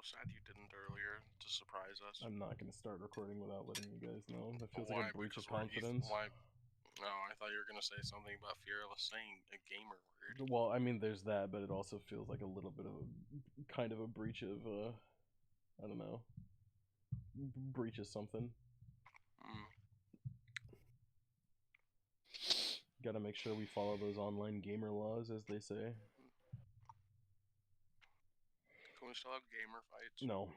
sad you didn't earlier to surprise us. I'm not gonna start recording without letting you guys know. That feels Why? like a breach of Because confidence. why? No, I thought you were gonna say something about fearless saying a gamer word. Well, I mean, there's that, but it also feels like a little bit of a kind of a breach of I don't know, breach of something. Gotta make sure we follow those online gamer laws, as they say. Can we still have gamer fights? No,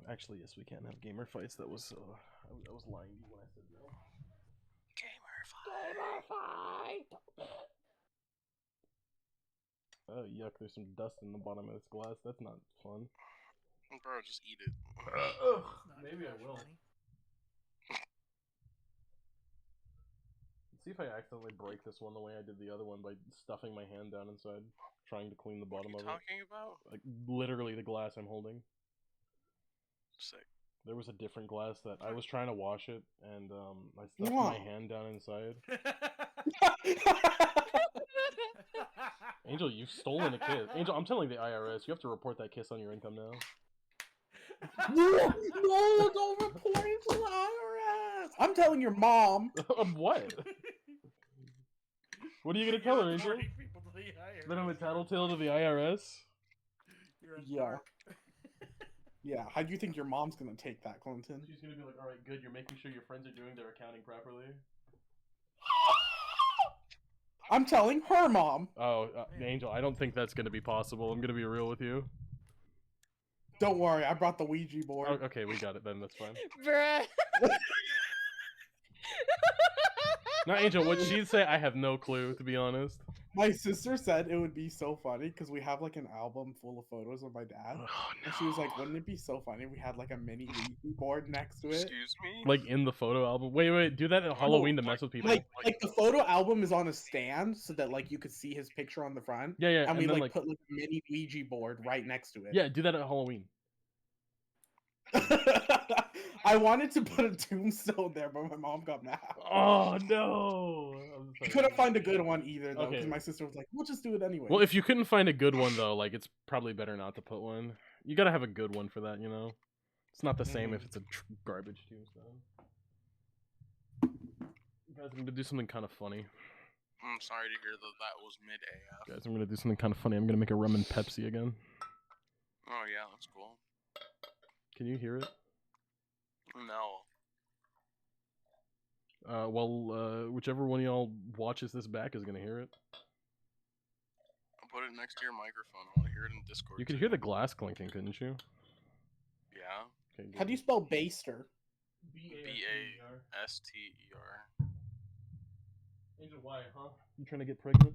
actually, yes, we can have gamer fights. That was I was lying to you when I said no. Gamer fight. Oh yuck! There's some dust in the bottom of this glass. That's not fun. Bro, just eat it. Maybe I will. See if I accidentally break this one the way I did the other one by stuffing my hand down inside, trying to clean the bottom of it. What are you talking about? Like literally the glass I'm holding. Sick. There was a different glass that I was trying to wash it, and I stuffed my hand down inside. Angel, you've stolen a kiss. Angel, I'm telling the IRS, you have to report that kiss on your income now. No, don't report it to the IRS. I'm telling your mom. What? What are you gonna tell her, Angel? That I'm a tattletale to the IRS? Yeah. Yeah, how do you think your mom's gonna take that, Clinton? She's gonna be like, alright, good, you're making sure your friends are doing their accounting properly. I'm telling her mom. Oh, Angel, I don't think that's gonna be possible. I'm gonna be real with you. Don't worry, I brought the Ouija board. Oh, okay, we got it then, that's fine. Bruh. Now, Angel, what she'd say, I have no clue, to be honest. My sister said it would be so funny because we have like an album full of photos of my dad. Oh, no. And she was like, wouldn't it be so funny if we had like a mini Ouija board next to it? Excuse me? Like in the photo album? Wait, do that at Halloween to mess with people. Like the photo album is on a stand so that like you could see his picture on the front. Yeah, And we like put like a mini Ouija board right next to it. Yeah, do that at Halloween. I wanted to put a tombstone there, but my mom got mad. Oh, no! I couldn't find a good one either, though, because my sister was like, we'll just do it anyway. Well, if you couldn't find a good one, though, like, it's probably better not to put one. You gotta have a good one for that, you know? It's not the same if it's a garbage tombstone. Guys, I'm gonna do something kind of funny. I'm sorry to hear that was mid-AF. Guys, I'm gonna do something kind of funny. I'm gonna make a rum and Pepsi again. Oh, yeah, that's cool. Can you hear it? No. Whichever one of y'all watches this back is gonna hear it. I'll put it next to your microphone. I want to hear it in Discord. You could hear the glass clinking, couldn't you? Yeah. Okay, how do you spell baster? B-A-S-T-E-R. Angel, why, huh? You trying to get pregnant?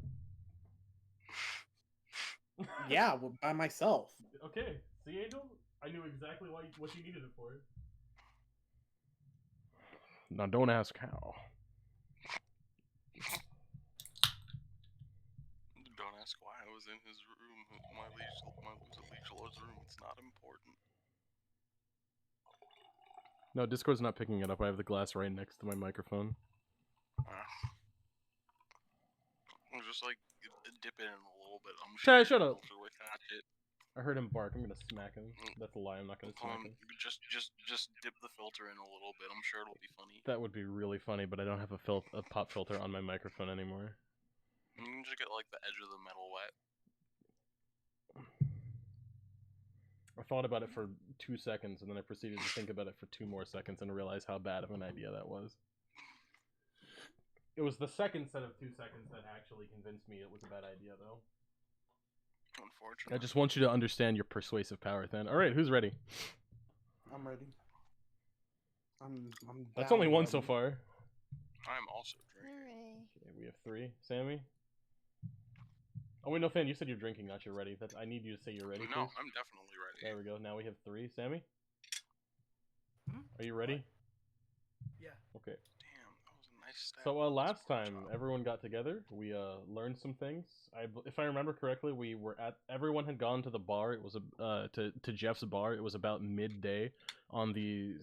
Yeah, well, by myself. Okay, see, Angel? I knew exactly what you needed it for. Now, don't ask how. Don't ask why I was in his room. My liege lord's room. It's not important. No, Discord's not picking it up. I have the glass right next to my microphone. I'll just like dip it in a little bit. I'm sure. Shut up. With that shit. I heard him bark. I'm gonna smack him. That's a lie. I'm not gonna smack him. Just dip the filter in a little bit. I'm sure it'll be funny. That would be really funny, but I don't have a pop filter on my microphone anymore. You can just get like the edge of the metal wet. I thought about it for 2 seconds, and then I proceeded to think about it for 2 more seconds and realize how bad of an idea that was. It was the second set of 2 seconds that actually convinced me it was a bad idea, though. Unfortunately. I just want you to understand your persuasive power, then. Alright, who's ready? I'm ready. I'm That's only one so far. I'm also drinking. Okay, we have 3. Sammy? Oh wait, no, Fan, you said you're drinking, not you're ready. I need you to say you're ready, No, please. I'm definitely ready. There we go. Now we have 3. Sammy? Are you ready? Yeah. Okay. Damn, that was a nice stab. So last time everyone got together, we learned some things. If I remember correctly, everyone had gone to the bar. It was to Jeff's bar. It was about midday on the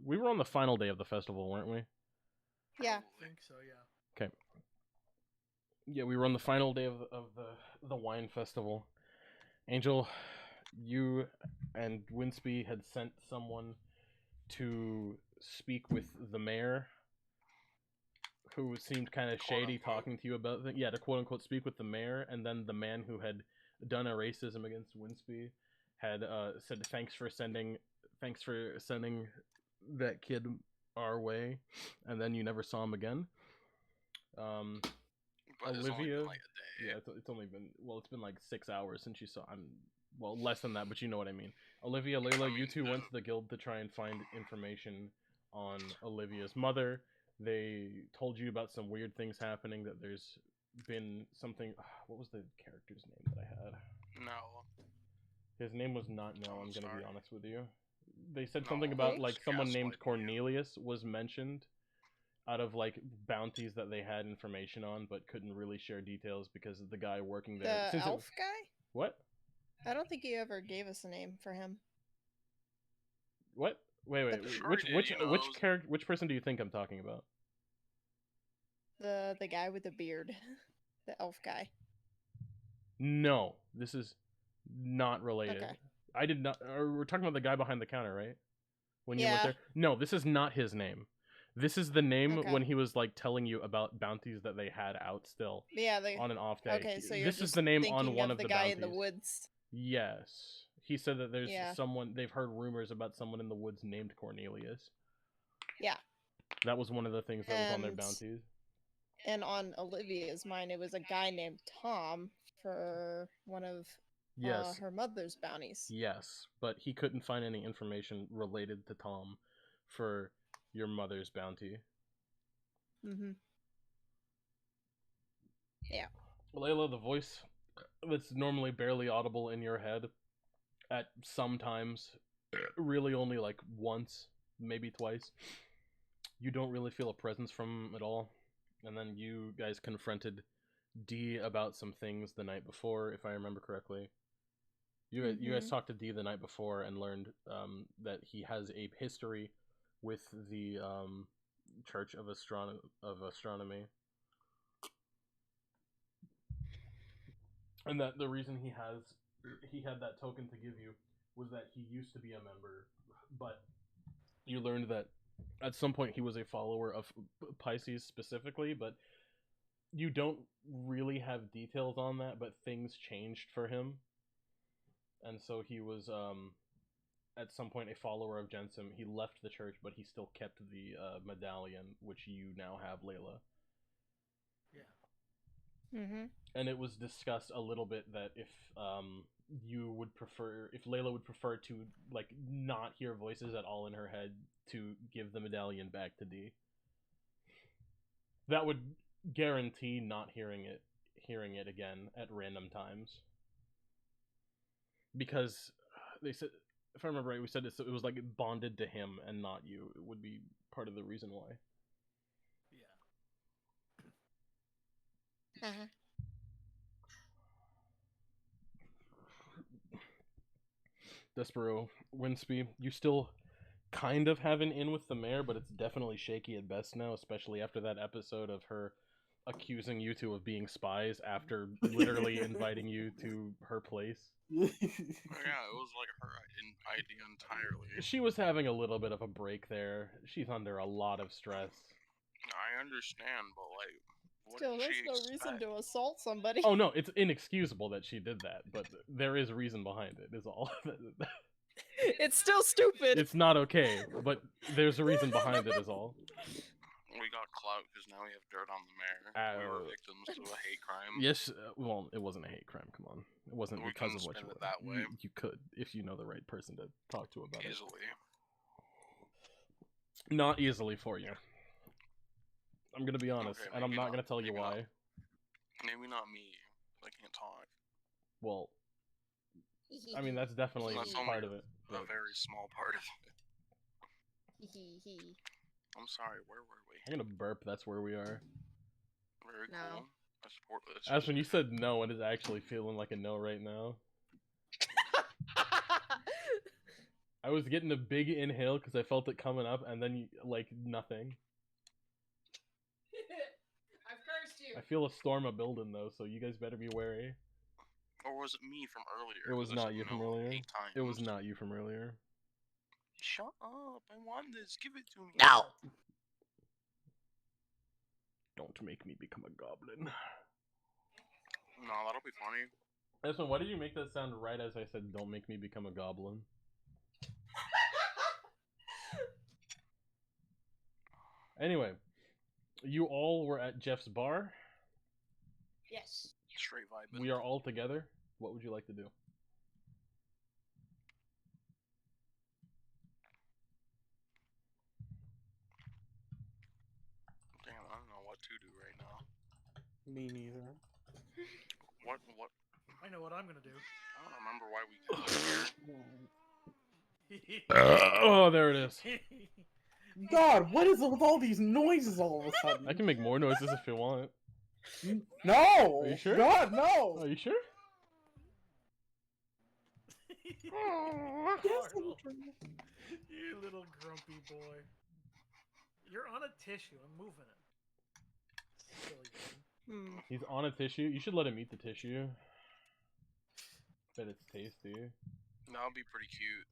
we were on the final day of the festival, weren't we? Yeah. I think so, yeah. Okay. Yeah, we were on the final day of the wine festival. Angel, you and Winsby had sent someone to speak with the mayor, who seemed kind of shady, talking to you about things. Yeah, to quote unquote speak with the mayor, and then the man who had done a racism against Winsby had said thanks for sending that kid our way, and then you never saw him again. But Olivia, it's only been like a day. yeah, it's only been, well, it's been like 6 hours since you saw him. Well, less than that, but you know what I mean. Olivia, Layla, you two went to the guild to try and find information on Olivia's mother. They told you about some weird things happening, that there's been something... What was the character's name that I had? No. His name was not Nell, I'm gonna be honest with you. They said something No, about, Okay. like, someone named Gaslighting you. Cornelius was mentioned out of, like, bounties that they had information on, but couldn't really share details because the guy working there... The elf guy? What? I don't think you ever gave us a name for him. What? Wait. Sure Which did, which you know, which those- character? Which person do you think I'm talking about? The guy with the beard. The elf guy. No, this is not related. Okay. I did not. We're talking about the guy behind the counter, right? When you went Yeah. there. No, this is not his name. This is the name Okay. when he was like telling you about bounties that they had out still Yeah, they... on an off day. Okay, so you're this is just the name thinking on one of the the guy bounties. in the woods. Yes, he said that there's Yeah. someone. They've heard rumors about someone in the woods named Cornelius. Yeah. That was one of the things that was on their And- bounties. And on Olivia's mind, it was a guy named Tom for one of Yes. her mother's bounties. Yes, but he couldn't find any information related to Tom for your mother's bounty. Mm-hmm. Yeah. Layla, the voice that's normally barely audible in your head at sometimes, really only like once, maybe twice, you don't really feel a presence from at all. And then you guys confronted D about some things the night before, if I remember correctly. You guys talked to D the night before and learned that he has a history with the Church of Astronomy, and that the reason he had that token to give you was that he used to be a member, but you learned that at some point he was a follower of Pisces specifically, but you don't really have details on that, but things changed for him. And so he was, at some point, a follower of Jensum. He left the church, but he still kept the medallion, which you now have, Layla. Yeah. Mm-hmm. And it was discussed a little bit that if if Layla would prefer to, like, not hear voices at all in her head, to give the medallion back to D. That would guarantee not hearing it again at random times. Because they said, if I remember right, we said it was like bonded to him and not you. It would be part of the reason why. Yeah. Uh-huh. Despero, Winsby, you still kind of have an in with the mayor, but it's definitely shaky at best now, especially after that episode of her accusing you two of being spies after literally inviting you to her place. Yeah, it was like her idea entirely. She was having a little bit of a break there. She's under a lot of stress. I understand, but like, what Still, did there's she no expect? reason to assault somebody. Oh no, it's inexcusable that she did that, but there is reason behind it, is all. It's still stupid. It's not okay, but there's a reason behind it, is all. We got clout because now we have dirt on the mayor. We were victims to a hate crime. Yes, well, it wasn't a hate crime, come on. It wasn't We because can of what spin you it were. that way. You could, if you know the right person to talk to about Easily. it. Not easily for you. I'm gonna be honest, Okay, and I'm maybe not not, gonna tell you maybe not. why. Maybe not me. I can't talk. Well, I mean, that's definitely That's part only of it. A but very small part of it. I'm sorry, where were we? I'm gonna burp, that's where we are. Very No. cool. I support this. Ashwin, you said no, and it's actually feeling like a no right now. I was getting a big inhale because I felt it coming up, and then, like, nothing. I've cursed you. I feel a storm a building, though, so you guys better be wary. Or was it me from earlier? It was 'Cause I not said you from no earlier. 8 times. It was not you from earlier. Shut up! I want this. Give it to me. No. Don't make me become a goblin. No, that'll be funny. Listen, why did you make that sound right as I said, "Don't make me become a goblin"? Anyway, you all were at Jeff's bar. Yes. Straight vibing. We are all together. What would you like to do? Damn, I don't know what to do right now. Me neither. What? I know what I'm gonna do. I don't remember why we came here. Oh, there it is. God, what is it with all these noises all of a sudden? I can make more noises if you want. No! Are you sure? God, no! Are you sure? Yes, Arnold, I'm you little grumpy boy. You're on a tissue. I'm moving it. Silly thing. He's on a tissue. You should let him eat the tissue. Bet it's tasty. That would be pretty cute.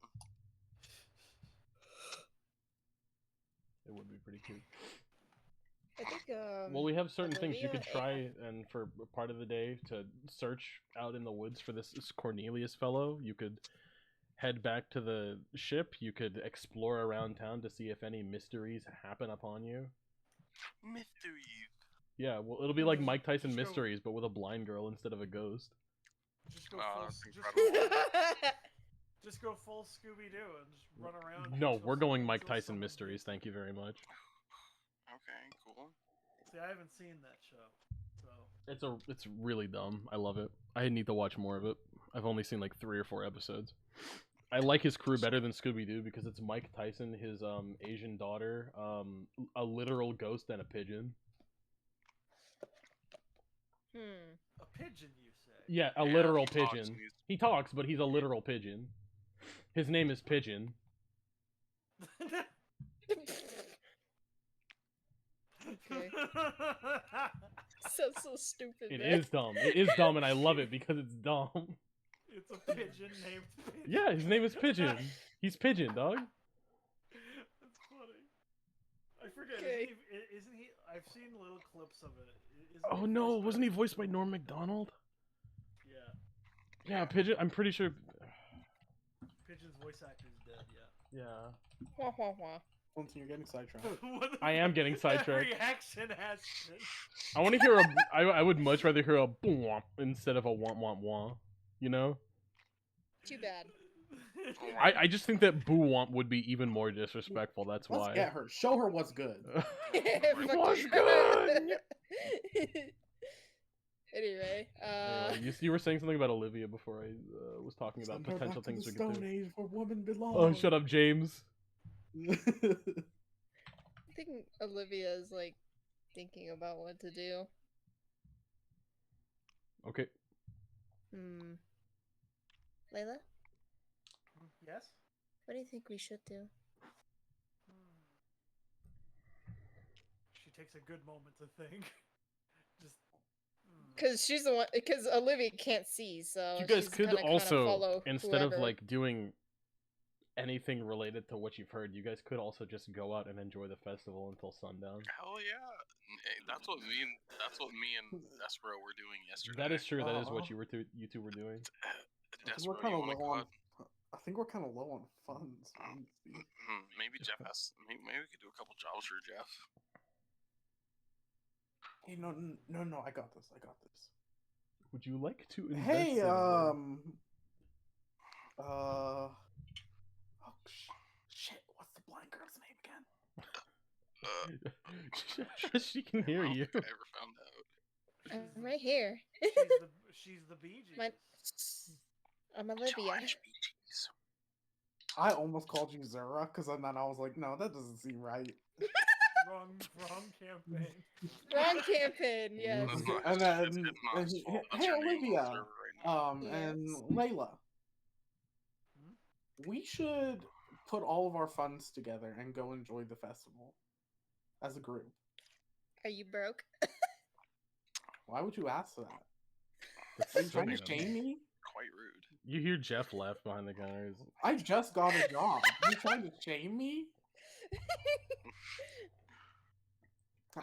It would be pretty cute. I think. Well, we have certain things you Olivia could try, and for part of the day to search out in the woods for this Cornelius fellow. You could head back to the ship. You could explore around town to see if any mysteries happen upon you. Mysteries. Yeah, well, it'll be like Mike Tyson Just go- Mysteries, but with a blind girl instead of a ghost. Just go That's full. incredible. Just go full Scooby Doo and just run around. No, until we're going someone- Mike until Tyson someone Mysteries. gets Thank you very much. Okay, cool. See, I haven't seen that show, so It's really dumb. I love it. I need to watch more of it. I've only seen like 3 or 4 episodes. I like his crew better than Scooby Doo because it's Mike Tyson, his Asian daughter, a literal ghost, and a pigeon. a pigeon, you say? Yeah, a Yeah, literal he talks pigeon. and he's- He talks, but he's a literal pigeon. His name is Pigeon. Okay. Sounds so stupid. It man. is dumb. It is dumb, and I love it because it's dumb. It's a pigeon named Pigeon. Yeah, his name is Pigeon. He's Pigeon, dog. That's funny. I forget. Okay. Isn't he? I've seen little clips of it. Oh no, wasn't he voiced by Norm Macdonald? Yeah. Yeah, Pigeon. I'm pretty sure. Pigeon's voice actor's dead. Yeah. Yeah. Wah, wah, wah. Once you're getting sidetracked. What the I am fuck? getting That sidetracked. reaction has been. I want to hear a. I would much rather hear a boom womp instead of a womp womp wah. You know. Too bad. I just think that boo womp would be even more disrespectful. That's Let's why. get her. Show her what's good. What's good? Anyway, Anyway, you were saying something about Olivia before I was talking about Send her potential back to things the we could Stone do. Age where women belong. Oh, shut up, James. I think Olivia is like thinking about what to do. Okay. Layla, Yes. what do you think we should do? She takes a good moment to think. Just. Because she's the one. Because Olivia can't see, so You guys she's could gonna kinda also, follow instead of whoever. like doing anything related to what you've heard, you guys could also just go out and enjoy the festival until sundown. Hell yeah! That's what me and Despero were doing yesterday. That is true. That is what Uh-huh. you two were doing. I think we're Despero, kind you of want to low go on. out? I think we're kind of low on funds. Maybe Jeff has. Maybe we could do a couple jobs for Jeff. Hey, no, I got this. Would you like to invest Hey, in oh, shit, what's the blind girl's name again? she can hear I don't you. think I ever found out. I'm right here. She's the Bee Gees. My- I'm Olivia. George BGs. I almost called you Zura, because then I was like, no, that doesn't seem right. Wrong campaign. Wrong campaign. Yes. That's not And his- then, it's not his fault. That's hey, your name on the Olivia, server right now. and Yes. Layla, Hmm? we should put all of our funds together and go enjoy the festival as a group. Are you broke? Why would you ask that? That's Are you so trying to dumb. shame me? Quite rude. You hear Jeff laugh behind the counter. I just got a job. You trying to shame me?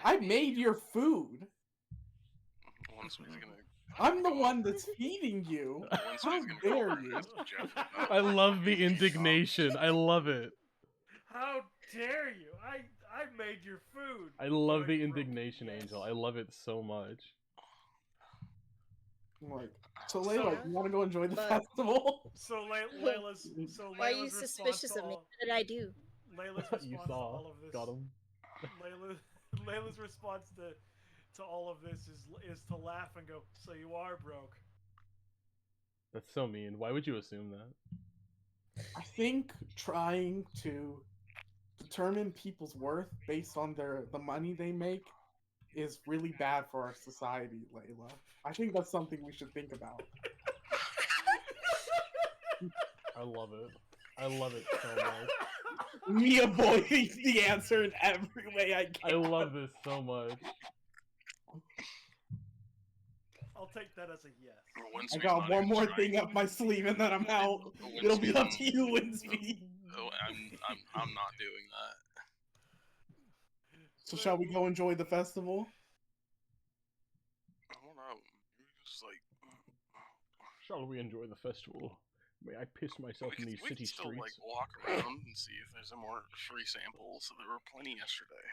I made your food. One somebody's gonna. I'm the one that's feeding you. One How somebody's gonna dare go you? ask Jeff about I love the his job. indignation. I love it. How dare you? I made your food. I love But the I broke it, indignation, yes. Angel. I love it so much. I'm like, so So- Layla, you want to go enjoy the But- festival? So Layla's Why are you response suspicious to of me? all, What did I do? Layla's response You to saw. all of this. Got him. Layla's response to all of this is to laugh and go, "So you are broke." That's so mean. Why would you assume that? I think trying to determine people's worth based on the money they make is really bad for our society, Layla. I think that's something we should think about. I love it. I love it so much. Me avoiding the answer in every way I I can. love this so much. I'll take that as a yes. One I somebody's got not one even more trying- thing up my sleeve and then I'm out. One It'll be up somebody's- to you, Winsby. Oh, I'm not doing that. So shall we go enjoy the festival? I don't know. You're just like. Shall we enjoy the festival? May I piss myself in these we city can still streets? like walk around and see if there's more free samples. There were plenty yesterday.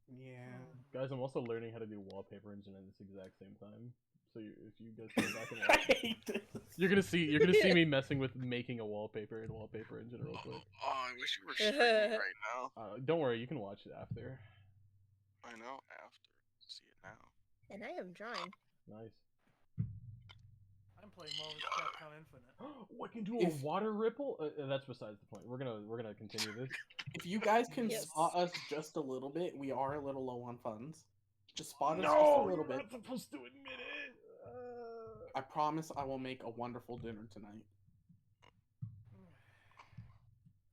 Yeah. Guys, I'm also learning how to do wallpaper engine at this exact same time. So if you guys go back and I watch, hate this. you're gonna see me messing with making a wallpaper in wallpaper engine real quick. Oh, I wish you were streaming right now. Don't worry, you can watch it after. I know. After see it now. And I am drawing. Nice. I'm playing Marvel's Capcom Infinite. What can do a If- water ripple? That's besides the point. We're gonna continue this. If you guys can Yes. spot us just a little bit, we are a little low on funds. Just spot us just a little bit. supposed to admit it. I promise I will make a wonderful dinner tonight.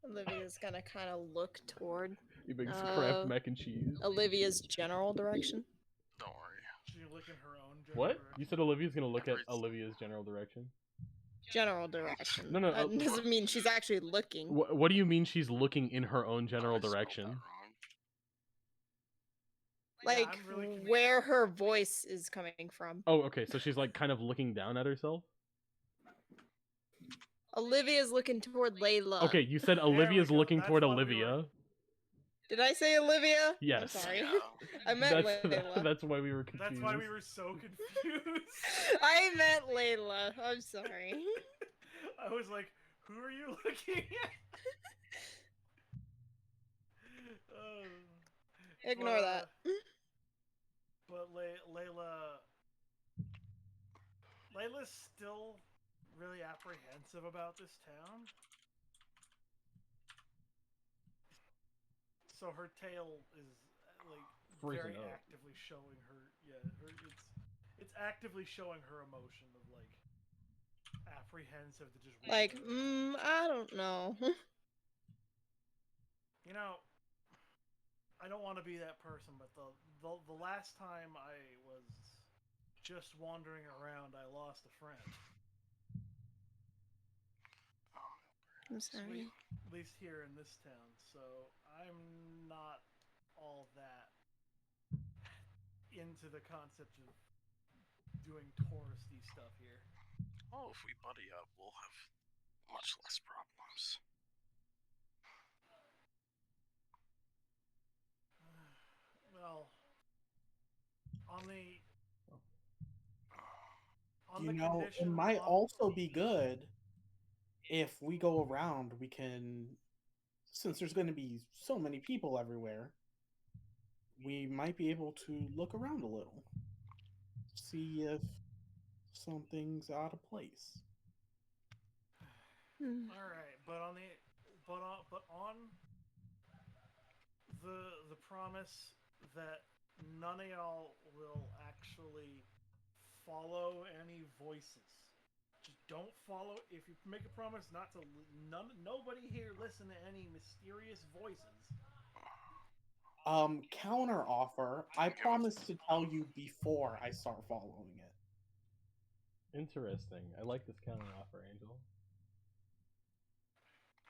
Olivia's gonna kind of look toward He makes Kraft Uh, mac and cheese. Olivia's general direction. Don't worry. She's looking her own. What? You said Olivia's gonna look at Every- Olivia's general direction? General direction. No, no, That doesn't mean she's actually looking. What do you mean she's looking in her own general I spelled that direction? wrong. Like I'm really confused. where her voice is coming from. Oh, okay, so she's like kind of looking down at herself? Olivia's looking toward Layla. Okay, you said we Olivia's go, looking that's toward why we were- Olivia. Did I say Olivia? Yes. I'm sorry. Yeah. I meant That's, Layla. that's why we were confused. That's why we were so confused. I meant Layla. I'm sorry. I was like, who are you looking at? Ignore that. But Layla's still really apprehensive about this town. So her tail is like Freezing very up. actively showing her. Yeah, it's actively showing her emotion of like apprehensive to just Like, walk away. I don't know. You know, I don't want to be that person, but the last time I was just wandering around, I lost a friend. I'm sorry. At least here in this town, so I'm not all that into the concept of doing touristy stuff here. Oh, if we buddy up, we'll have much less problems. Well, on the You know, it condition might on- also be good if we go around, we can, since there's going to be so many people everywhere, we might be able to look around a little. See if something's out of place. Hmm. All right, but on the promise that none of y'all will actually follow any voices. Just don't follow. If you make a promise not to, nobody here listen to any mysterious voices. Counter offer. I promise to tell you before I start following it. Interesting. I like this counter offer, Angel.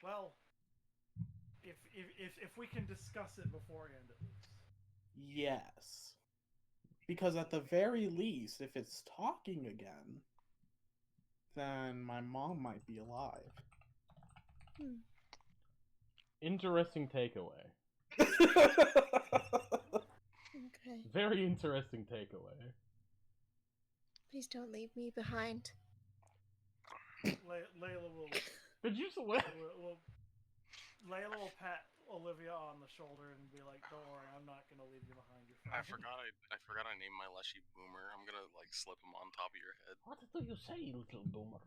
Well, if we can discuss it beforehand at least. Yes. Because at the very least, if it's talking again, then my mom might be alive. Interesting takeaway. Okay. Very interesting takeaway. Please don't leave me behind. Layla will Did you swear? Layla will pat Olivia on the shoulder and be like, "Don't worry, I'm not gonna leave you behind. You're fine." I forgot I named my Leshy Boomer. I'm gonna like slip him on top of your head. What do you say, little boomer?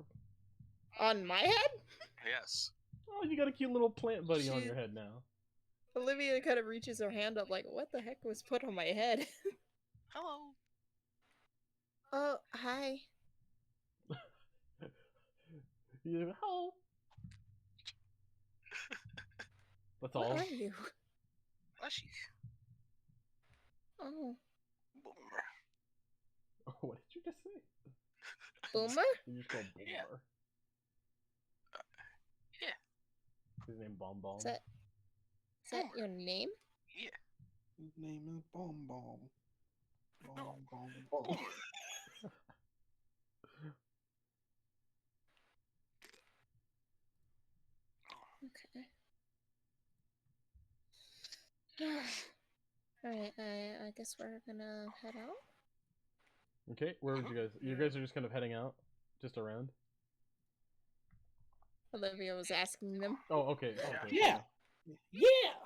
On my head? Yes. Oh, you got a cute little plant buddy on She- your head now. Olivia kind of reaches her hand up like, what the heck was put on my head? Hello. Oh, hi. You hello. That's What all. are you? Leshy Oh, Boomer. What did you just say? Boomer? You just called Boomer. Yeah. Yeah. His name Bomb Bomb. Is that your name? Yeah. His name is Bomb Bomb. No. Bomb Bomb. Boomer. Okay. Alright, I guess we're gonna head out. Okay, where would you guys? You guys are just kind of heading out, just around. Olivia was asking them. Oh, okay. Yeah. Okay. Yeah. Yeah.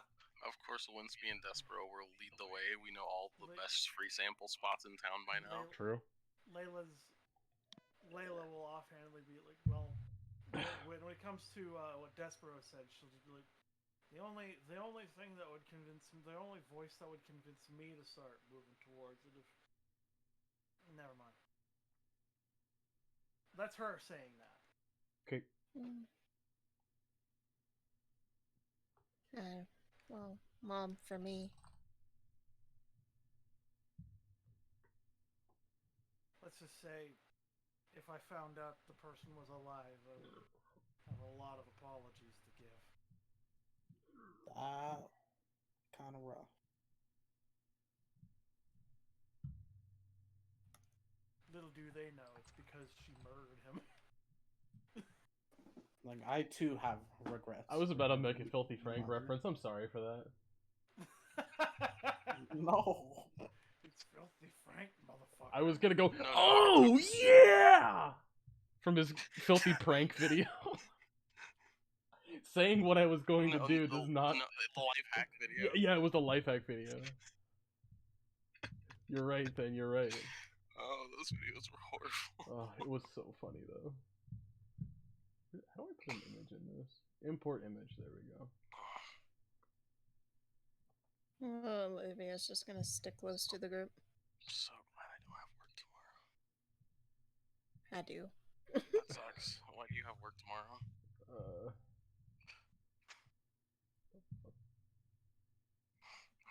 Of course, Winsby and Despero will lead the way. We know all the best free sample spots in town by now. True. Layla will offhandedly be like, well, when it comes to what Despero said, she'll just be like, the only thing that would convince me, the only voice that would convince me to start moving towards it, never mind. That's her saying that. Okay. Well, Mom, for me. Let's just say, if I found out the person was alive, I would have a lot of apologies to give. Kind of rough. Little do they know, it's because she murdered him. Like, I too have regrets. I was about to make a Filthy Frank Mother. reference. I'm sorry for that. No. It's Filthy Frank, motherfucker. I was gonna go. No. Oh yeah! From his Filthy Prank video. Saying what I was going to do does not. No, the life hack video. Yeah, it was a life hack video. You're right, Ben. You're right. Oh, those videos were horrible. Oh, it was so funny though. How do I put an image in this? Import image. There we go. Olivia's just gonna stick close to the group. I'm so glad I don't have work tomorrow. I do. That sucks. Why do you have work tomorrow?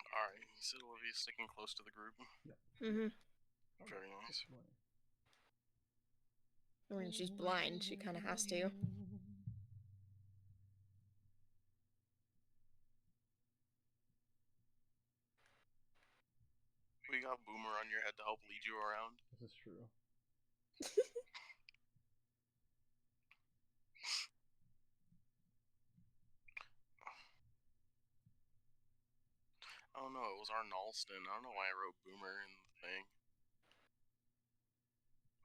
Alright, you said Olivia's sticking close to the group. Mm-hmm. Very nice. When she's blind, she kind of has to. We got Boomer on your head to help lead you around. This is true. I don't know, it was Arnalston. I don't know why I wrote Boomer in the thing.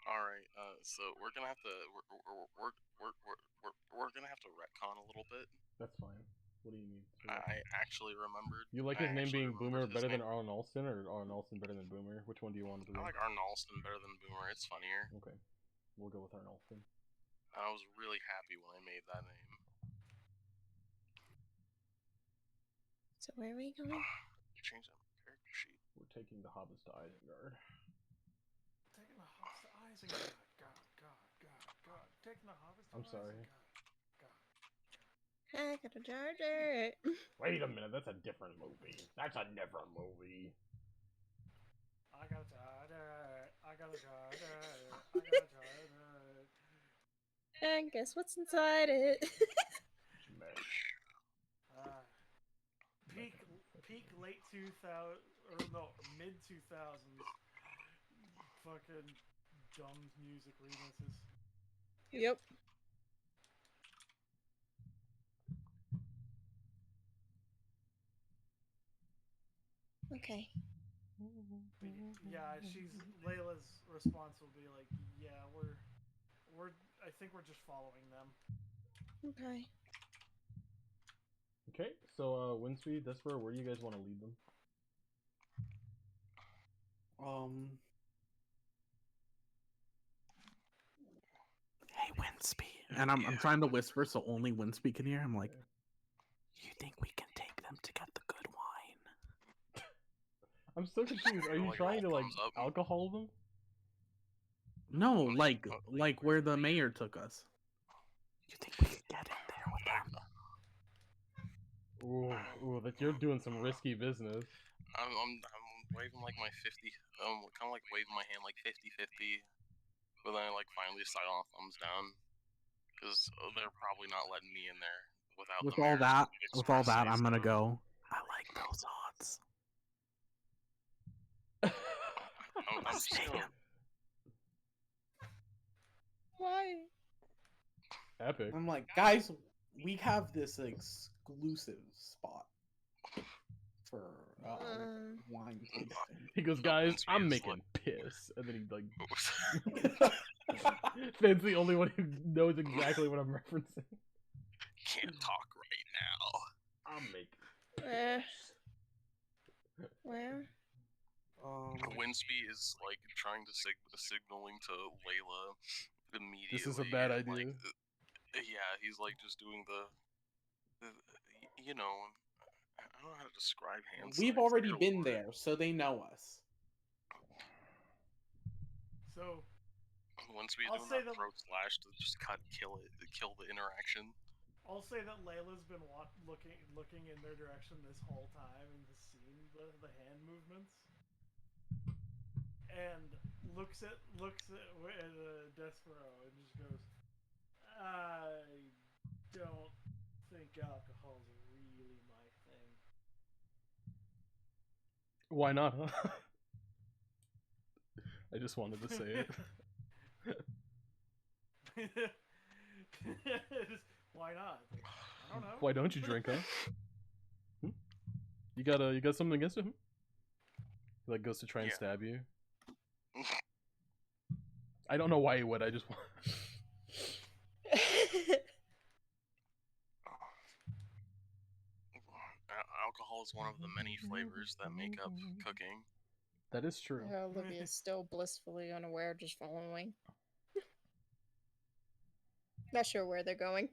Alright, so we're gonna have to we're gonna have to retcon a little bit. That's fine. What do you need? I actually remembered. You like I his name actually being Boomer remembered his better than name. Arlen Alston, or Arlen Alston better than Boomer? Which one do you want it to be? I like Arnalston better than Boomer. It's funnier. Okay, we'll go with Arlen Alston. I was really happy when I made that name. So where are we going? Change that character sheet. We're taking the hobbits to Isengard. Taking the hobbits to Isengard. God. Taking the hobbits to I'm sorry. God. I got a charger. Wait a minute, that's a different movie. That's a different movie. I got a charger. And guess what's inside it? Peak late 2000 or no mid 2000s fucking dumb music remixes. Yep. Okay. Yeah, Layla's response will be like, "Yeah, I think we're just following them." Okay. Okay, so Windspeed, Desper, where do you guys want to lead them? Hey, Winspeed. And I'm trying to whisper so only Winspeed can hear. I'm like, you think we can take them to get the good wine? I'm so confused. Are you Like, trying to all like thumbs up. alcohol them? No, like where the mayor took us. You think we can get in there with them? Ooh, that you're doing some risky business. I'm waving like my 50, kind of like waving my hand like 50-50, but then I like finally decide on thumbs down, because they're probably not letting me in there without With the all mayor's that, express I'm gonna say-so. go. I like those odds. I'm just gonna. Why? Epic. I'm like, guys, we have this exclusive spot for wine tasting. He goes, No, guys, Winspeed I'm is making piss, and then he like. Finn's the only one who knows exactly what I'm referencing. Can't talk right now. I'm making. Where? Winspeed is like trying to signaling to Layla immediately. This is a bad and, idea. Like, yeah, he's like just doing the you know, I don't know how to describe hand We've signs, already dear been Lord. there, so they know us. So Once we I'll do say that that- throat slash to just kill the interaction. I'll say that Layla's been looking in their direction this whole time and has seen the hand movements, and looks at Despero and just goes, "I don't think alcohol's really my thing." Why not, huh? I just wanted to say it. Why not? Like, I don't know. Why don't you drink, huh? You got something against him? He like goes to try and stab you. I don't know why he would. I just want. Alcohol is one of the many flavors that make up cooking. That is true. Olivia's still blissfully unaware, just following. Not sure where they're going.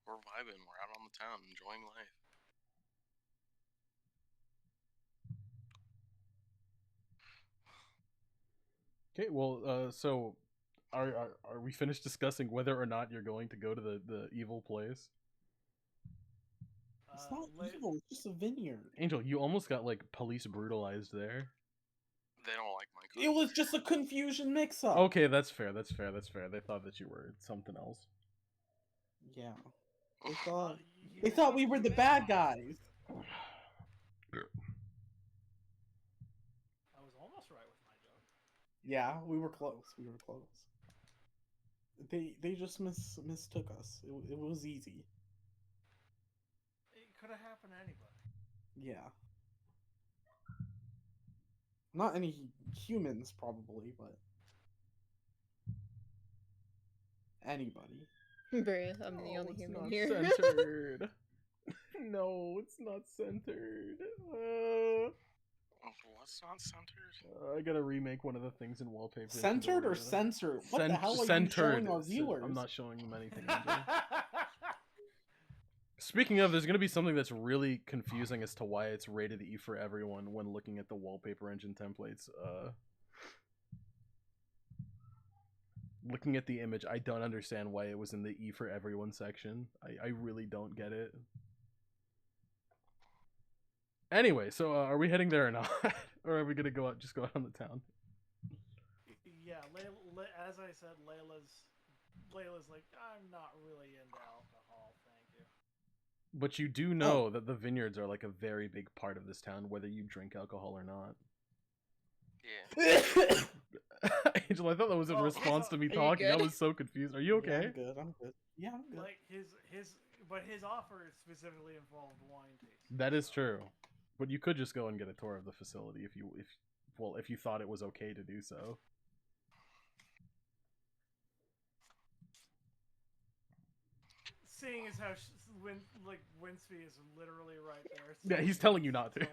We're vibing. We're out on the town, enjoying life. Okay, well, so are we finished discussing whether or not you're going to go to the evil place? It's not evil. It's just a vineyard. Angel, you almost got like police brutalized there. They don't like my cooking. It was just a confusion mix-up. Okay, that's fair. That's fair. That's fair. They thought that you were something else. Yeah. They thought we were the bad guys. I was almost right with my joke. Yeah, we were close. We were close. They just mistook us. It was easy. It could have happened to anybody. Yeah. Not any humans, probably, but anybody. Bruh, I'm the only it's human not here. Centered. No, it's not centered. What's not centered? I gotta remake one of the things in wallpaper. Centered or censored? What the hell are you showing our viewers? I'm not showing them anything. Speaking of, there's gonna be something that's really confusing as to why it's rated E for everyone when looking at the wallpaper engine templates. Looking at the image, I don't understand why it was in the E for everyone section. I really don't get it. Anyway, so are we heading there or not? Or are we gonna go out, just go out on the town? Yeah, as I said, Layla's Layla's like, I'm not really into alcohol, thank you. But you do know that the vineyards are like a very big part of this town, whether you drink alcohol or not. Yeah. Angel, I thought that was in Well, response to me you talking. I good? was so confused. Are you Yeah, okay? I'm good. I'm good. Yeah, I'm good. Like his offer specifically involved wine tasting. That is so- true. But you could just go and get a tour of the facility if you thought it was okay to do so. Seeing as how Winsby is literally right there. Yeah, he's telling you not to.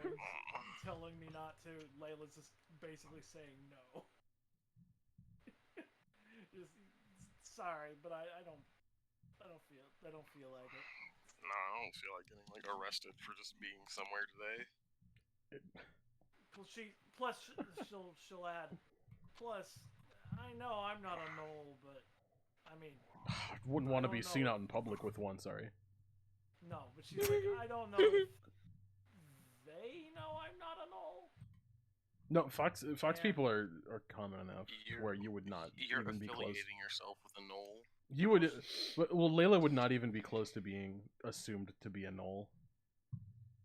telling me not to. Layla's just basically saying no. Just, sorry, but I don't feel like it. No, I don't feel like getting like arrested for just being somewhere today. Plus she'll add. Plus, I know I'm not a knoll, but I mean, Wouldn't I want to don't be seen know. out in public with one, sorry. no. But she's like, I don't know if they know I'm not a knoll. No, Fox Yeah. people are common enough You're- where you would not You're even be close. affiliating yourself with a knoll. You would, well, Layla would not even be close to being assumed to be a knoll.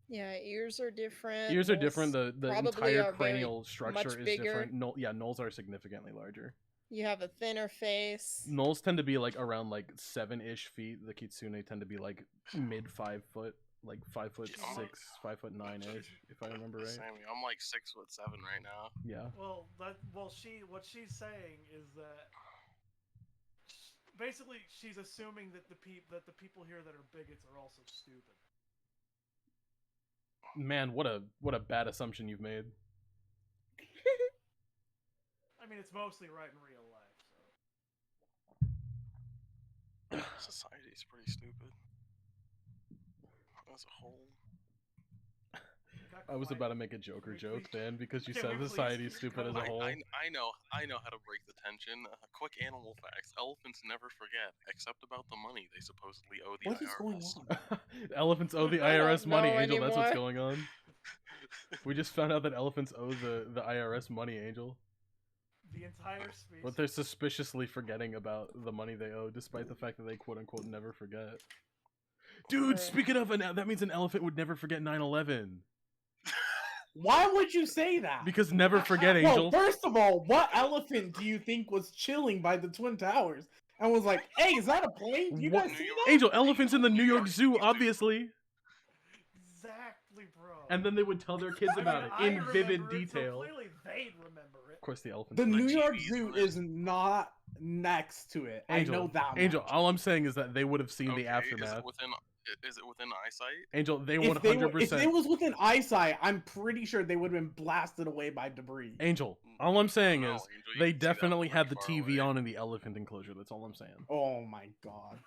Yeah, ears are different. Ears are Knolls different. The probably entire are very cranial structure much is bigger. different. Knolls are significantly larger. You have a thinner face. Knolls tend to be like around like 7-ish feet. The kitsune tend to be like mid 5 foot, like 5'6", 5'9" if I remember right. Sammy, I'm like 6'7" right now. Yeah. Well, what she's saying is that basically she's assuming that the people here that are bigots are also stupid. Man, what a bad assumption you've made. I mean, it's mostly right in real life. So Society's pretty stupid. As a whole. I was about to make a Joker joke then because you Can said we please society's stupid as a whole. I know how to break the tension. Quick animal facts. Elephants never forget, except about the money they supposedly owe the What is IRS. going on? Elephants owe the I don't IRS money, know Angel. That's what's anymore. going on. We just found out that elephants owe the IRS money, Angel. the entire species. But they're suspiciously forgetting about the money they owe, despite the fact that they quote unquote never forget. Dude, Right. speaking of, that means an elephant would never forget 9/11. Why would you say that? Because never forget, Angel. Well, first of all, what elephant do you think was chilling by the Twin Towers and was like, "Hey, is that a plane? Do you What- guys see that?" Angel, elephants in the New York Zoo, obviously. Exactly, bro. And then they would tell their kids I mean, about it I in vivid remember it, so detail. clearly they'd remember it. Of course, the elephants. The would. New York TVs Zoo on it. is not next to it. Angel, I know that Angel, much. all I'm saying is that they would have seen Okay, the aftermath. Is it within eyesight? Angel, they If they were, 100%. if it was within eyesight, I'm pretty sure they would have been blasted away by debris. Angel, all I'm saying No, is Angel, you they can see that definitely had the pretty far TV away. on in the elephant enclosure. That's all I'm saying. Oh my god.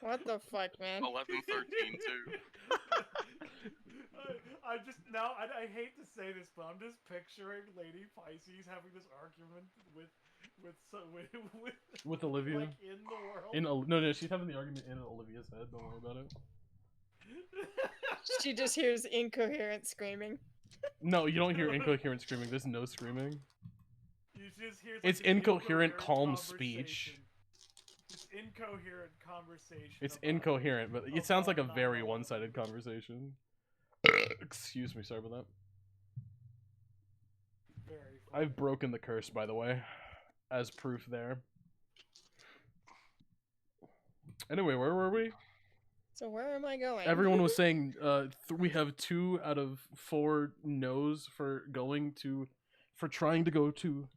What the fuck, man? 11-13 too. I just now I hate to say this, but I'm just picturing Lady Pisces having this argument with With Olivia. like in the world. No, she's having the argument in Olivia's head. Don't worry about it. She just hears incoherent screaming. No, you don't hear incoherent screaming. There's no screaming. You just hear It's an incoherent, calm speech. conversation. It's incoherent conversation. It's about- incoherent, but it sounds like a about very 9/11. one-sided conversation. Excuse me, sorry about that. Very funny. I've broken the curse, by the way, as proof there. Anyway, where were we? So where am I going? Everyone was saying we have 2 out of 4 no's for trying to go to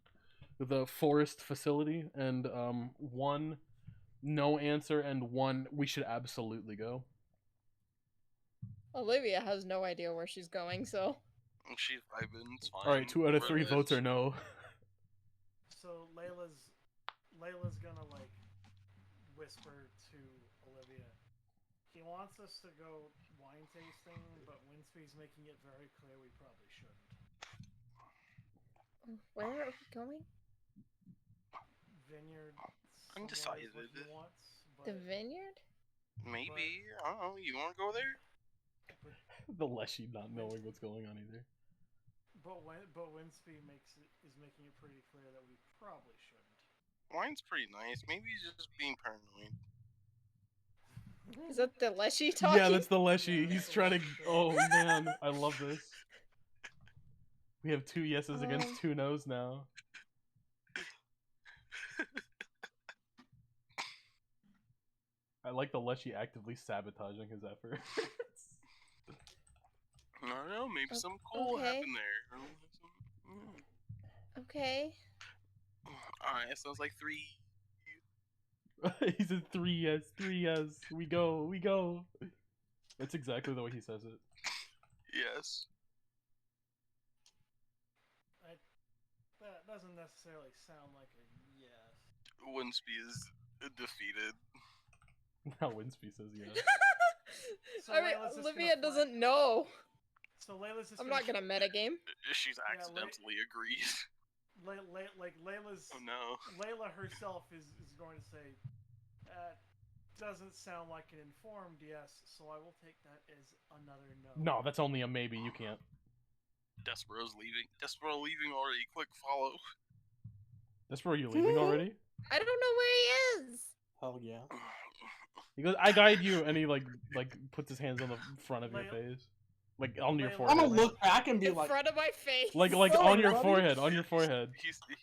the forest facility, and 1 no answer, and 1 we should absolutely go. Olivia has no idea where she's going, so She's vibing. It's fine. All right, 2 out of We're 3 votes this. are no. So Layla's gonna like whisper to Olivia. He wants us to go wine tasting, but Winsby's making it very clear we probably shouldn't. where are we going? Vineyard. Undecided. somewhere is what he wants, The but, vineyard? Maybe. I don't know. You want to go there? The Leshy not knowing what's going on either. but Winsby is making it pretty clear that we probably shouldn't. Wine's pretty nice. Maybe he's just being paranoid. Is that the Leshy talking? Yeah, that's the Leshy. Yeah, He's that's the trying to. Leshy talking. Oh man, I love this. We have 2 yeses Oh. against 2 nos now. I like the Leshy actively sabotaging his efforts. I don't know. Maybe something cool Okay. happened there. Okay. Alright, it sounds like 3. He said 3 yes, 3 yes. We go, we go. That's exactly the way he says it. Yes. That doesn't necessarily sound like a yes. Winsby is defeated. Now Winsby says yes. So I mean, Layla's just Olivia gonna doesn't know. So Layla's just I'm not gonna metagame. She's accidentally agreed. Layla's Oh no. Layla herself is going to say, doesn't sound like an informed yes, so I will take that as another no. No, that's only a maybe. You can't. Despero's leaving. Despero leaving already. Quick follow. That's where you leaving already? I don't know where he is. Hell yeah. He goes, I guide you, and he like puts his hands on the front of your face, like on your Layla- forehead. I'm gonna look back and be In like, front of my face. Like Oh, on your buddy. forehead, on your forehead.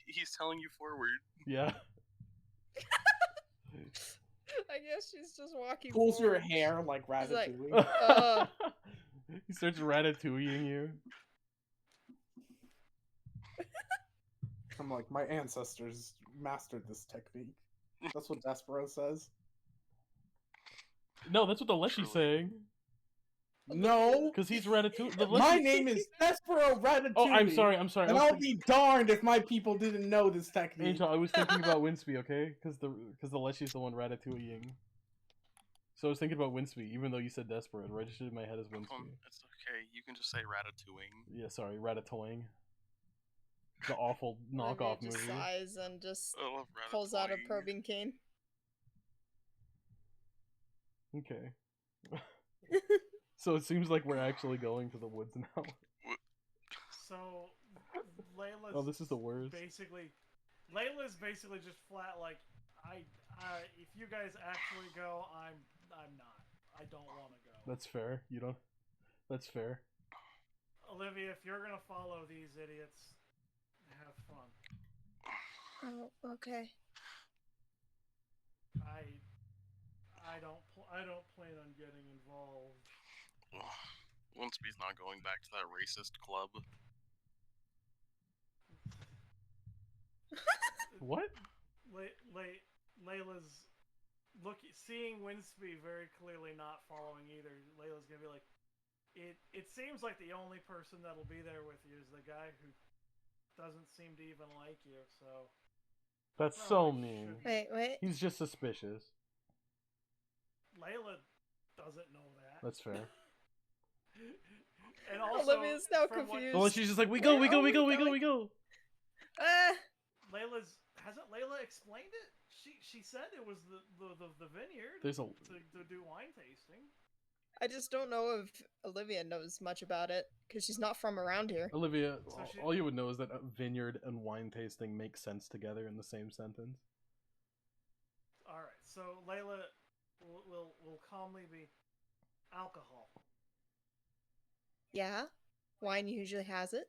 He's telling you forward. Yeah. I guess she's just walking. pulls your forward. hair like He's like, Ratatouille. He starts ratatouilleing you. I'm like, my ancestors mastered this technique. That's what Despero says. No, that's what the Leshy's saying. No, Because he's ratatouille. The my Leshy... name is Despero Ratatouille. Oh, I'm sorry. I And was I'll be darned if my people didn't know this technique. Angel, I was thinking about Winsby, okay? Because the Leshy's the one ratatouilleing. So I was thinking about Winsby, even though you said Desperate. It registered in my head as Winsby. It's okay. You can just say ratatouille. Yeah, sorry, ratatouilleing. The awful Olivia knockoff just movie. sighs and just I love pulls out a ratatouille. probing cane. Okay. So it seems like we're actually going to the woods now. So Layla's Oh, this is the worst. Layla's basically just flat like, if you guys actually go, I'm not. I don't want to go. That's fair. You don't. That's fair. Olivia, if you're gonna follow these idiots, have fun. Oh, okay. I don't plan on getting involved. Winsby's not going back to that racist club. What? Layla's seeing Winsby very clearly not following either. Layla's gonna be like, it seems like the only person that'll be there with you is the guy who doesn't seem to even like you. So That's so mean. Wait. He's just suspicious. Layla doesn't know that. That's fair. And also, Olivia's now from what- confused. Well, she's just like, we go. Hasn't Layla explained it? She said it was the vineyard There's a. to do wine tasting. I just don't know if Olivia knows much about it because she's not from around here. Olivia, So she- all you would know is that a vineyard and wine tasting make sense together in the same sentence. All right, so Layla will calmly be alcohol. Yeah, wine usually has it.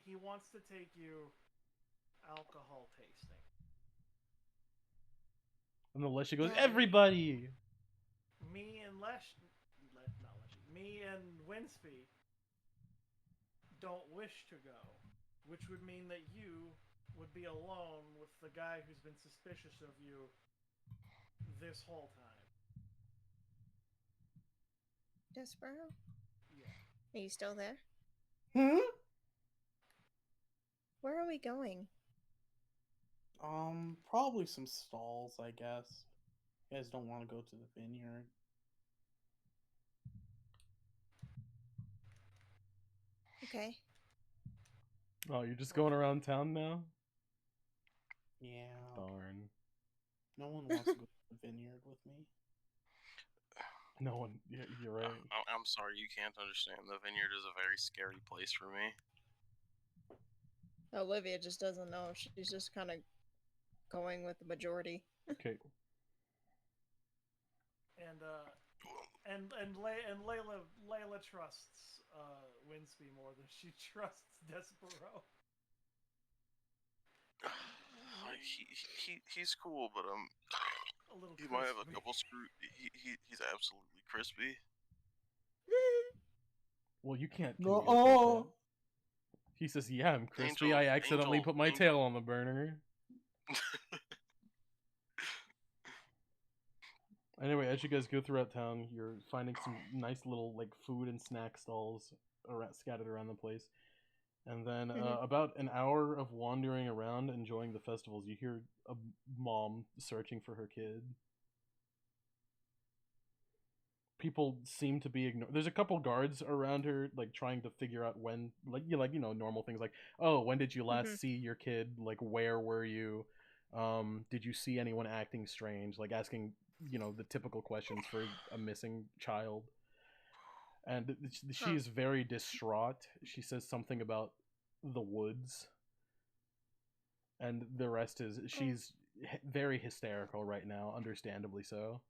He wants to take you alcohol tasting. And the Leshy goes, Yeah. everybody! Me and me and Winsby don't wish to go, which would mean that you would be alone with the guy who's been suspicious of you this whole time. Despero? Yeah. Are you still there? Where are we going? Probably some stalls, I guess. You guys don't want to go to the vineyard. Okay. Oh, you're just going around town now? Yeah. Darn. No one wants to go to the vineyard with me. No one. Yeah, you're right. I'm sorry, you can't understand. The vineyard is a very scary place for me. Olivia just doesn't know. She's just kind of going with the majority. Okay. And Layla trusts Winsby more than she trusts Despero. He's cool, but A little he might have a crispy. couple screw. He's absolutely crispy. Well, you can't No. communicate that. He says, "Yeah, I'm crispy. Angel, I accidentally Angel, put my Angel. tail on the burner." Anyway, as you guys go throughout town, you're finding some nice little like food and snack stalls scattered around the place. And then about an hour of wandering around, enjoying the festivals, you hear a mom searching for her kid. People seem to be ignored. There's a couple guards around her, like trying to figure out when, normal things like, oh, when did you last see your kid? Like, where were you? Did you see anyone acting strange? Like asking, the typical questions for a missing child. And she is very distraught. She says something about the woods. And the rest is, she's very hysterical right now, understandably so.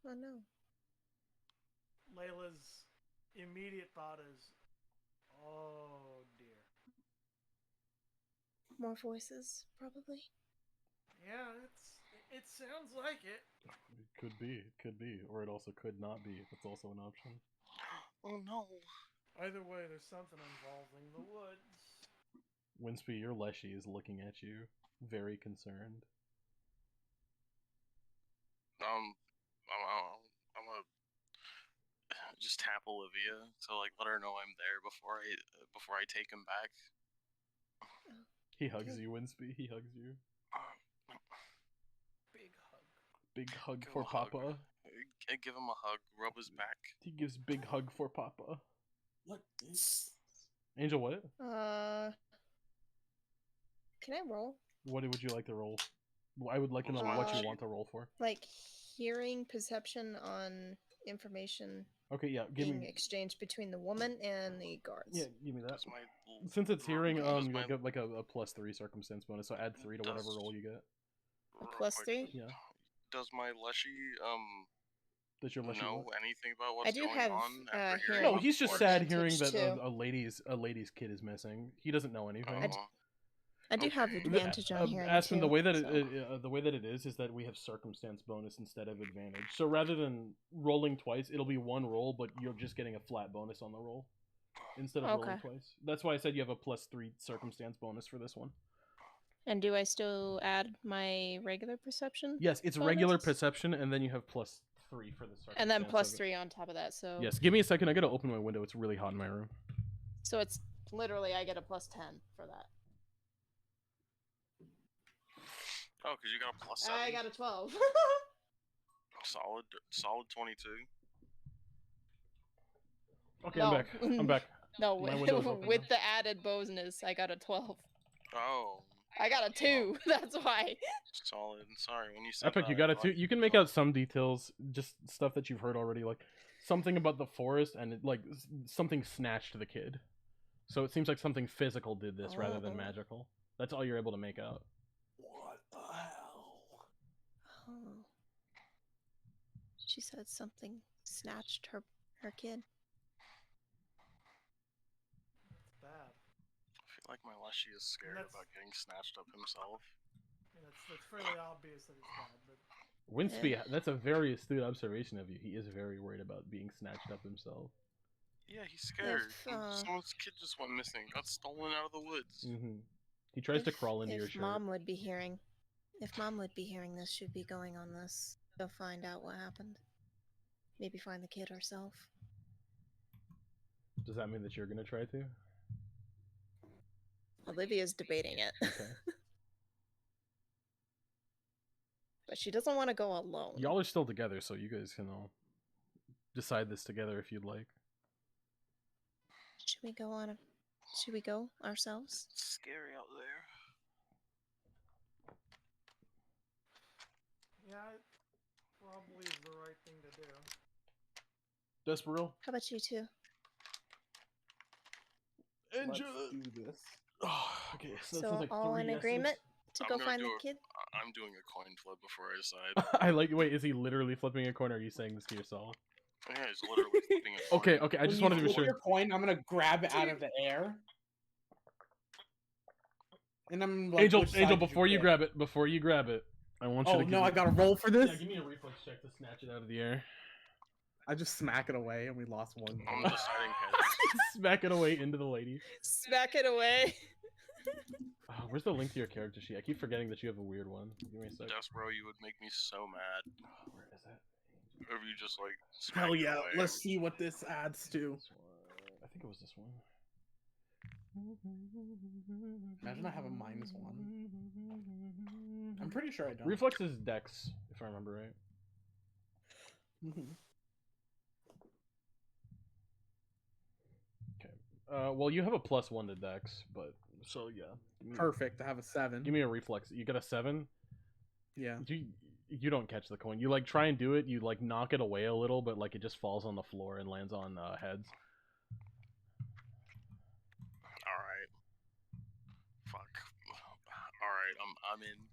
Oh no. Layla's immediate thought is, oh dear. More voices, probably. Yeah, it sounds like it. It could be, or it also could not be. That's also an option. Oh no. Either way, there's something involving the woods. Winsby, your Leshy is looking at you, very concerned. I'm gonna just tap Olivia to like let her know I'm there before I take him back. He hugs you, Winsby. He hugs you. Big hug. Big hug Give for him a hug. Papa. I give him a hug, rub his back. He gives big hug for Papa. What is? Angel, what? Can I roll? What would you like to roll? I would like to know what you want to roll for. Like hearing perception on information. Okay, yeah, being exchanged between the woman and the guards. Yeah, give me that. Since it's hearing, you get like a +3 circumstance bonus, so add 3 to whatever roll you get. A +3? Yeah. Does my Leshy Does your Leshy know what? anything about what's going on? Hearing. No, he's just sad hearing that a lady's kid is missing. He doesn't know anything. I do have advantage on hearing Aspen, too, the way that it is that we have circumstance bonus instead of advantage. So rather than rolling twice, it'll be one roll, but you're just getting a flat bonus on the roll instead of rolling twice. That's why I said you have a +3 circumstance bonus for this one. And do I still add my regular perception? Yes, it's regular perception, and then you have +3 for the circumstance. And then +3 on top of that. So yes, give me a second. I gotta open my window. It's really hot in my room. So it's literally I get a +10 for that. Oh, because you got a +7. I got a 12. solid 22. Okay, I'm back. I'm back. No, with the added bonus, I got a 12. Oh. I got a 2. That's why. Solid. Sorry, when you said Epic, that, you got a 2. You can make out some details, just stuff that you've heard already, like something about the forest and like something snatched the kid. So it seems like something physical did this rather than magical. That's all you're able to make out. What the hell? Oh. She said something snatched her kid. It's bad. I feel like my Leshy is scared about getting snatched up himself. I mean, that's fairly obvious that it's bad, but... Winsby, that's a very astute observation of you. He is very worried about being snatched up himself. Yeah, he's scared. Someone's kid just went missing. Got stolen out of the woods. He tries to crawl into your shirt. If Mom would be hearing this, she'd be going on this. Go find out what happened. Maybe find the kid herself. Does that mean that you're gonna try to? Olivia's debating it. Okay. But she doesn't want to go alone. Y'all are still together, so you guys can all decide this together if you'd like. Should we go ourselves? It's scary out there. Yeah, it probably is the right thing to do. Desperil? How about you two? Let's do this. Oh, okay, so that So sounds like all 3 in yeses. agreement to I'm go gonna find do the a- kid? I'm doing a coin flip before I decide. I like. Wait, is he literally flipping a coin? Or are you saying this to yourself? Yeah, he's literally flipping a coin. Okay, okay. I When just you wanted to be flip sure. your coin, I'm gonna grab it out of the air. And I'm like, Angel, which side Angel, did before you pick? grab it, I want you Oh to give no, me... I gotta roll for this. Yeah, give me a reflex check to snatch it out of the air. I just smack it away, and we lost one. I'm point. deciding heads. Smack it away into the lady. Smack it away. Oh, where's the link to your character sheet? I keep forgetting that you have a weird one. Give me a sec. Yes, bro, you would make me so mad Where is that? if you just like smack Hell it yeah! away. Let's see what this adds to. This one. I think it was this one. Imagine I have a -1. I'm pretty sure I don't. Reflex is Dex, if I remember right. Mhm. Okay. Well, you have a +1 to Dex, but so yeah. Perfect. I have a 7. Give me a reflex. You got a 7. Yeah. You don't catch the coin. You like try and do it. You like knock it away a little, but like it just falls on the floor and lands on heads. All right. Fuck. All right, I'm in.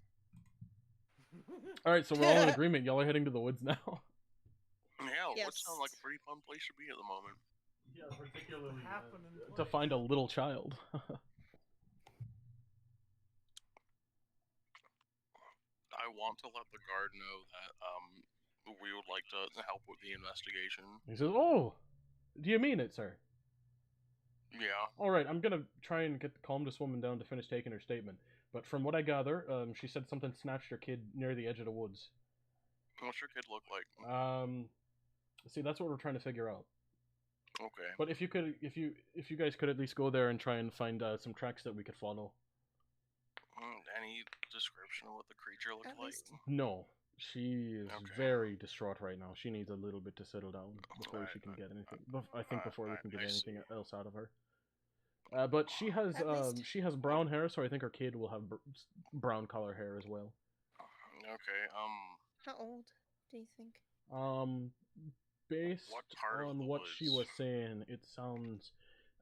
All right, so we're all in agreement. Y'all are heading to the woods now. Yeah, Yes. which sounds like a pretty fun place to be at the moment. Yeah, particularly Happening to place. find a little child. I want to let the guard know that we would like to help with the investigation. He says, "Oh, do you mean it, sir? Yeah. All right, I'm gonna try and get the calmest woman down to finish taking her statement. But from what I gather, she said something snatched your kid near the edge of the woods. What's your kid look like? See, that's what we're trying to figure out. Okay. But if you guys could at least go there and try and find some tracks that we could follow. Any description of what the creature looked At like? least- No, she is Okay. very distraught right now. She needs a little bit to settle down before she can Right, get anything. I think before we can get I see. anything else out of her. But she has At least- she has brown hair, so I think her kid will have brown color hair as well. Okay. How old do you think? Based What part of on the what she woods? was saying, it sounds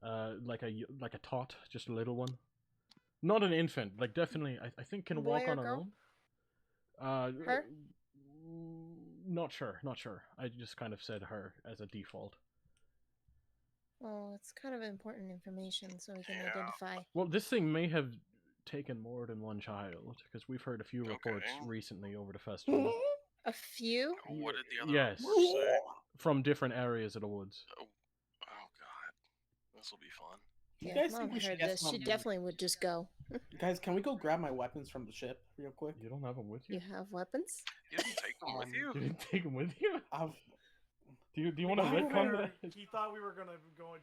like a tot, just a little one. Not an infant, like definitely I think can Boy walk or on her girl? own. Her? Not sure. I just kind of said her as a default. Well, it's kind of important information so we can Yeah. identify. Well, this thing may have taken more than one child, because we've heard a few reports Okay. recently over the festival A few? What did the other Yes. reports say? from different areas of the woods. Oh god. This will be fun. You Yeah, guys if think Mom we should heard get this, she some- definitely would just go. Guys, can we go grab my weapons from the ship real quick? You don't have them with you? You have weapons? You didn't take them with you? You didn't take them with you? I Do you want to Why would retcon I- that? He thought we were gonna go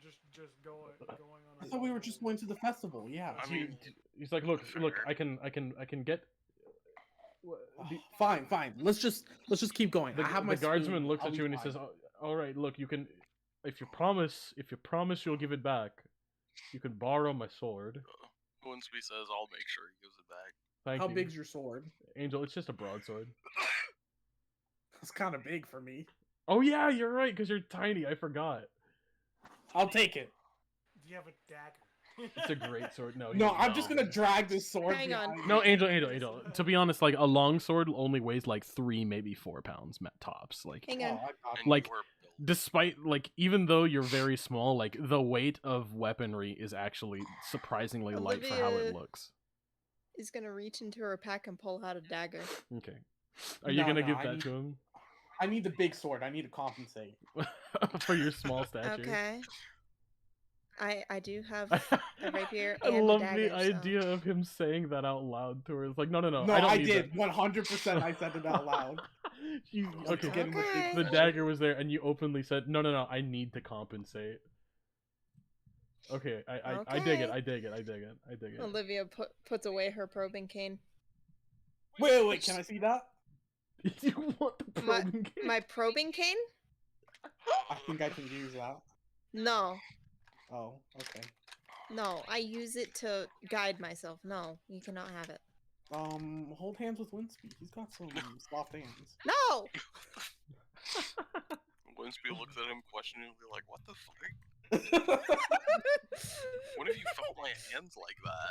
going on. thought we were just going to the festival. Yeah. I mean, He's like, look, fair. I can get. Fine. Let's just keep going. The, I have the my guardsman spoon. looks I'll at be you and he fine. says, "All right, look, you can, if you promise you'll give it back, you can borrow my sword." Winsby says I'll make sure he gives it back. Thank How you, big's your sword? Angel? It's just a broadsword. It's kind of big for me. Oh yeah, you're right, because you're tiny. I forgot. I'll take it. Do you have a dagger? It's a great sword. No, No, I'm just gonna drag this sword. Hang on. behind No, me. Angel. To be honest, like a long sword only weighs like 3, maybe 4 pounds tops. Like, Hang Oh, on. I got And it. Like, you were built. despite like even though you're very small, like the weight of weaponry is actually surprisingly light for how it Olivia- looks. Is gonna reach into her pack and pull out a dagger. Okay. Are you No, gonna no, give I that need- to him I need the big sword. I need to compensate. for your small stature? Okay. I do have I a rapier I and a love dagger, the so- idea of him saying that out loud to her. It's like, no, No, I don't I need did. that. 100%. I said it out loud. Okay, Getting the big Okay. the sword. dagger was there, and you openly said, no, I need to compensate. Okay, I dig it. Okay. I dig it. Olivia puts away her probing cane. Wait. Can I see that? You want the probing cane? My probing cane? I think I can use that. No. Oh, okay. No, I use it to guide myself. No, you cannot have it. Hold hands with Winsby. He's got some soft hands. No! Winsby looks at him questioningly like, what the fuck? What if you felt my hands like that?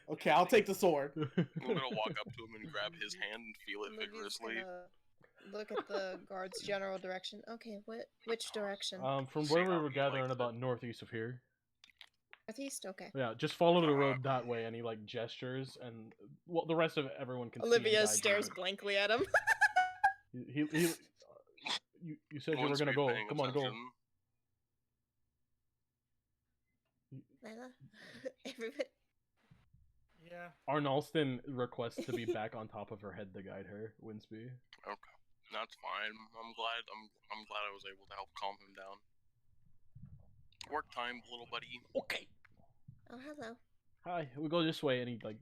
Okay, I'll take the sword. I'm gonna walk up to him and grab his hand and feel it Olivia's vigorously. gonna look at the guard's general direction. Okay, which direction? From See where we how were he gathering likes it. about northeast of here. Northeast? Okay. Yeah, just follow the road that way, and he like gestures, and well, the rest of everyone can see. Olivia and guide stares you. blankly at him. You said No you were one's gonna go. paying Come on, go. attention. Lila, everybody. Yeah. Arnalston requests to be back on top of her head to guide her. Winsby. Okay, that's fine. I'm glad I was able to help calm him down. Work time, little buddy. Okay. Oh, hello. Hi. We go this way, and he like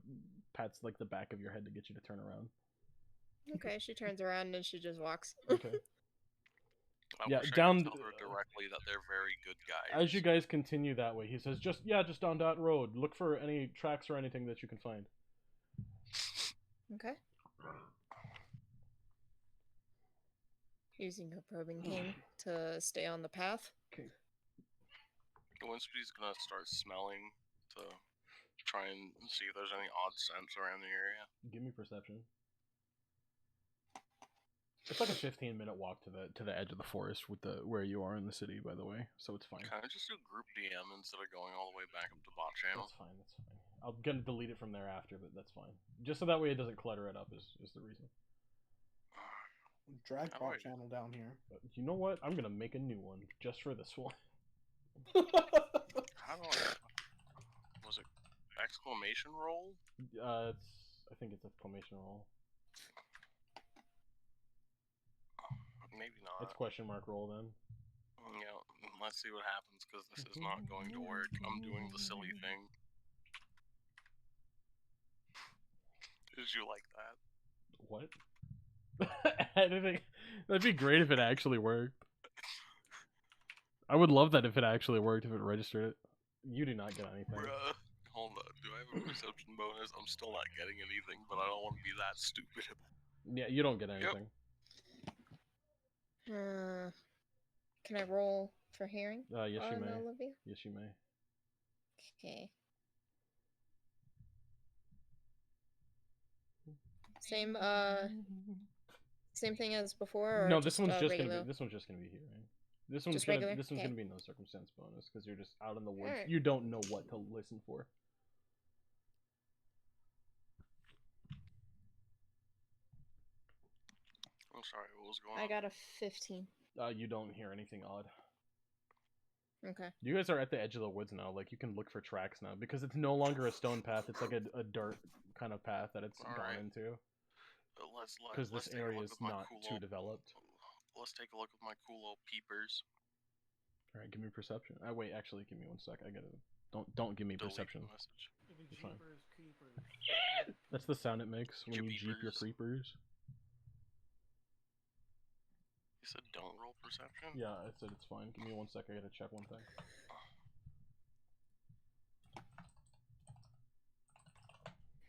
pats like the back of your head to get you to turn around. Okay, she turns around and she just walks. Okay. I Yeah, wish I down could tell her directly that they're very good guys. As you guys continue that way, he says, just down that road. Look for any tracks or anything that you can find. Okay. Using her probing cane to stay on the path. Okay. Winsby's gonna start smelling to try and see if there's any odd scents around the area. Give me perception. It's like a 15-minute walk to the edge of the forest with the where you are in the city, by the way, so it's fine. Can I just do group DM instead of going all the way back up to bot channel? That's fine. That's fine. I'm gonna delete it from there after, but that's fine. Just so that way it doesn't clutter it up is the reason. Drag How do bot I- channel down here. But you know what? I'm gonna make a new one just for this one. How do I... Was it exclamation roll? I think it's exclamation roll. Maybe not. It's question mark roll then. Yeah, let's see what happens, because this is not going to work. I'm doing the silly thing. Did you like that? What? That'd be great if it actually worked. I would love that if it actually worked, if it registered it. You do not get anything. Bruh. Hold on, do I have a perception bonus? I'm still not getting anything, but I don't want to be that stupid. Yeah, you don't get anything. Can I roll for hearing? Yes, you on may. Olivia? Yes, you may. Okay. Same thing as before, or No, just, this one's just regular? gonna be. This one's just gonna be hearing. This one's Just gonna. regular? This one's Okay. gonna be no circumstance bonus because you're just out in the woods. Alright. You don't know what to listen for. I'm sorry, what was going on? I got a 15. You don't hear anything odd. Okay. You guys are at the edge of the woods now. Like you can look for tracks now because it's no longer a stone path. It's like a dirt kind of path that it's gone Alright. into Let's because this take a area look is with my not cool too old- developed. Let's take a look with my cool old peepers. All right, give me perception. Wait, actually, give me one sec. I gotta. Don't give me Delete perception. the message. Maybe It's fine. Jeepers Creepers. That's the sound it makes when you jeep your Jeepers. creepers. You said don't roll perception? Yeah, I said it's fine. Give me one sec. I gotta check one thing.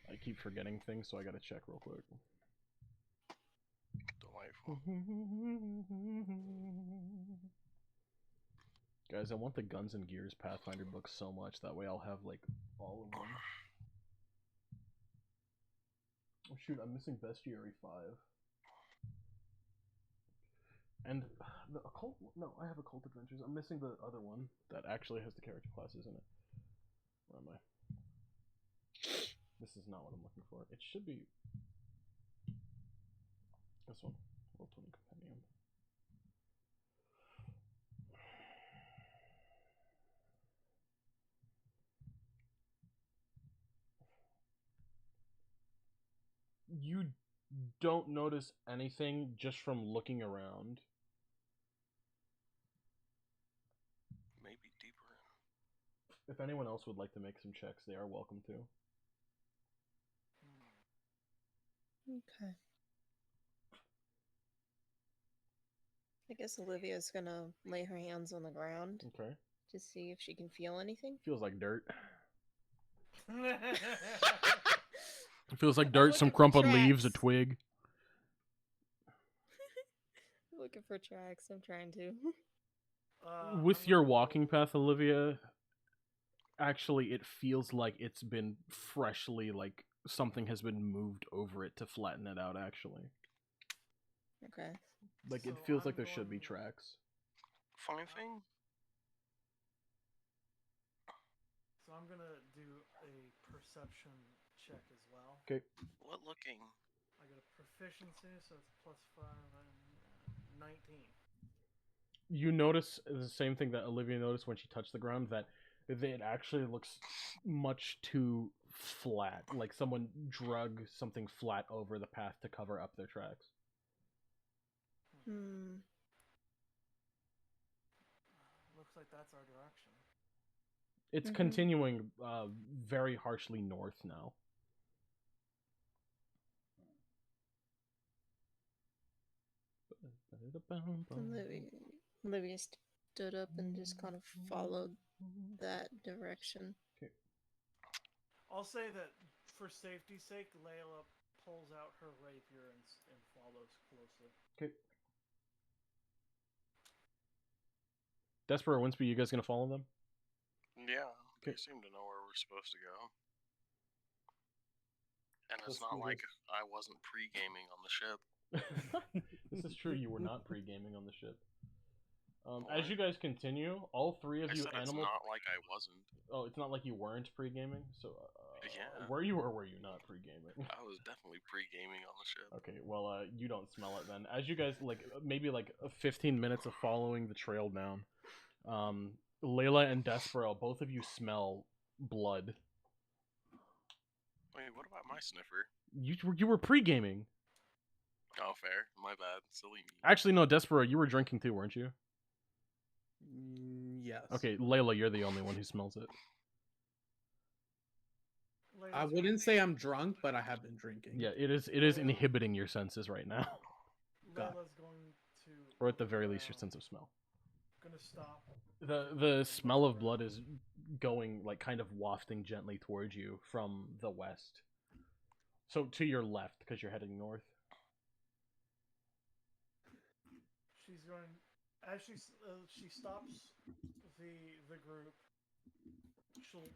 I keep forgetting things, so I gotta check real quick. Delightful. Guys, I want the Guns and Gears Pathfinder book so much. That way I'll have, like, all of them. Oh shoot, I'm missing Bestiary 5. And the Occult... No, I have Occult Adventures. I'm missing the other one that actually has the character classes in it. Where am I? This is not what I'm looking for. It should be... This one. Roll 20 Compendium. You don't notice anything just from looking around. Maybe deeper in. If anyone else would like to make some checks, they are welcome to. Okay. I guess Olivia's gonna lay her hands on the ground Okay. to see if she can feel anything. Feels like dirt. Hmm. It feels like I'm dirt, some looking for crumpled leaves, a tracks. twig. for tracks. I'm trying to. With I'm your gonna walking roll- path, Olivia, actually, it feels like it's been freshly, like, something has been moved over it to flatten it out, actually. Okay. Like, it So feels I'm like there should be going- tracks. Fine thing. So I'm gonna do a perception check as well. Okay. What looking? I get a proficiency, so it's +5 and 19. You notice the same thing that Olivia noticed when she touched the ground, that it actually looks much too flat. Like someone drug something flat over the path to cover up their tracks. Hmm. Looks like that's our direction. It's Mhm. continuing very harshly north now. Olivia stood up and just kind of followed that direction. Okay. I'll say that for safety's sake, Layla pulls out her rapier and follows closely. Okay. Desper or Winsby, you guys gonna follow them? Yeah, they Okay. seem to know where we're supposed to go. And it's Let's not do like this. I wasn't pre-gaming on the ship. This is true. You were not pre-gaming on the ship. As What? you guys continue, all three of I you said it's animal. not like I wasn't. Oh, it's not like you weren't pre-gaming. So, Yeah. were you or were you not pre-gaming? I was definitely pre-gaming on the ship. Okay, well, you don't smell it then. As you guys maybe 15 minutes of following the trail down, Layla and Despero, both of you smell blood. Wait, what about my sniffer? You were pre-gaming. Oh, fair. My bad. Silly me. Actually, no, Despero, you were drinking too, weren't you? Yes. Okay, Layla, you're the only one who smells it. I wouldn't say I'm drunk, but I have been drinking. Yeah, it is inhibiting your senses right now, God. Layla's going to. or at the very look least, your around, sense of smell. Gonna stop. The smell of blood is going kind of wafting gently towards you from the west. So to your left, because you're heading north. She's going as she stops the group.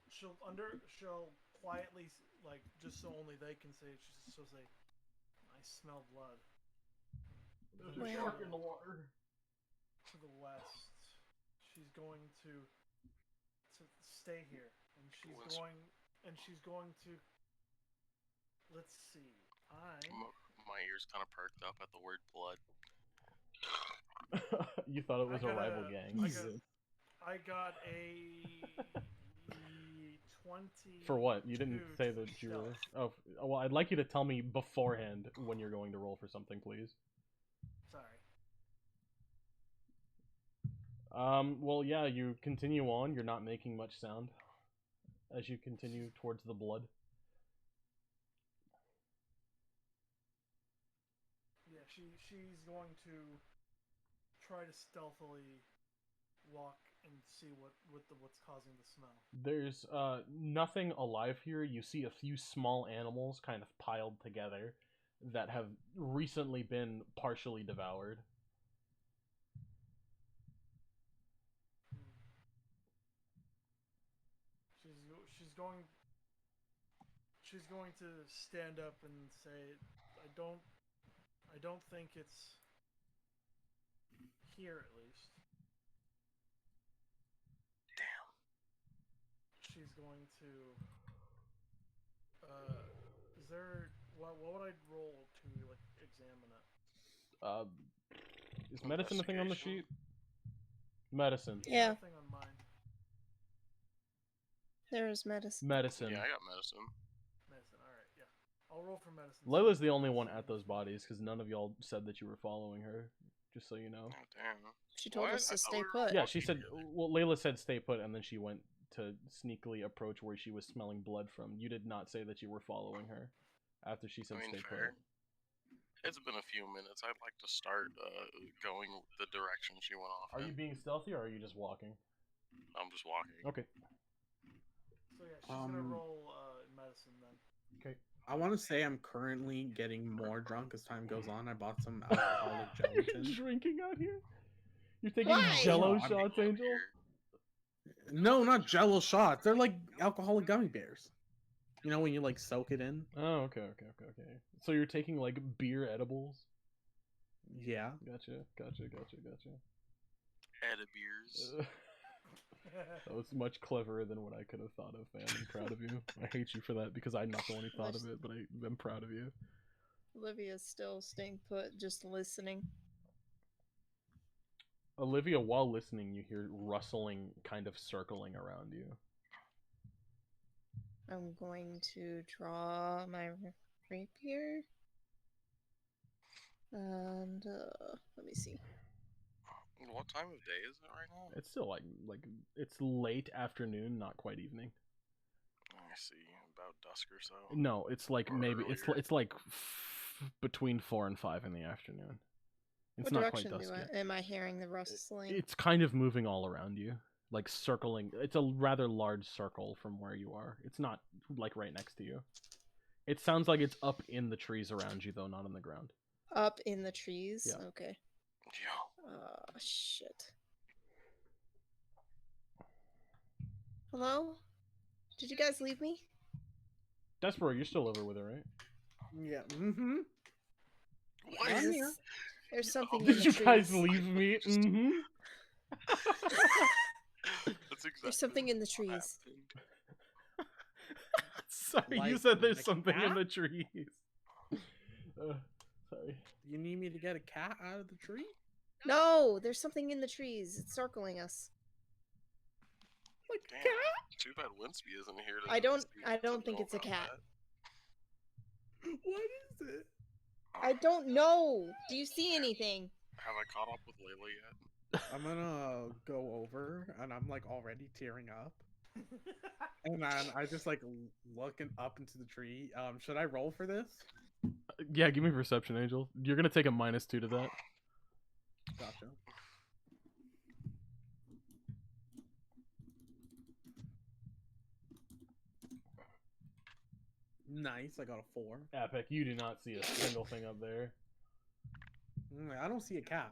She'll quietly, like, just so only they can say it, she'll say, "I smell blood." There's a shark in the water. To the west, she's going to stay here, and she's going to. Let's see. My ears kind of perked up at the word blood. You thought it was a rival gang. I got a 20. For what? You didn't say that you were. Oh, well, I'd like you to tell me beforehand when you're going to roll for something, please. Sorry. Well, yeah, you continue on. You're not making much sound as you continue towards the blood. Yeah, she's going to try to stealthily walk and see what's causing the smell. There's nothing alive here. You see a few small animals kind of piled together that have recently been partially devoured. She's going to stand up and say, I don't think it's here, at least. Damn. She's going to is there what would I roll to examine it? Is medicine a thing on the Investigation. sheet? Medicine. Yeah. Nothing on mine. There is medicine. Medicine. Yeah, I got medicine. Medicine. All right. Yeah. I'll roll for medicine. Layla's the only one at those bodies because none of y'all said that you were following her. Just so you know. Oh, damn. She told What? us I to thought stay we were put. Yeah, she walking said. together. Well, Layla said stay put, and then she went to sneakily approach where she was smelling blood from. You did not say that you were following her after she said I mean, stay fair. put. It's been a few minutes. I'd like to start going the direction she went off Are in. you being stealthy or are you just walking? I'm just walking. Okay. So yeah, she's gonna roll medicine then. Okay. I want to say I'm currently getting more drunk as time goes on. I bought some alcoholic You're gelatin. drinking out here? You're taking Why? Jello No, I'm- shots, Angel? No, not Jello shots. They're like alcoholic gummy bears. You know when you like soak it in? Oh, okay. So you're taking like beer edibles? Yeah. Gotcha. Edibeers. That was much cleverer than what I could have thought of, man. I'm proud of you. I hate you for that because I'm not the one who thought of it, but I'm proud of you. Olivia's still staying put, just listening. Olivia, while listening, you hear rustling kind of circling around you. I'm going to draw my rapier. And, let me see. What time of day is it right now? It's still like it's late afternoon, not quite evening. I see, about dusk or so. No, it's like Or maybe earlier. it's like between 4 and 5 in the afternoon. It's What not quite direction dusk yet. am I hearing the rustling? It's kind of moving all around you, like circling. It's a rather large circle from where you are. It's not like right next to you. It sounds like it's up in the trees around you, though, not on the ground. Up in the trees? Yeah. Okay. Yeah. Shit. Hello? Did you guys leave me? Despero, you're still over with it, right? Yeah. Mm-hmm. What? I'm Is here. this- There's something in Did the you trees. guys leave me? Just- Mm-hmm. That's exactly There's something in the what trees. happened. Sorry, you Like said there's a something in cat? the trees. Sorry. You need me to get a cat out of the tree? No, there's something in the trees. It's circling us. Like Damn. a cat? Too bad Winsby isn't here to I don't to think know it's a about cat. that. What is it? I don't know. Do you see anything? Have I caught up with Layla yet? I'm gonna go over and I'm like already tearing up. And then I just like looking up into the tree. Should I roll for this? Yeah, give me perception, Angel. You're gonna take a -2 to that. Gotcha. Nice, I got a 4. Epic, you do not see a single thing up there. I don't see a cat.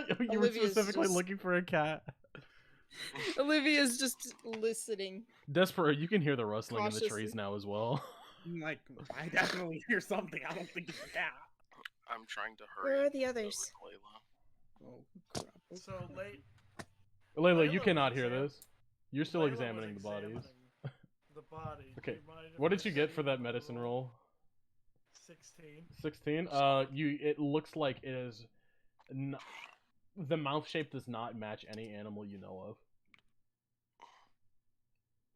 You were Olivia's specifically just- looking for a cat. Olivia's just listening. Despero, you can hear the rustling in the Cautiously. trees now as well. Like, I definitely hear something. I don't think it's a cat. I'm trying to hurry. Where are the over others? Layla. Oh, crap. So late. Layla, you Layla cannot was hear exam- this. You're still Layla was examining the bodies. examining The body. Do Okay, you mind if what I did you get see for that what medicine the roll? 16. 16. It looks like it is. The mouth shape does not match any animal you know of.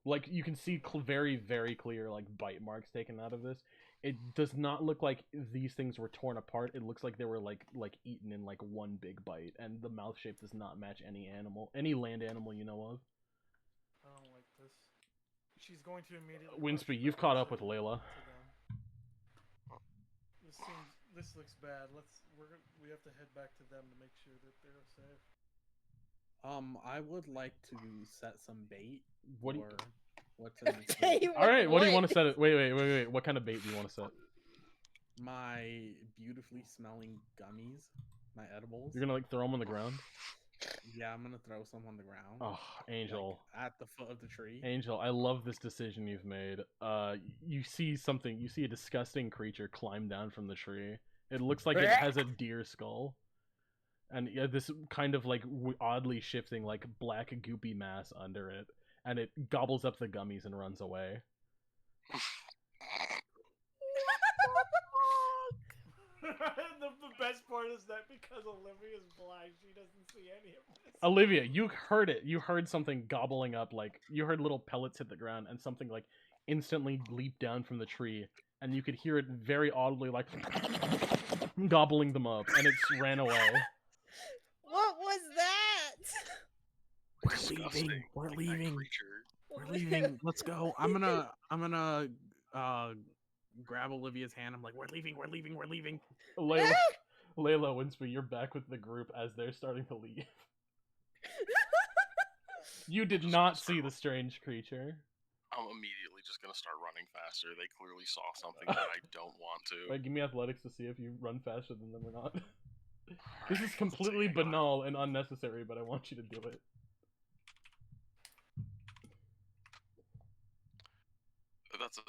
Like you can see very, very clear like bite marks taken out of this. It does not look like these things were torn apart. It looks like they were like eaten in like one big bite, and the mouth shape does not match any animal, any land animal you know of. I don't like this. She's going to immediately. Winsby, rush you've back caught up to- with Layla. to them. This looks bad. We have to head back to them to make sure that they're safe. I would like to set some bait. What do you- for what's in this Hey, bait. All right, what do you want to set it? Wait. What kind of bait do you want to set? My beautifully smelling gummies, my edibles. You're gonna like throw them on the ground? Yeah, I'm gonna throw some on the ground. Oh, Angel. Like, at the foot of the tree. Angel, I love this decision you've made. You see something. You see a disgusting creature climb down from the tree. It looks like it has a deer skull, and this kind of like oddly shifting, like black goopy mass under it, and it gobbles up the gummies and runs away. the best part is that because Olivia's blind, she doesn't see any of this. Olivia, you heard it. You heard something gobbling up, like you heard little pellets hit the ground, and something like instantly leaped down from the tree, and you could hear it very audibly, like gobbling them up, and it ran away. What was that? We're leaving. Disgusting, We're like that leaving. creature. We're leaving. Let's go. I'm gonna grab Olivia's hand. I'm like, we're leaving. Layla, Winsby, you're back with the group as they're starting to leave. You did not see the strange creature. I'm immediately just gonna start running faster. They clearly saw something that I don't want to. Right, give me athletics to see if you run faster than them or not. This Alright, is completely let's see. banal and unnecessary, but I want you to do it. That's a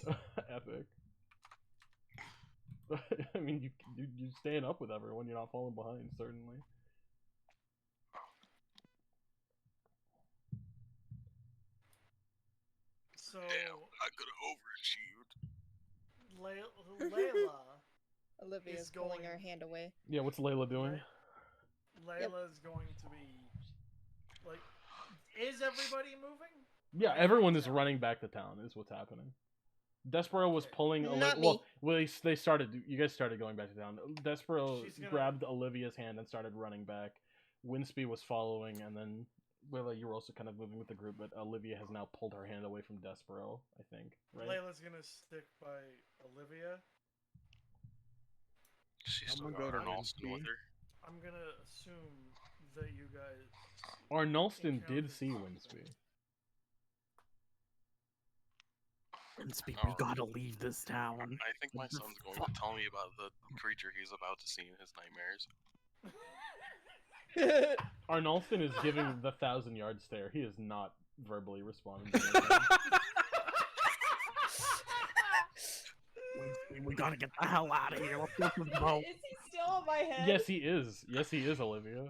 10. Epic. I mean, you're staying up with everyone. You're not falling behind, certainly. So Damn, I could have overachieved. Layla Olivia's is pulling going- her hand away. Yeah, what's Layla doing? Layla is going to be like, is everybody moving? Yeah, They everyone can't is tell. running back to town. Is what's happening. Despero was Okay. pulling. Not Well, me. they started. You guys started going back to town. Despero She's gonna- grabbed Olivia's hand and started running back. Winsby was following, and then Layla, you were also kind of moving with the group, but Olivia has now pulled her hand away from Despero. I think, right? Layla's gonna stick by Olivia. She's I'm still gonna got go to Arnalston with Winsby. her. I'm gonna assume that you guys. Arnalston did encountered see something. Winsby. Winsby, Oh. we gotta leave this town. I think my son's going to tell me about the creature he's about to see in his nightmares. Arnalston is giving the 1,000-yard stare. He is not verbally responding to anything. Winsby, we gotta get the hell out of here. Let's go to the boat. Is he still on my head? Yes, he is. Yes, he is, Olivia.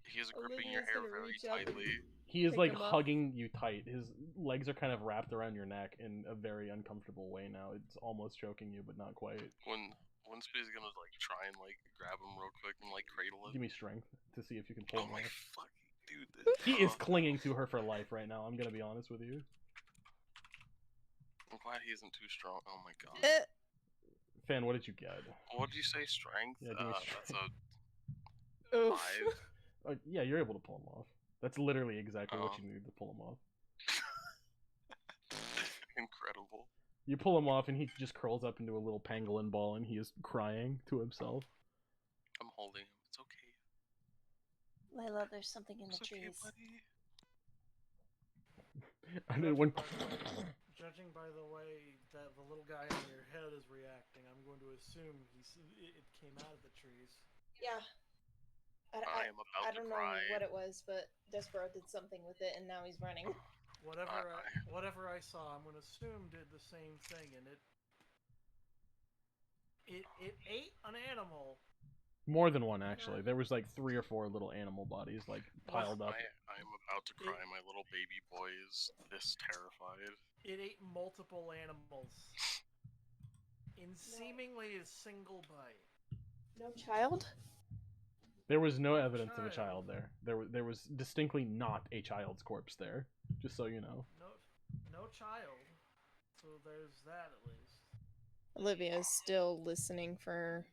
He is gripping your Olivia's hair gonna very reach up. tightly. He is Pick like him up. hugging you tight. His legs are kind of wrapped around your neck in a very uncomfortable way now. It's almost choking you, but not quite. When Winsby's gonna like try and like grab him real quick and like cradle Give him. me strength to see if you can pull Oh him my off. fucking dude! He is clinging to her for life right now. I'm gonna be honest with you. I'm glad he isn't too strong. Oh my god. Fan, what did you get? What did you say? Strength? Yeah, give me That's strength. a Oof. 5. Yeah, you're able to pull him off. That's literally exactly what Oh. you need to pull him off. Incredible. You pull him off, and he just curls up into a little pangolin ball, and he is crying to himself. I'm holding him. It's okay. Layla, there's something in the It's okay, trees. buddy. And then when Judging by the way that the little guy in your head is reacting, I'm going to assume it came out of the trees. Yeah. I I am about to don't know cry. what it was, but Despero did something with it, and now he's running. Whatever I saw, I'm going to assume did the same thing, and it ate an animal. more than one, actually. There was like 3 or 4 little animal bodies like piled up. I am about to cry. My little baby boy is this terrified. It ate multiple animals in seemingly a single bite. No child? There was no evidence of a Child. child there. There was distinctly not a child's corpse there. Just so you know. No child. So there's that at least. Olivia is still listening for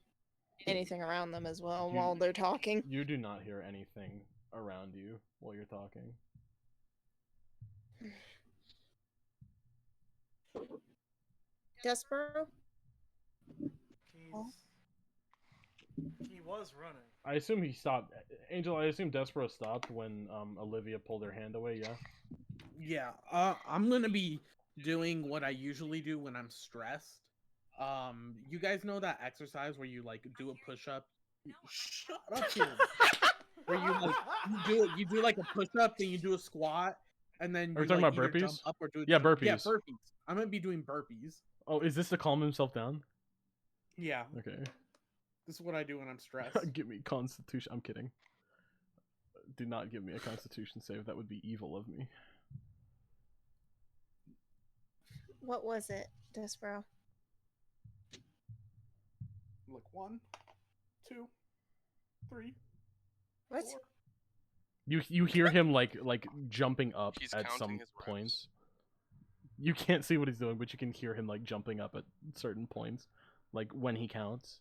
anything around them as well You- while they're talking. You do not hear anything around you while you're talking. Despero? He was running. I assume he stopped. Angel, I assume Despero stopped when Olivia pulled her hand away, yeah? Yeah, I'm gonna be doing what I usually do when I'm stressed. You guys know that exercise where you like do a push up? Shut up, kid. Where you do like a push up, then you do a squat, and then Are we you talking like, about either jump burpees? up or do Yeah, jump- Yeah, burpees. burpees. I'm gonna be doing burpees. Oh, is this to calm himself down? Yeah, Okay. this is what I do when I'm stressed. Give me Constitution. I'm kidding. Do not give me a Constitution save. That would be evil of me. What was it, Despero? Look, 1, 2, 3, What? 4. You hear him like jumping up He's at counting some his reps. points. You can't see what he's doing, but you can hear him like jumping up at certain points, like when he counts.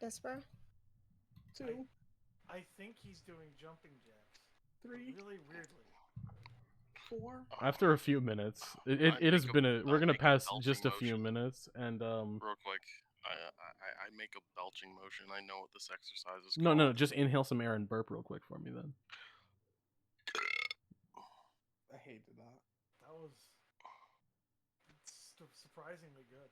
Despero? 2, I think he's doing jumping jacks. 3, Really weirdly. 4. After a few minutes, I it has make a- been a. We're I gonna make a pass belching just a few motion. minutes, and Real quick, I make a belching motion. I know what this exercise is no, called. no, just inhale some air and burp real quick for me then. I hated that. That was surprisingly good.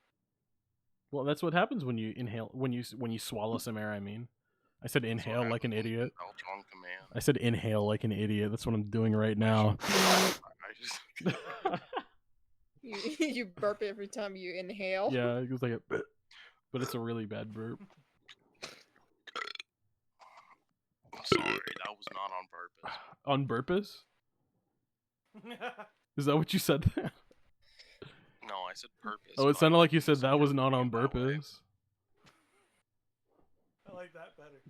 Well, that's what happens when you inhale, when you swallow some air. I mean, I said That's what inhale like an happens when you idiot. belch on command. I said inhale like an idiot. That's what I'm doing right now. I just You burp every time you inhale. Yeah, it goes like a, but it's a really bad burp. I'm sorry, that was not on purpose. On purpose? Is that what you said? No, I said purpose. Oh, it but sounded like you said was that was not on interpreting it that way. purpose. I like that better.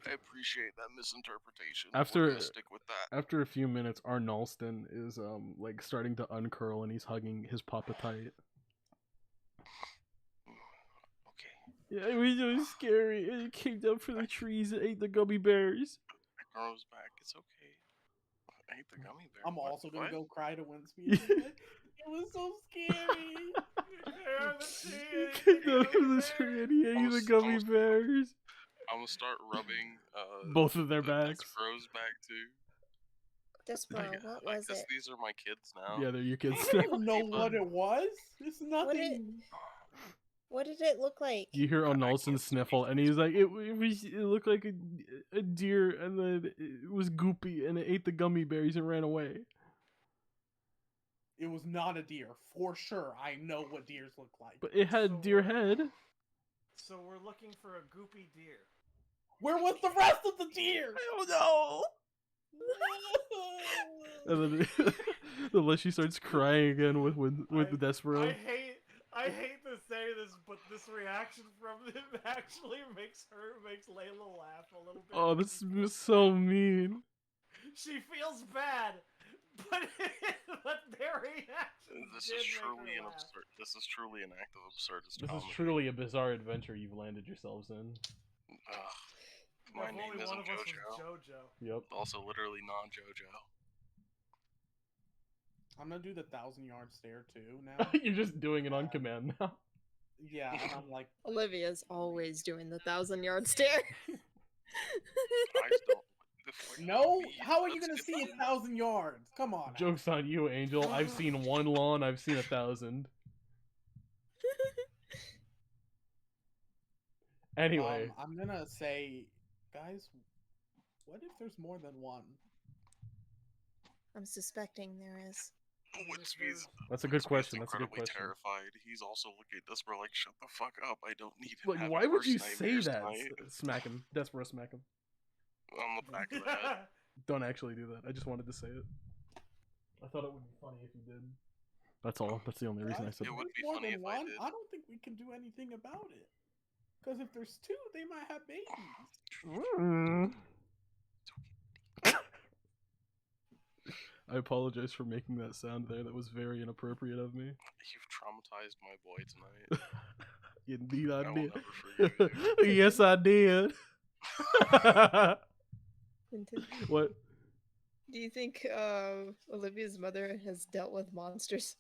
I appreciate that misinterpretation. After- We're gonna stick with that. After a few minutes, Arnalston is like starting to uncurl and he's hugging his papa tight. Okay. Yeah, it was so scary. It came down from the trees and ate the gummy bears. It grows back. It's okay. I hate the gummy bear. I'm What? also gonna What? go cry to Winspeed. It was so scary. It came down from the tree and he ate the gummy bears. I'm gonna start rubbing Both of their the backs. Despero's back too. Despero, what I was guess it? these are my kids now. Yeah, they're your kids. I don't know what it was. It's nothing. What did it look like? You hear I Arnalston can't sniffle, speak. and he's like, it looked like a deer, and then it was goopy, and it ate the gummy berries and ran away. It was not a deer, for sure. I know what deers look like. But it had So deer we're- head. So we're looking for a goopy deer. Where was the rest of the deer? I don't know. And then unless she starts crying again with the Despero. I hate to say this, but this reaction from him actually makes Layla laugh a little bit. Oh, this is so mean. She feels bad, but their reaction This did is make truly her an laugh. absurd. This is truly an act of absurdist This comedy. is truly a bizarre adventure you've landed yourselves in. Ugh. If My only name one isn't of us JoJo. was JoJo. Yep. Also, literally non-JoJo. I'm gonna do the 1,000-yard stare too now. You're just doing it on command now. Yeah, and I'm like, Olivia's always doing the 1,000-yard stare. I still. The fuck no. me. How are you Let's gonna get see to- 1,000 yards? Come on. Joke's on you, Angel. I've seen one lawn, I've seen 1,000. Anyway. I'm gonna say, guys, what if there's more than one? I'm suspecting there is. Winspeed's That's a good Winspeed's question. That's a good incredibly question. terrified. He's also looking at Desper like, shut the fuck up. I don't need him. Like, having why would worse you say nightmares that? tonight." Smack him. Despero, smack him. On the back of the head. Don't actually do that. I just wanted to say it. I thought it would be funny if you did. That's all. That's the only reason I Guys, said It if would there's be more funny than if I one, did. I don't think we can do anything about it. Because if there's two, they might have babies. that. I apologize for making that sound there. That was very inappropriate of me. You've traumatized my boy tonight. Indeed, I I will did. never forgive you. Yes, I did. Quentin, What? do you think Olivia's mother has dealt with monsters?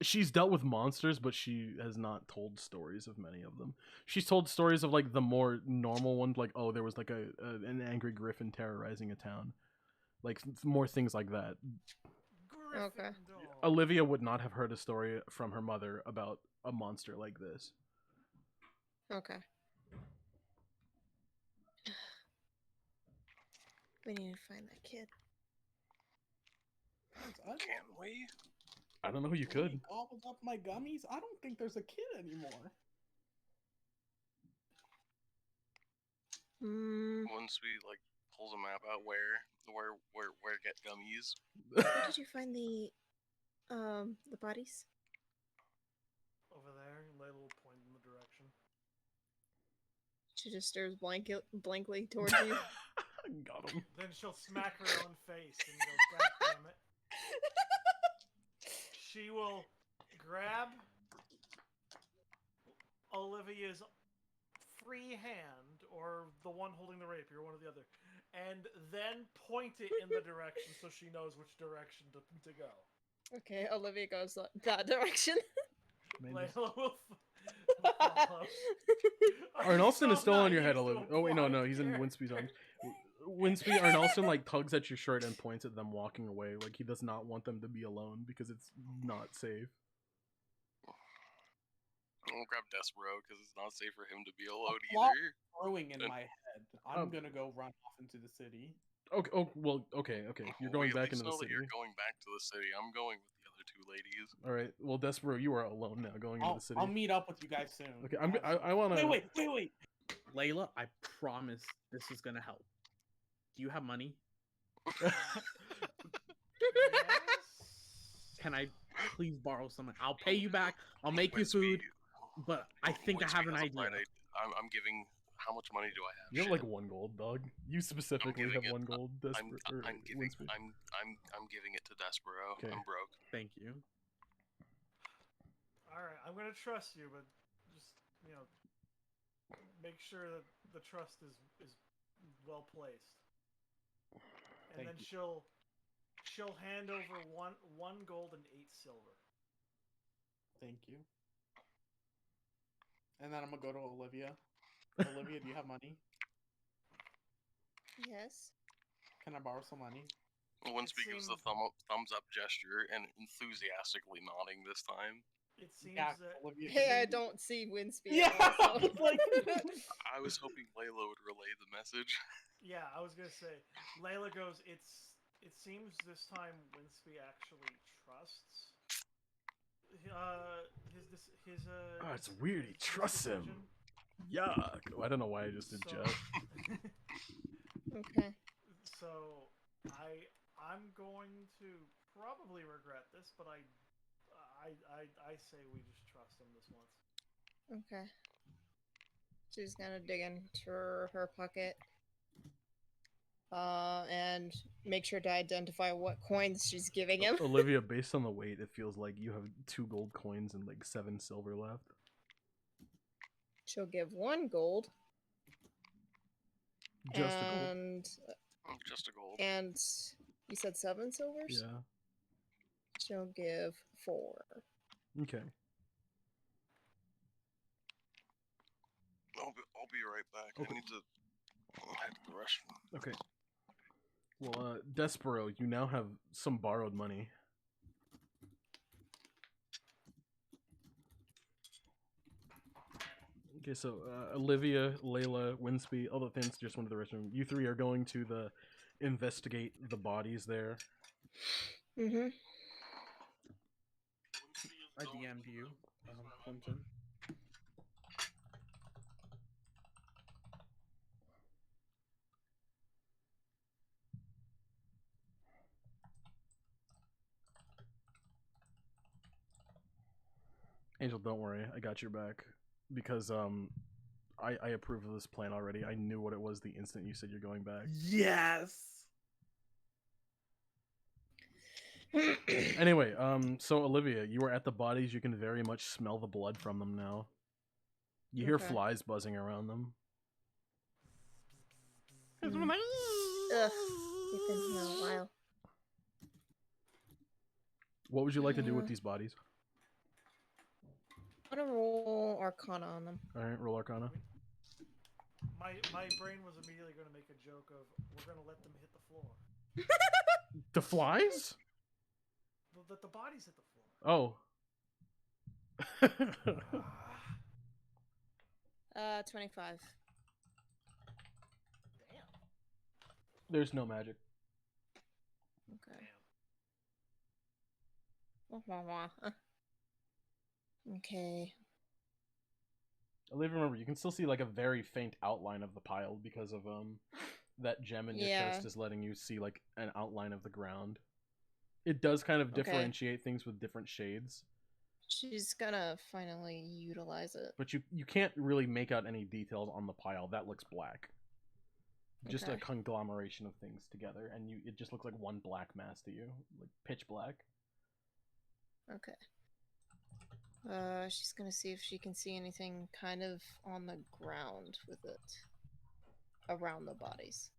She's dealt with monsters, but she has not told stories of many of them. She's told stories of like the more normal ones, like oh, there was like an angry griffin terrorizing a town, like more things like that. Okay. Gryffindor. Olivia would not have heard a story from her mother about a monster like this. Okay. We need to find that kid. Can we? I don't know. You could. Gobbled up my gummies. I don't think there's a kid anymore. Once we like pulls a map out where get gummies. Where did you find the bodies? Over there, Layla will point in the direction. She just stares blankly towards you. Got him. Then she'll smack her own face and go, God damn it. She will grab Olivia's free hand, or the one holding the rapier, one or the other, and then point it in the direction so she knows which direction to go. Okay, Olivia goes that direction. Layla will follow. Arnalston is still on your head, Olivia. Olivia. Oh wait, no, he's in Winspeed's arms. Winsby, are Nelson like tugs at your shirt and points at them walking away, like he does not want them to be alone because it's not safe. I'll grab Despero because it's not safe for him to be alone plot either. Brewing in my head. I'm gonna go run off into the city. Okay. Oh well. Okay. You're going We back at least into the know city. that you're going back to the city. I'm going with the other two ladies. All right. Well, Despero, you are alone now, going into the city. I'll meet up with you guys soon. Okay. I want to. Wait. Layla, I promise this is gonna help. Do you have money? Yes? Can I please borrow some? I'll pay you back. I'll make you food. But I think I have an idea. I'm giving. How much money do I have? You have like 1 gold, dog. You specifically have 1 gold. I'm giving it to Despero. Okay. I'm broke. Thank you. All right, I'm gonna trust you, but just make sure that the trust is well placed. And Thank then you. she'll hand over one gold and 8 silver. Thank you. And then I'm gonna go to Olivia. Olivia, do you have money? Yes. Can I borrow some money? Winsby gives the thumbs up gesture and enthusiastically nodding this time. It seems Yeah, that Olivia. Hey, I don't see Winsby. Yeah, Also. it's like I was hoping Layla would relay the message. yeah, I was gonna say Layla goes. It seems this time Winsby actually trusts his Oh, it's weird. He his trusts him. decision. Yuck. Oh, I don't know why I just did So- Jeff. Okay. So I'm going to probably regret this, but I say we just trust him this once. Okay. She's gonna dig into her pocket. And make sure to identify what coins she's giving him. Olivia, based on the weight, it feels like you have 2 gold coins and like 7 silver left. She'll give 1 gold. Just a gold. And Just a gold. and you said 7 silvers? Yeah. She'll give 4. Okay. I'll be right back. Okay. I need to head to the restroom. Okay. Well, Despero, you now have some borrowed money. Okay, so Olivia, Layla, Winsby, all the things just went to the restroom. You 3 are going to investigate the bodies there. Mm-hmm. I DM'd you, Clinton. Angel, don't worry, I got your back. Because I approve of this plan already. I knew what it was the instant you said you're going back. Yes. Anyway, so Olivia, you are at the bodies. You can very much smell the blood from them now. You hear Okay. flies buzzing around them. Ugh. We've been here a while. What would you like to do with Yeah. these bodies? I'm gonna roll Arcana on them. All right, roll Arcana. My brain was immediately going to make a joke of we're going to let them hit the floor. The flies? Let the bodies hit the floor. Oh. 25. Damn. There's no magic. Okay. Wah, wah, wah. Okay. Olivia, remember, you can still see like a very faint outline of the pile because of that gem in your Yeah. chest is letting you see like an outline of the ground. It does kind of Okay. differentiate things with different shades, She's gonna finally utilize it. but you can't really make out any details on the pile. That looks black. Just a Okay. conglomeration of things together, and it just looks like one black mass to you, like pitch black. Okay. She's gonna see if she can see anything kind of on the ground with it. Around the bodies.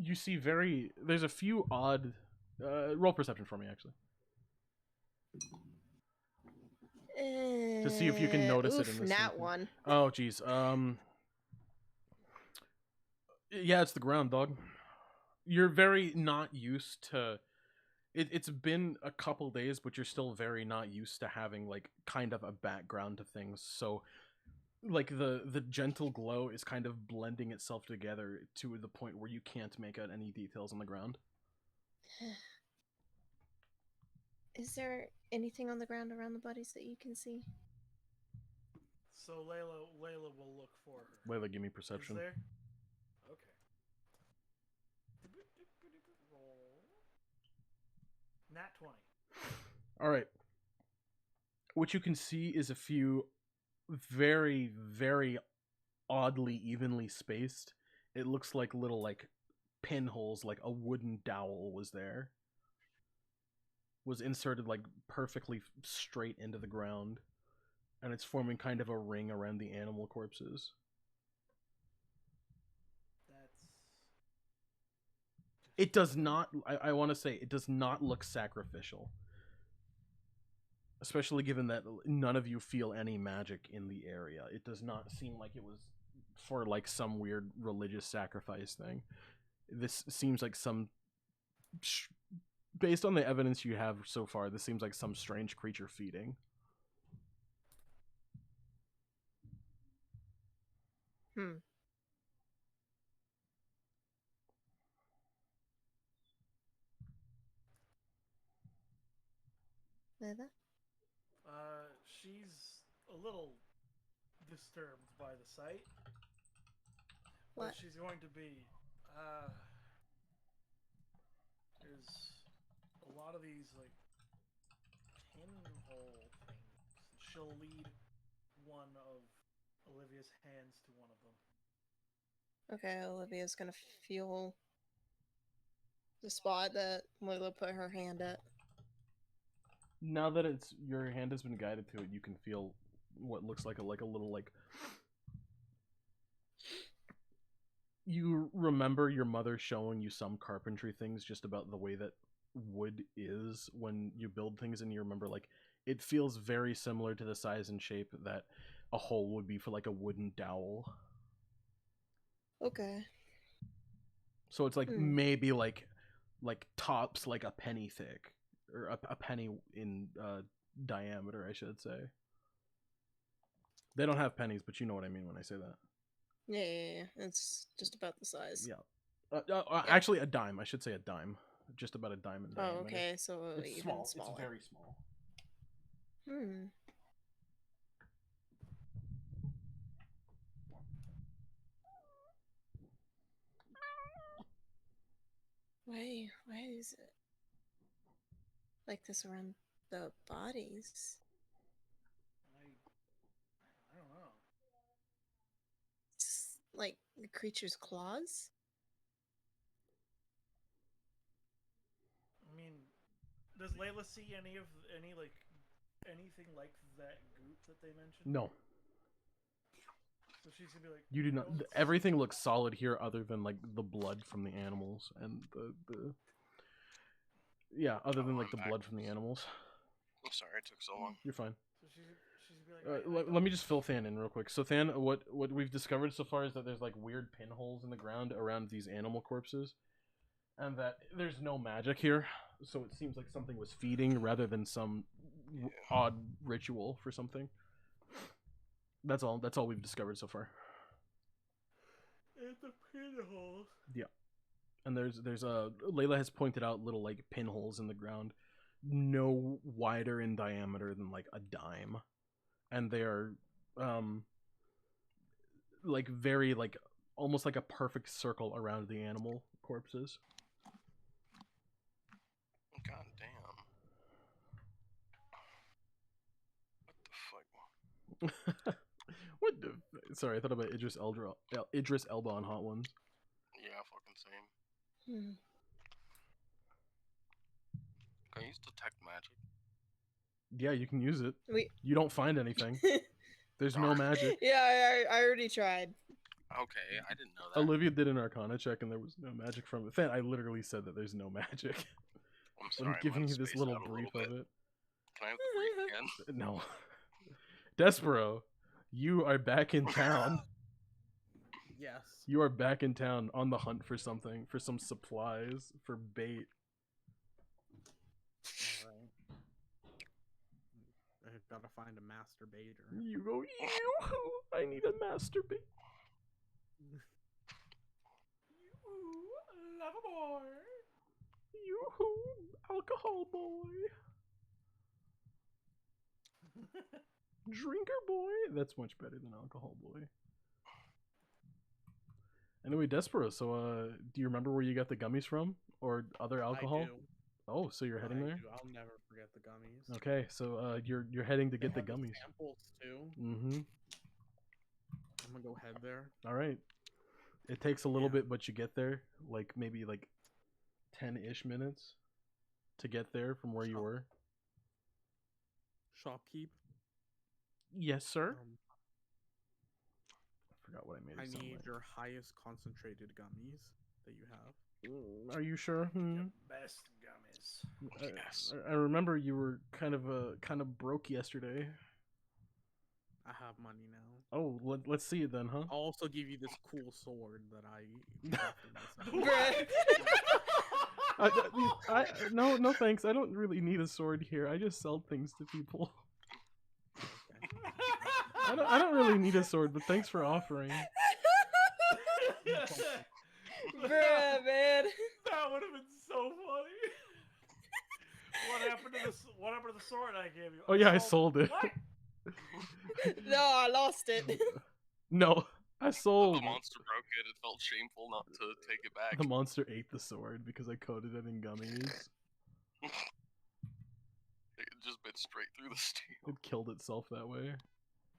You see there's a few odd roll perception for me actually. To see if you can notice it in this nat thing. 1. Oh geez. Yeah, it's the ground, dog. You're very not used to. It's been a couple days, but you're still very not used to having like kind of a background to things. So, like the gentle glow is kind of blending itself together to the point where you can't make out any details on the ground. Is there anything on the ground around the bodies that you can see? So Layla will look for her. Layla, give me perception. Is there? Okay. Roll. Nat 20. All right. What you can see is a few very, very oddly evenly spaced. It looks like little like pinholes, like a wooden dowel was there. Was inserted like perfectly straight into the ground, and it's forming kind of a ring around the animal corpses. That's. It does not. I want to say it does not look sacrificial, especially given that none of you feel any magic in the area. It does not seem like it was for like some weird religious sacrifice thing. This seems like some. Based on the evidence you have so far, this seems like some strange creature feeding. Layla? She's a little disturbed by the sight. What? But she's going to be, there's a lot of these, like, pinhole things. She'll lead one of Olivia's hands to one of them. Okay, Olivia's gonna feel the spot that Layla put her hand at. Now that it's your hand has been guided to it, you can feel what looks like a little like. You remember your mother showing you some carpentry things just about the way that wood is when you build things, and you remember like it feels very similar to the size and shape that a hole would be for like a wooden dowel. Okay. So it's like maybe like tops like a penny thick, or a penny in diameter, I should say. They don't have pennies, but you know what I mean when I say that. Yeah. It's just about the size. Yeah. Actually, a dime. I should say a dime. Just about a dime in diameter. Oh, okay. So It's even small. smaller. It's very small. Why is it like this around the bodies? I don't know. It's like the creature's claws? I mean, does Layla see anything like that goop that they mentioned? No. So she's gonna be like, You do not. Everything looks solid here, other than like the blood from the animals and the. Yeah, other than like the blood from the animals. I'm sorry it took so long. You're fine. So she's gonna be like, let me just fill Than in real quick. So Than, what we've discovered so far is that there's like weird pinholes in the ground around these animal corpses, and that there's no magic here. So it seems like something was feeding rather than some odd ritual for something. That's all. That's all we've discovered so far. And the pinholes. Yeah, and there's Layla has pointed out little like pinholes in the ground, no wider in diameter than like a dime, and they are like very like almost like a perfect circle around the animal corpses. God damn. What the fuck? What the? Sorry, I thought about Idris Elba on Hot Ones. Yeah, fucking same. Can I use detect magic? Yeah, you can use it. Wait. You don't find anything. There's no magic. Yeah, I already tried. Okay, I didn't know that. Olivia did an Arcana check, and there was no magic from it. I literally said that there's no magic. I'm sorry. I'm giving you this little brief of it. Can I have the brief again? No. Despero, you are back in town. Yes. You are back in town on the hunt for something, for some supplies, for bait. Alright. I gotta find a masturbator. You go, I need a masturbate. You love a boy. Yoo-hoo, alcohol boy. Drinker boy. That's much better than alcohol boy. Anyway, Despero, so do you remember where you got the gummies from? Or other alcohol? I do. Oh, so you're heading I there? do. I'll never forget the gummies. Okay, so you're heading to They get the have gummies. samples too. Mm-hmm. I'm gonna go head there. Alright. It takes a little Yeah. bit, but you get there. Like maybe like 10-ish minutes to get there from where you Shop- were. Shopkeep. Yes, sir. Um, I forgot what I made I it sound need like. your highest concentrated gummies that you have. Are you sure? The best gummies. Yes. I remember you were kind of broke yesterday. I have money now. Oh, let's see it then, huh? I'll also give you this cool sword that I crafted myself. No thanks. I don't really need a sword here. I just sell things to people. Okay. I don't really need a sword, but thanks for offering. Bruh, man. That would have been so funny. What happened to the sword I gave you? Oh yeah, I sold it. What? No, I lost it. No, I sold The it. monster broke it. It felt shameful not to take it back. The monster ate the sword because I coated it in gummies. It just bit straight through the steel. It killed itself that way.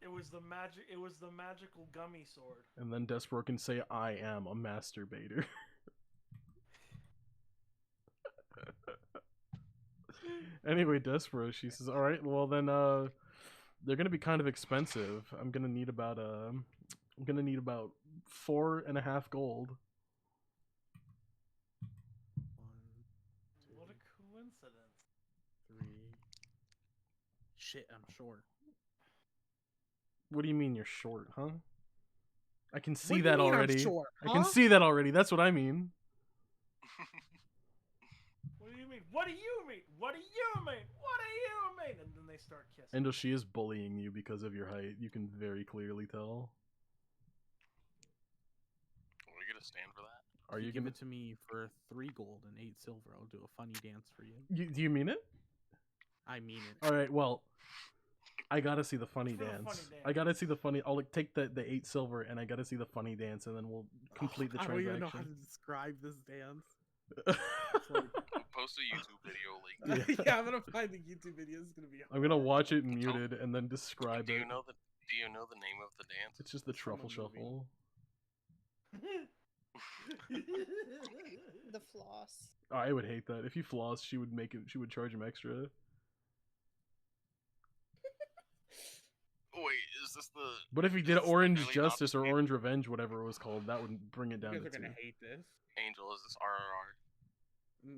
It was the magical gummy sword. And then Despero can say, I am a masturbator. Anyway, Despero, she says, alright, well then, they're gonna be kind of expensive. I'm gonna need about 4.5 gold. 1, 2, What a coincidence. 3. Shit, I'm short. What do you mean you're short, huh? I can see What do you that mean I'm already. short, I can huh? see that already. That's what I mean. What do you mean? What do you mean? What do you mean? What do you mean? And then they start kissing. Angel, she is bullying you because of your height. You can very clearly tell. Are we gonna stand for that? Are you give gonna? it to me for 3 gold and 8 silver? I'll do a funny dance for you. Do you mean it? I mean it. All right. Well, I gotta see the funny For the dance. funny I gotta dance. see the funny. I'll like, take the 8 silver and I gotta see the funny dance, and then we'll complete the I don't even know how transaction. to describe this dance. Post a YouTube video link. Yeah. Yeah, I'm gonna find the YouTube video. It's gonna be. I'm gonna watch it Tell- muted and then describe Do it. you know the name of the dance? It's just the It's from a truffle movie. shuffle. The floss. Oh, I would hate that. If he flossed, she would make it. She would charge him extra. Wait, is this the? But if he did Is this the Orange really Justice or not- Orange Revenge, whatever it was called, that would bring it You down guys to are 2. gonna hate this. Angel, is this RRR?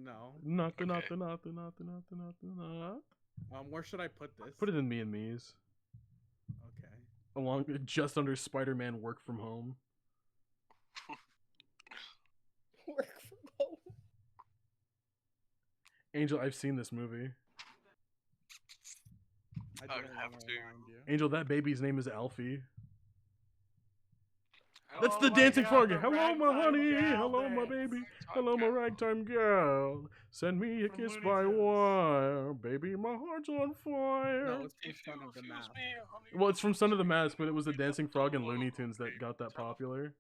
No. Nothing. Where should I put this? Put it in Me and Me's. Okay. Along just under Spider-Man Work From Home. Work from home. Angel, I've seen this movie. I I didn't have wanna to. remind you. Angel, that baby's name is Alfie. That's Oh the my dancing God, frog. the Hello, my ragtime honey. gal Hello, my dance. baby. Hello, my ragtime gal. Send me a From kiss Looney by Tunes. wire. Baby, my heart's on fire. No, it's If from you Son of the refuse Mask. me, honey, Well, it's from Son of the refuse me, Mask, but it was the you dancing don't frog and know, Looney Tunes that baby, got that tell- popular.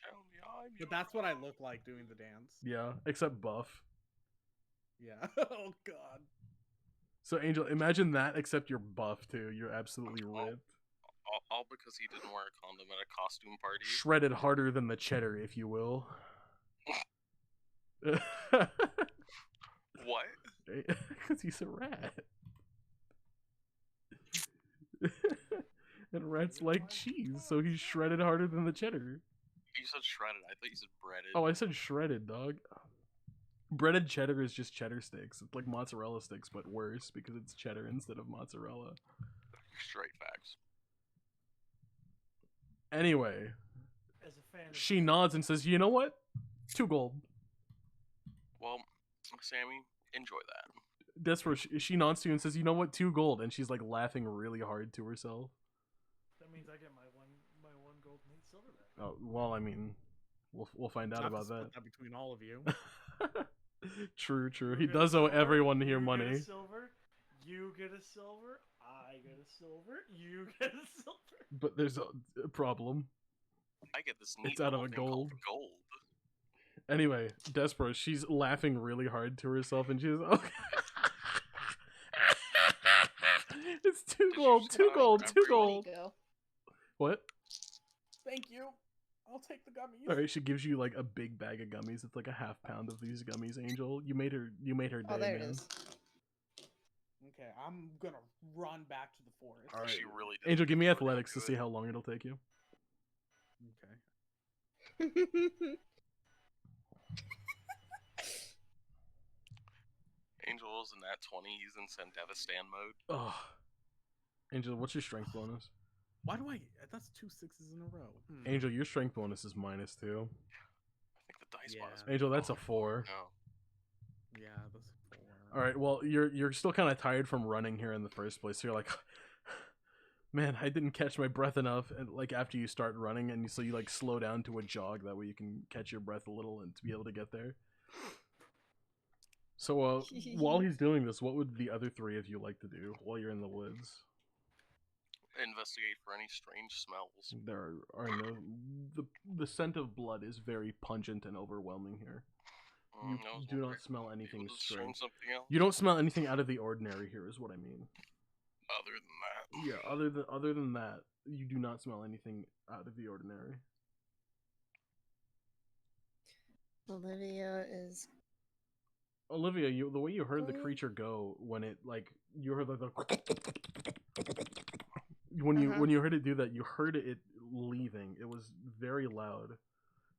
Tell me I'm But that's what I look like doing the dance. Yeah, except buff. Yeah. Oh God. So, Angel, imagine that, except you're buff too. You're absolutely Oh. ripped. All because he didn't wear a condom at a costume party. Shredded harder than the cheddar, if you will. What? Because he's a rat. And rats like cheese, so he's shredded harder than the cheddar. You said shredded. I thought you said breaded. Oh, I said shredded, dog. Breaded cheddar is just cheddar sticks. It's like mozzarella sticks, but worse because it's cheddar instead of mozzarella. Straight facts. Anyway, As a fantasy. She nods and says, "You know what? 2 gold." Well, Sammy, enjoy that. Desperate. She nods to you and says, "You know what? 2 gold." And she's like laughing really hard to herself. That means I get my one gold and 8 silver back. Oh, well, I mean, we'll find out I'll have to about split that. between all of you. True. You He get a does owe silver, everyone here you money. Get a silver, you get a silver, I get a silver, you get a silver. But there's a problem. I get this neat It's out of little a thing called gold. gold. Anyway, Despero, she's laughing really hard to herself, and she's okay. It's 2 gold, 2 gold, 2 There you gold. go. What? Thank you. I'll take the gummies. All right, she gives you like a big bag of gummies. It's like a half pound of these gummies, Angel. You made her day, Oh, there it man. is. Okay, I'm gonna run back to the forest. All right. She really does Angel, give me think we're athletics to gonna see do it. how long it'll take you. Okay. Angel is in that 20. He's in Sentevistan mode. Ugh. Angel, what's your strength bonus? Why do I? That's 2 6s in a row. Angel, your strength bonus is -2. I think the dice bar is. Yeah. Angel, that's a 4. No. Yeah, that's 4. All right, well, you're still kind of tired from running here in the first place. So you're like, man, I didn't catch my breath enough. And like after you start running, and so you like slow down to a jog. That way you can catch your breath a little and to be able to get there. So while he's doing this, what would the other 3 of you like to do while you're in the woods? Investigate for any strange smells. There are no. The scent of blood is very pungent and overwhelming here. You I was do not wondering, smell anything able to strange. discern something else You don't smell anything out of the ordinary here, is what I mean. other than that. Yeah, other than that, you do not smell anything out of the ordinary. Olivia is. Olivia, the way you heard the Going- creature go when it like you heard the when you heard it do that, you heard it leaving. It was very loud,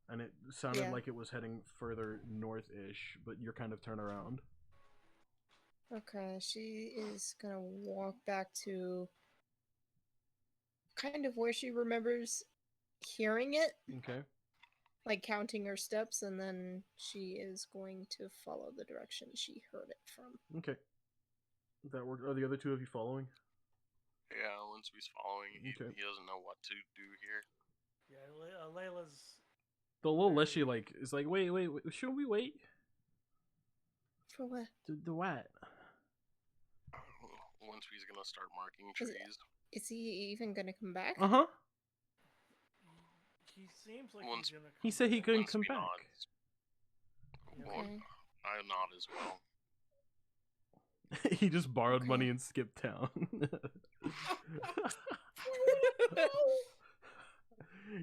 and it sounded Yeah. like it was heading further north-ish. But you're kind of turn around. Okay, she is gonna walk back to kind of where she remembers hearing it, Okay. like counting her steps, and then she is going to follow the direction she heard it from. Okay. That worked. Are the other 2 of you following? Yeah, once he's following, he doesn't know what to do here. Yeah, Layla's. The little Leshy like is like, wait, should we wait? For what? The what? Once he's gonna start marking Is it- trees. Is he even gonna come back? Uh-huh. He seems like Once- he's gonna. He said he back. couldn't Once come we back. nod, well, Okay. I nod as well. He just borrowed Okay. money and skipped town.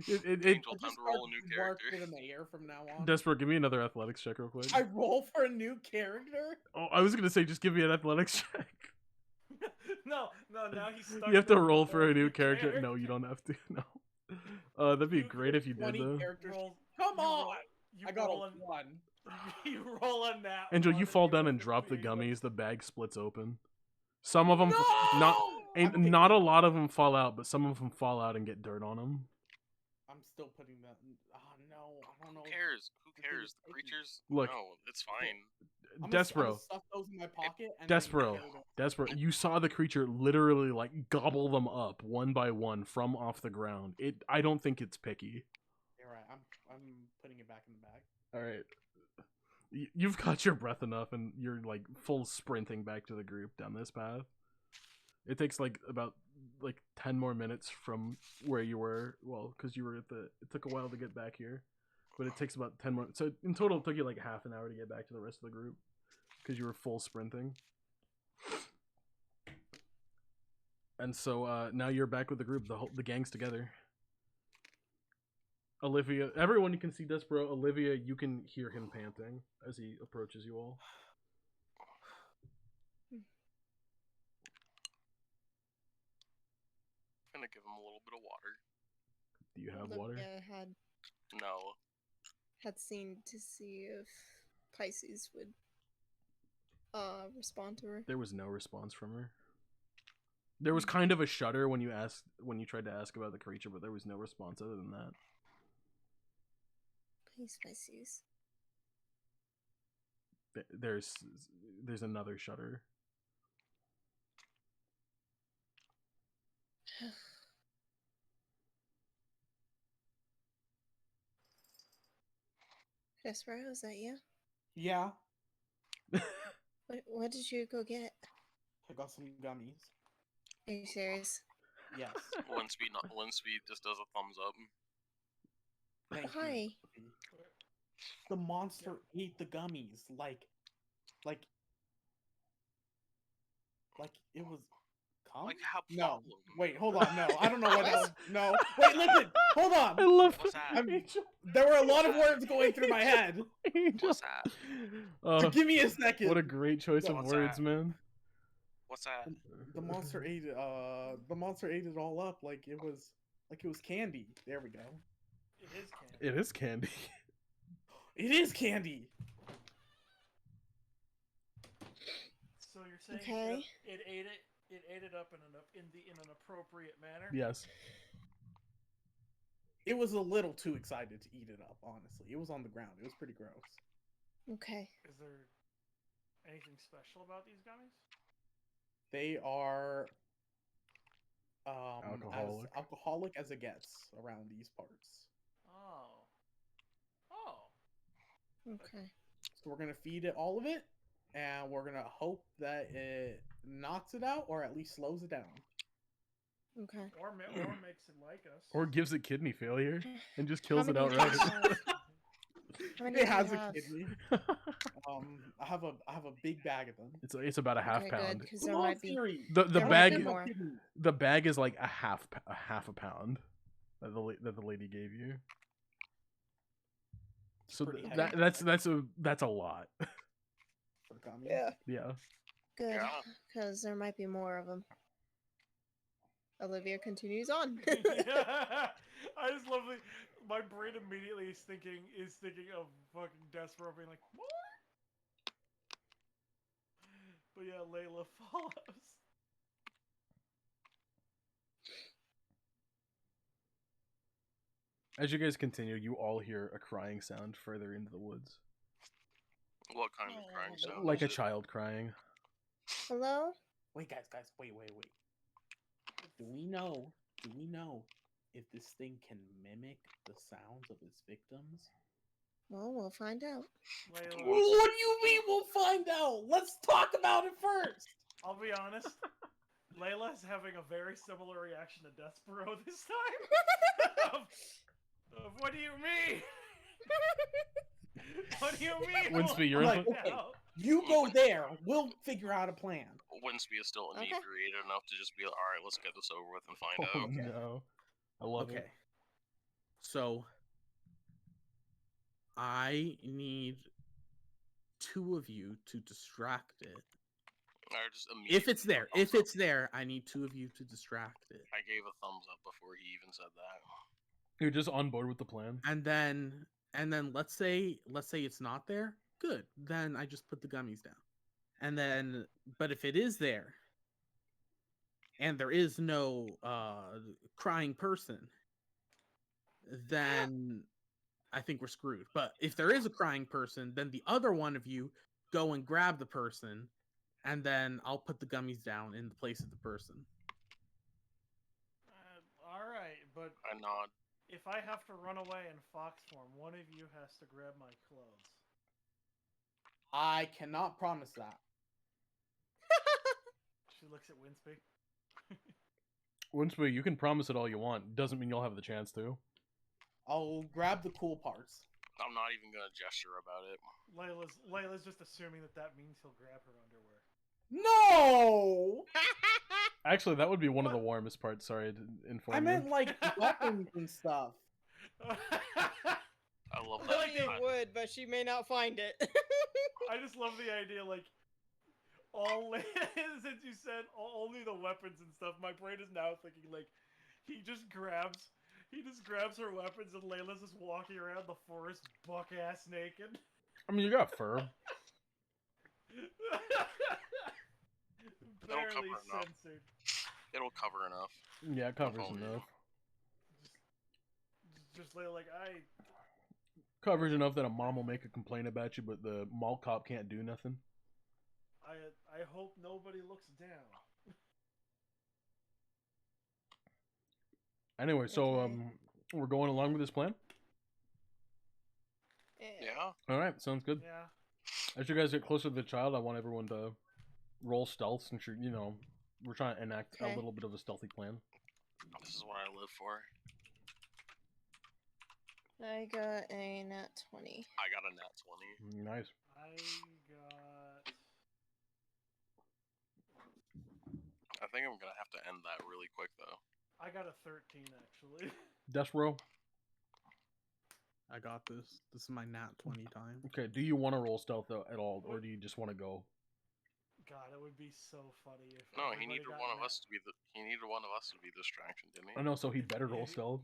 it Angel, I time just to roll a start new work character. for the mayor from now on. Desperate, give me another athletics check real quick. I roll for a new character. Oh, I was gonna say just give me an athletics check. No, now he's stuck. You have to with roll the for a new character. No, you don't have to. No. That'd be You great if you did 20 though. characters. Roll- Come you on! roll- you I got roll a an- 1. You roll on that. Angel, one you and fall you down roll and the drop the big gummies. one. The bag splits open. Some of them, No! not I'm not a picking- lot of them fall out, but some of them fall out and get dirt on them. I'm still putting that. Oh no, I don't know. Who cares? Who The thing cares? is The taking- creatures. Look. No, it's fine. I'm gonna Despero, stuff those in my pocket. And then Despero, carry them. Despero. You saw the creature literally like gobble them up one by one from off the ground. I don't think it's picky. You're right. I'm putting it back in the bag. All right. You've caught your breath enough, and you're like full sprinting back to the group down this path. It takes like about 10 more minutes from where you were. Well, because you were at the. It took a while to get back here, but it takes about 10 more. So in total, it took you like half an hour to get back to the rest of the group, because you were full sprinting. And so now you're back with the group. The gang's together. Olivia, everyone you can see Despero. Olivia, you can hear him panting as he approaches you all. Gonna give him a little bit of water. Do you have water? Olivia No. had seen to see if Pisces would respond to her. There was no response from her. There was kind of a shudder when you tried to ask about the creature, but there was no response other than that. Peace, Pisces. There's another shutter. Despero, is that you? Yeah, What did you go get? I got some gummies. Are you serious? Yes. Linsby just does a thumbs up. Thank Why? you. The monster ate the gummies like it was cum? Like how No. problem? Wait, hold on. No, I don't know what else. No. Wait, listen. Hold on. I love What's that? Angel. There were a lot of words going through my head. Angel. What's that? So give me a second. What a great choice of What's words, that? man. What's that? The monster ate it. The monster ate it all up like it was candy. There we go. It is candy. It is candy. It is candy. So you're saying Okay. it ate it up in an appropriate manner? Yes. It was a little too excited to eat it up, honestly. It was on the ground. It was pretty gross. Okay. Is there anything special about these gummies? They are Alcoholic. as alcoholic as it gets around these parts. Oh. Oh. Okay. So we're gonna feed it all of it, and we're gonna hope that it knocks it out or at least slows it down. Okay. Or makes it like us. Or gives it kidney failure and just kills it many do you outright. have? How many It do you has a have? kidney. I have a big bag of them. It's about a half Okay, pound. because Come there on, might be. Siri. The There might bag be more. the bag is like a half a pound that the lady gave you. So pretty that's a lot. For gummies. Yeah. Yeah. Good, Yeah. because there might be more of them. Olivia continues on. Yeah. I just love my brain immediately is thinking of fucking Despero being like, what? But yeah, Layla follows. As you guys continue, you all hear a crying sound further into the woods. What kind of crying sound? Like is a it? child crying. Hello? Wait, guys, wait. Do we know if this thing can mimic the sounds of its victims? Well, we'll find out. Layla, What do you mean we'll find out? Let's talk about it first. I'll be honest. Layla's having a very similar reaction to Despero this time. of what do you mean? What do you mean? Winsby, you're Like, up. okay, you go there. We'll figure out a plan. Winsby is still Okay. inebriated enough to just be like, alright, let's get this over with and find Oh out. no. I love Okay. it. So I need two of you to distract it. I just If it's immediately there, thumbs up. I need two of you to distract it. I gave a thumbs up before he even said that. You're just on board with the plan. And then let's say it's not there. Good. Then I just put the gummies down. And then but if it is there and there is no crying person, then I think we're screwed. But if there is a crying person, then the other one of you go and grab the person, and then I'll put the gummies down in the place of the person. All right, but I nod. if I have to run away in fox form, one of you has to grab my clothes. I cannot promise that. She looks at Winsby. Winsby, you can promise it all you want. Doesn't mean you'll have the chance to. I'll grab the cool parts. I'm not even gonna gesture about it. Layla's just assuming that means he'll grab her underwear. No! Actually, that would be one of the warmest parts. Sorry to inform I you. meant like weapons and stuff. I love that. Like, She would, but she may not find it. I just love the idea, like, since you said only the weapons and stuff, my brain is now thinking, like, he just grabs her weapons and Layla's just walking around the forest buck-ass naked. I mean, you got fur. It'll Barely cover enough. censored. It'll cover enough. Yeah, it covers Oh, yeah. enough. Just Layla, like, Coverage enough that a mom will make a complaint about you, but the mall cop can't do nothing. I hope nobody looks down. Anyway, so Okay. we're going along with this plan. Yeah. All right, sounds good. Yeah. As you guys get closer to the child, I want everyone to roll stealth, since you're, we're trying to enact a Okay. little bit of a stealthy plan. This is what I live for. I got a nat 20. I got a nat 20. Nice. I got. I think I'm gonna have to end that really quick though. I got a 13 actually. Despero. I got this. This is my nat 20 time. Okay, do you want to roll stealth at all, or do you just want to go? God, it would be so funny if. No, he everybody needed got one of nat- us to be the. He needed one of us to be the distraction, didn't he? I know, so he better roll stealth.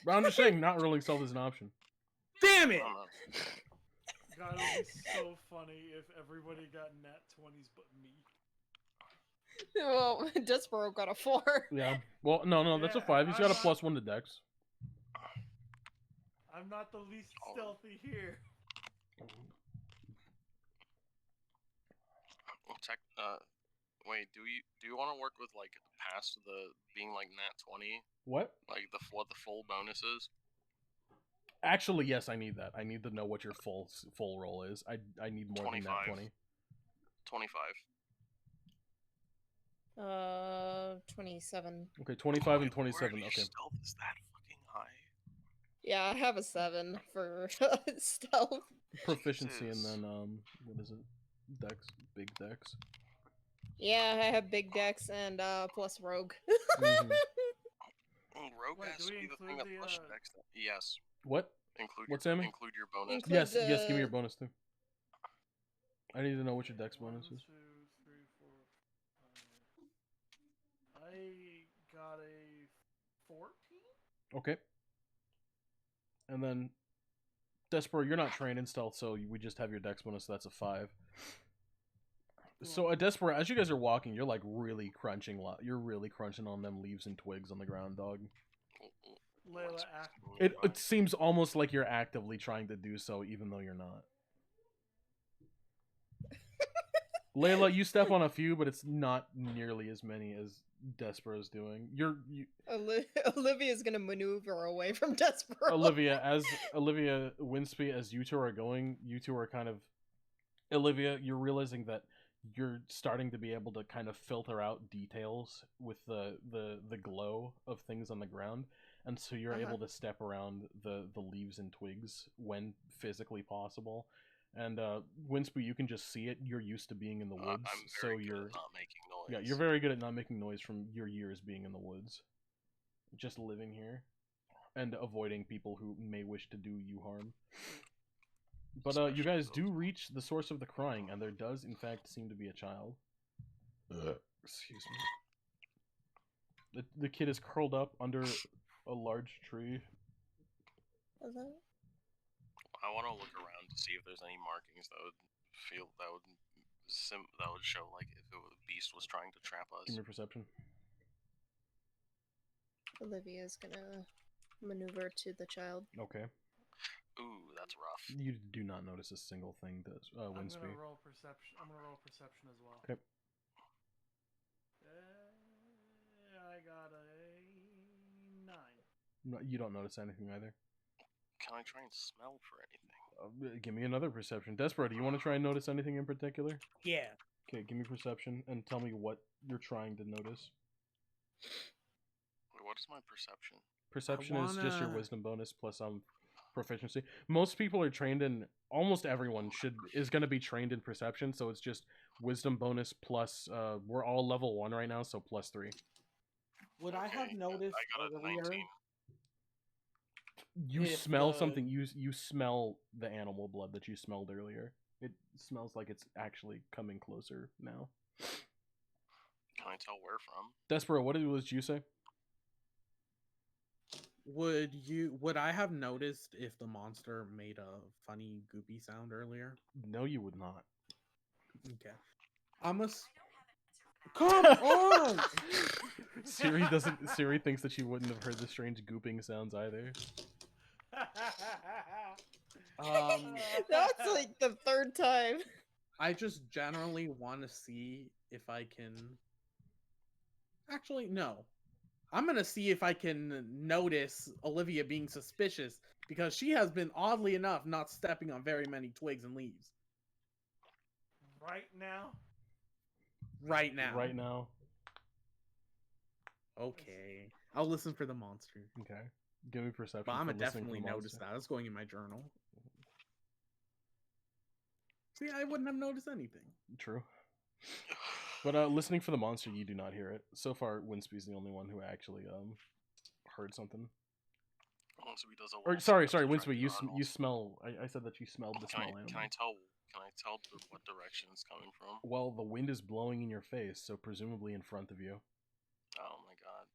But I'm just saying, not rolling stealth is an option. Damn I it! don't know. God, it would be so funny if everybody got nat 20s but me. Well, Despero got a 4. Yeah. Well, no, that's a Yeah, 5. He's got a I'm +1 to Dex. I'm not the least Oh. stealthy here. Check. Wait. Do you want to work with like past the being like nat 20, What? like what the full bonus is? Actually, yes, I need that. I need to know what your full roll is. I need more than that 25. 20. 25. 27. Okay, 25 and Oh my lord, 27. your Okay. Stealth is that fucking high. Yeah, I have a 7 for stealth. Proficiency and Jesus. then what is it? Dex, big Dex. Yeah, I have big dex and plus rogue. Mhm. Rogue Wait, has do to we be the thing that include the, pushed Dex. Yes. What? Include What's your, Sammy? include your bonus. Include Yes, yes. Give me the- your bonus too. I need to know what your Dex 1, bonus 2, is. 3, 4, 5. I got a 14. Okay. And then, Despero, you're not trained in stealth, so we just have your Dex bonus. So that's a 5. So, Despero, as you guys are walking, you're like really crunching. You're really crunching on them leaves and twigs on the ground, dog. Layla act. It seems almost like you're actively trying to do so, even though you're not. Layla, you step on a few, but it's not nearly as many as Despero's doing. Olivia's gonna maneuver away from Despero. Olivia Winsby, as you two are going, you two are kind of Olivia, you're realizing that you're starting to be able to kind of filter out details with the glow of things on the ground, and so you're able to step around the leaves and twigs when physically possible. And Winsby, you can just see it. You're used to being in the woods, I'm so very good you're at not making noise. yeah, you're very good at not making noise from your years being in the woods, just living here and avoiding people who may wish to do you harm. But you guys Especially do those- reach the source of the crying, and there does, in fact, seem to be a child. Excuse me. The kid is curled up under a large tree. Hello? I want to look around to see if there's any markings that would show like if a beast was trying to trap us. Give me a perception. Olivia's gonna maneuver to the child. Okay. Ooh, that's rough. You do not notice a single thing, does I'm Winsby? gonna roll perception. I'm gonna roll perception as well. Okay. I got a 9. No, you don't notice anything either. Can I try and smell for anything? Give me another perception. Despero, do you want to try and notice anything in particular? Yeah. Okay, give me perception and tell me what you're trying to notice. Wait, what is my perception? Perception is just your wanna- wisdom bonus plus proficiency. Most people are trained in. Almost everyone is going to be trained in perception, so it's just wisdom bonus plus. We're all level 1 right now, so plus 3. Would I have Okay, noticed I got a earlier? 19. You If smell the- something. You smell the animal blood that you smelled earlier. It smells like it's actually coming closer now. Can I tell where from? Despero, what did you say? Would I have noticed if the monster made a funny goopy sound earlier? No, you would not. Okay. Come on! Siri thinks that she wouldn't have heard the strange gooping sounds either. That's like the third time. I just generally want to see if I can. Actually, no. I'm gonna see if I can notice Olivia being suspicious because she has been oddly enough not stepping on very many twigs and leaves Right now? right now. Right now. Okay, I'll listen for the monster. Okay. Give me perception. But I'm for gonna listening for definitely the notice monster. that. That's going in my journal. See, I wouldn't have noticed anything. True. But listening for the monster, you do not hear it. So far, Winspee's the only one who actually heard something. Winsby does a Or little sorry, step to Winsby, direct you Arnold. smell. I said that you smelled the Can smell I, animal. can I tell what direction it's coming from? Well, the wind is blowing in your face, so presumably in front of you. Oh my god.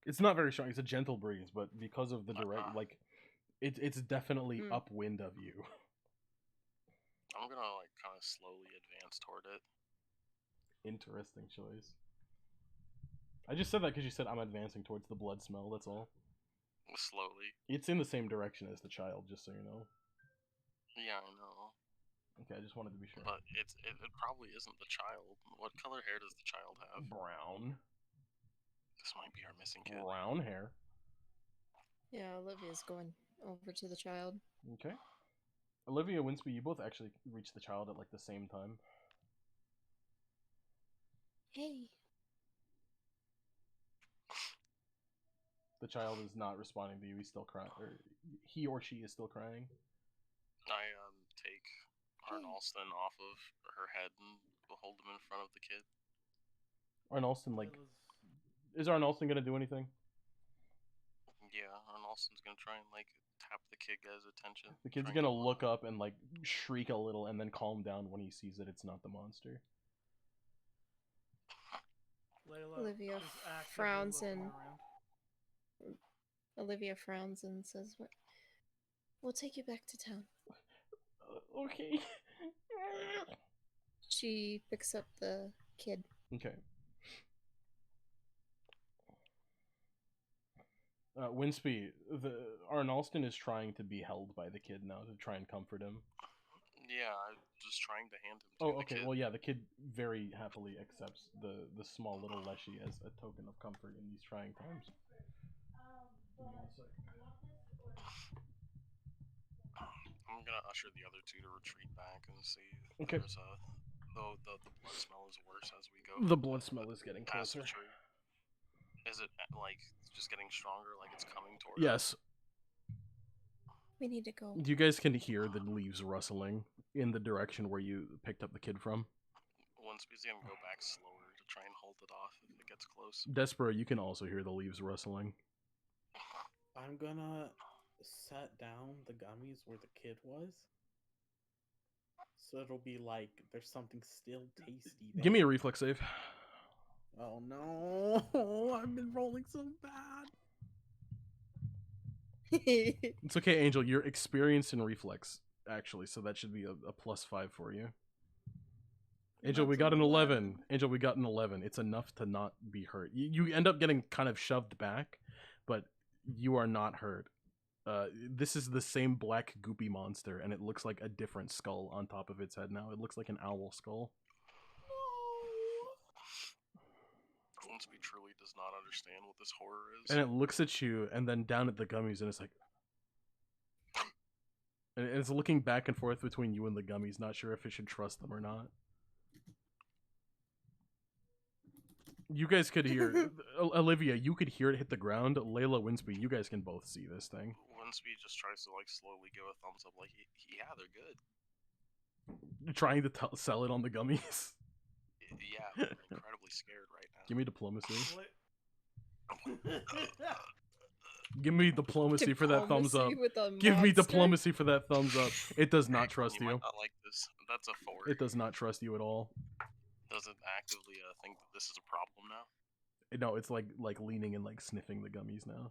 It's not very strong. It's a gentle breeze, but because of the direct, like, it's definitely Hmm. upwind of you. I'm gonna like kind of slowly advance toward it. Interesting choice. I just said that because you said I'm advancing towards the blood smell. That's all. Slowly. It's in the same direction as the child, just so you know. Yeah, I know. Okay, I just wanted to be sure. But it probably isn't the child. What color hair does the child have? Brown. This might be our missing kid. Brown hair. Yeah, Olivia's going over to the child. Okay. Olivia, Winsby, you both actually reached the child at like the same time. Hey. The child is not responding to you. He's still crying, or he or she is still crying. I take Arnolston off of her head and hold him in front of the kid. Arnolston, like, Layla's- is Arnolston gonna do anything? Yeah, Arnolston's gonna try and like tap the kid guy's attention. The kid's try and gonna get him look on. up and like shriek a little, and then calm down when he sees that it's not the monster. Layla Olivia is actively frowns looking and- around. Olivia frowns and says, "What? We'll take you back to town." Okay. She picks up the kid. Okay. Winsby, Arnolston is trying to be held by the kid now to try and comfort him. Yeah, I'm just trying to hand him to Oh, the okay. kid. Well, yeah, the kid very happily accepts the small little leshy as a token of comfort in these trying times. Give me 1 sec. I'm gonna usher the other two to retreat back and see if Okay. there's though the blood smell is worse as we go. The blood smell is getting past closer. the tree. Is it like just getting stronger, like it's coming toward Yes. We need to go. You guys can hear the leaves rustling in the direction where you picked up the kid from. Winsby's gonna go back slower to try and hold it off if it gets close. Despero, you can also hear the leaves rustling. I'm gonna set down the gummies where the kid was. So it'll be like there's something still tasty there. Give me a reflex save. Oh no! I've been rolling so bad. It's okay, Angel. You're experienced in reflex, actually, so that should be a +5 for you. Angel, we That's got an 11. 11. Angel, we got an 11. It's enough to not be hurt. You end up getting kind of shoved back, but you are not hurt. This is the same black goopy monster, and it looks like a different skull on top of its head now. It looks like an owl skull. Winsby truly does not understand what this horror is. And it looks at you, and then down at the gummies, and it's like... And it's looking back and forth between you and the gummies, not sure if it should trust them or not. You guys could hear... Olivia, you could hear it hit the ground. Layla, Winsby, you guys can both see this thing. Winsby just tries to like slowly give a thumbs up, like yeah, they're good. Trying to sell it on the gummies. Yeah, I'm incredibly scared right now. Give me diplomacy. Lay- Give me diplomacy for that thumbs up. Diplomacy with a Give me monster? diplomacy for that thumbs up. It does not trust you. you. Might not like this. That's a 4. It does not trust you at all. Does it actively think that this is a problem now? No, it's like leaning and like sniffing the gummies now.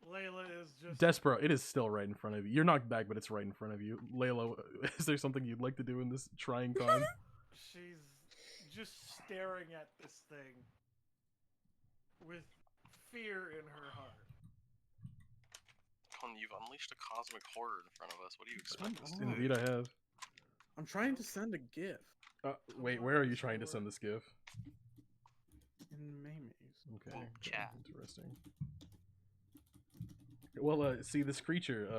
Layla is just Despero, it is still right in front of you. You're knocked back, but it's right in front of you. Layla, is there something you'd like to do in this trying time? she's just staring at this thing with fear in her heart. When you've unleashed a cosmic horror in front of us, what do you expect us to do? Indeed, I have. I'm trying to send a GIF Wait, where are you trying to send this GIF? in Maymay's. Okay, Well, chat. interesting. Well, see this creature.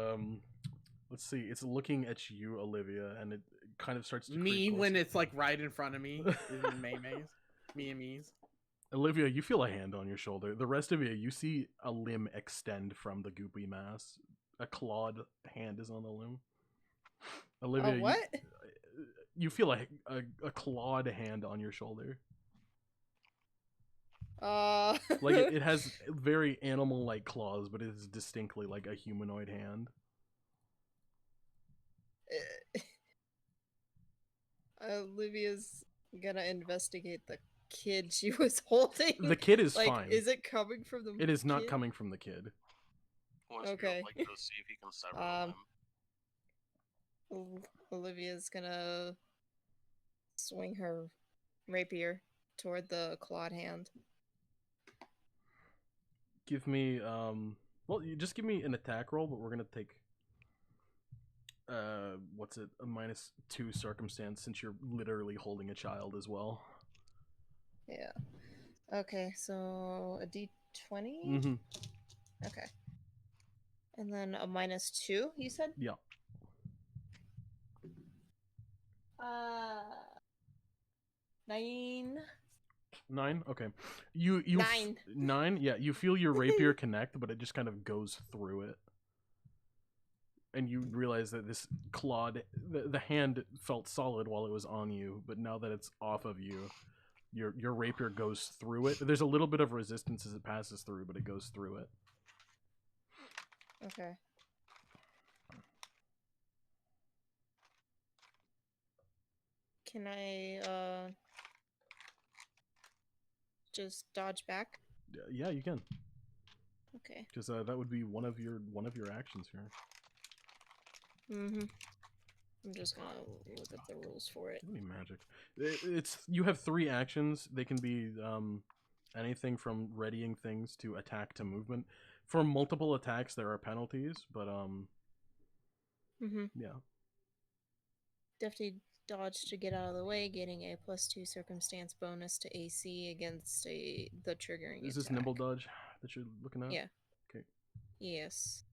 Let's see. It's looking at you, Olivia, and it kind of starts to Me creep when closer. it's like right in front of me in Maymay's. Me and me's. Olivia, you feel a hand on your shoulder. The rest of you see a limb extend from the goopy mass. A clawed hand is on the limb. Olivia, what? You feel a clawed hand on your shoulder. Like it has very animal-like claws, but it is distinctly like a humanoid hand. Olivia's gonna investigate the kid she was holding. The kid is like, fine. Is it coming from the It is not kid? coming from the kid. Okay. Like, go see if he can sever a limb. Olivia's gonna swing her rapier toward the clawed hand. Give me well, you just give me an attack roll, but we're gonna take what's it, a -2 circumstance since you're literally holding a child as well. Yeah. Okay, so a d20? Mm-hmm. Okay. And then a -2, you said? Yeah. 9. 9? Okay. You 9. 9? Yeah, you feel your rapier connect, but it just kind of goes through it. And you realize that this clawed, the hand felt solid while it was on you, but now that it's off of you, your rapier goes through it. There's a little bit of resistance as it passes through, but it goes through it. Okay. Can I just dodge back? Yeah, you can. Okay. Because that would be one of your actions here. Mm-hmm. I'm just gonna look at the rules for it. Any magic? It's you have 3 actions. They can be anything from readying things to attack to movement. For multiple attacks, there are penalties, but Mm-hmm. yeah. Defty dodge to get out of the way, getting a +2 circumstance bonus to AC against the triggering Is this attack. nimble dodge that you're looking at? Yeah. Okay. Yes.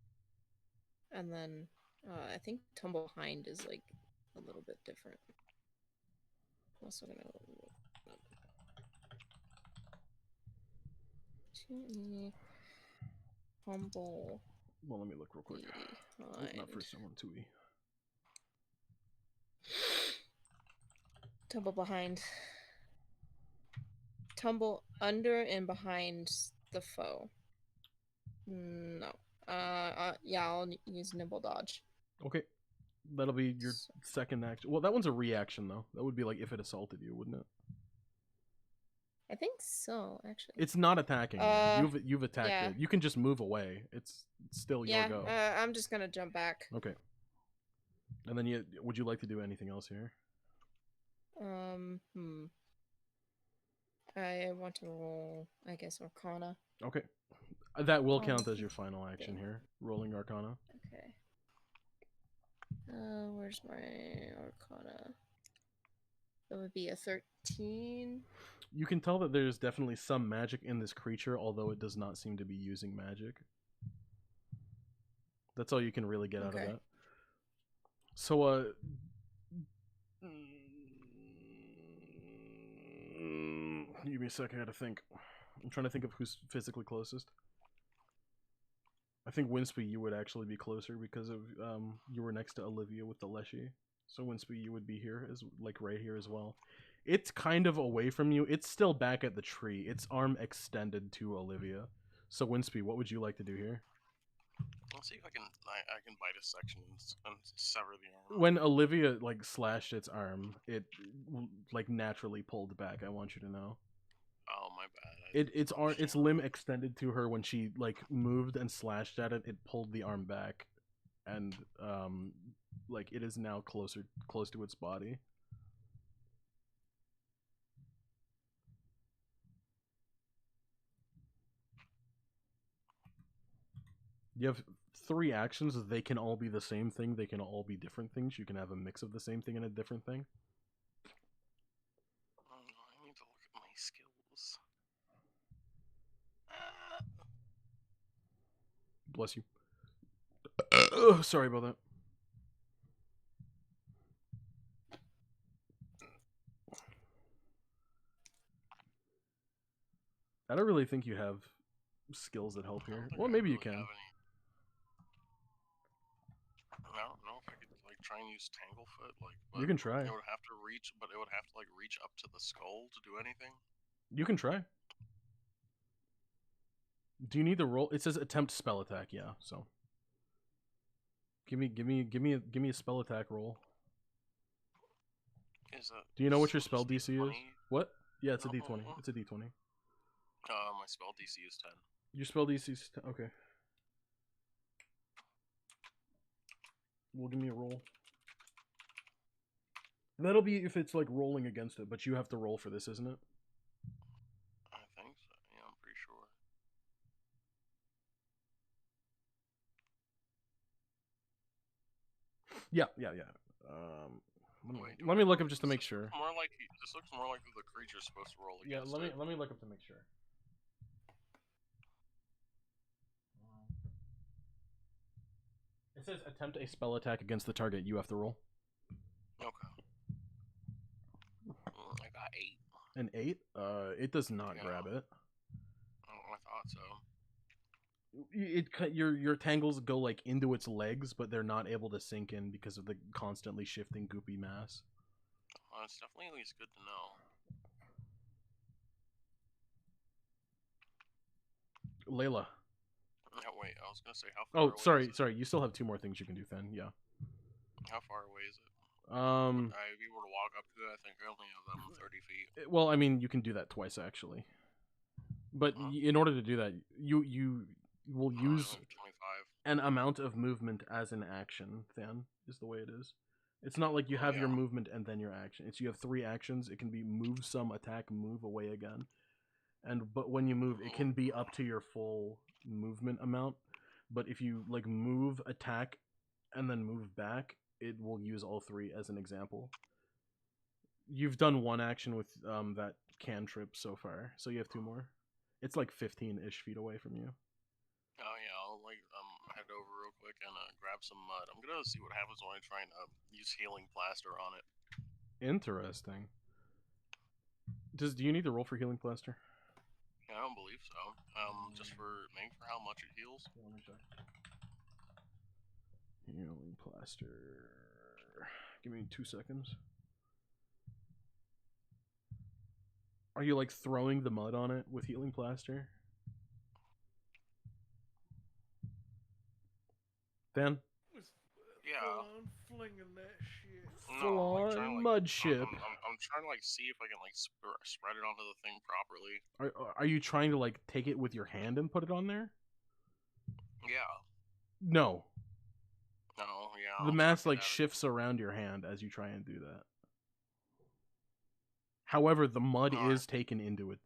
And then I think tumble behind is like a little bit different. I'm also gonna tumble. Well, let me look real quick. Behind. Not first, I want 2E. Tumble behind. Tumble under and behind the foe. No. Yeah, I'll use nimble dodge. Okay. That'll be your second action. Well, that one's a reaction, though. That would be like if it assaulted you, wouldn't it? I think so, actually. It's not attacking. You've attacked yeah. it. You can just move away. It's still your go. I'm just gonna jump back. Okay. And then would you like to do anything else here? I want to roll, I guess, Arcana. Okay. That will count as your final action here. Rolling Arcana. Okay. Where's my Arcana? That would be a 13. You can tell that there's definitely some magic in this creature, although it does not seem to be using magic. That's all you can really get out of that. So, give me a second, I gotta think. I'm trying to think of who's physically closest. I think Winsby, you would actually be closer because of you were next to Olivia with the Leshy. So Winsby, you would be here, like right here as well. It's kind of away from you. It's still back at the tree. Its arm extended to Olivia. So Winsby, what would you like to do here? Let's see if I can bite a section and sever the arm. When Olivia like slashed its arm, it like naturally pulled back. I want you to know. Oh, my bad. Its limb extended to her when she like moved and slashed at it. It pulled the arm back, and like it is now close to its body. You have 3 actions, they can all be the same thing. They can all be different things. You can have a mix of the same thing and a different thing. Oh, no, I need to look at my skills. Bless you. Sorry about that. I don't really think you have skills that help here. Well, maybe you can. I don't know if I could like try and use Tanglefoot. Like, You can try. It would have to reach, but it would have to like reach up to the skull to do anything. You can try. Do you need the roll? It says attempt spell attack. Yeah. So. Give me a spell attack roll. Is it? Do you know what your spell DC D20? is? What? Yeah, it's a No. D20. It's a D20. My spell DC is 10. Your spell DC is 10. Okay. Well, give me a roll. That'll be if it's like rolling against it, but you have to roll for this, isn't it? I think so. Yeah, I'm pretty sure. Yeah. Wait, let me look up just to make sure. This looks more like the creature's supposed to roll Yeah, against let me look up to make sure. It says attempt a spell attack against the target. You have to roll. Okay. I got 8. An 8? It does not Yeah. grab it. Oh, I thought so. Your tangles go like into its legs, but they're not able to sink in because of the constantly shifting goopy mass. Well, it's definitely at least good to know. Layla. Oh, wait, I was gonna say how far Oh, away sorry. You still have 2 more things you can do, Then. Yeah. How far away is it? Would I be able to walk up to it? I think I only have 30 feet. Well, I mean, you can do that twice actually. But in order to do that, you will use 25. an amount of movement as an action. Then is the way it is. It's not like you have your movement and then your action. It's you have 3 actions. It can be move some, attack, move away again. But when you move, it can be up to your full movement amount. But if you like move, attack, and then move back, it will use all 3 as an example. You've done 1 action with that cantrip so far, so you have 2 more. It's like 15-ish feet away from you. Oh yeah, I'll like head over real quick and grab some mud. I'm gonna see what happens when I try and use healing plaster on it. Interesting. Do you need to roll for healing plaster? Yeah, I don't believe so. Just for maybe for how much it heals. Yeah, let me check. Healing plaster. Give me 2 seconds. Are you like throwing the mud on it with healing plaster? Then? Yeah. Flinging that shit. Full on mud ship. I'm trying to like see if I can like spread it onto the thing properly. Are you trying to like take it with your hand and put it on there? Yeah. No. No, yeah. The mass like shifts around your hand as you try and do that. However, the mud is taken into it.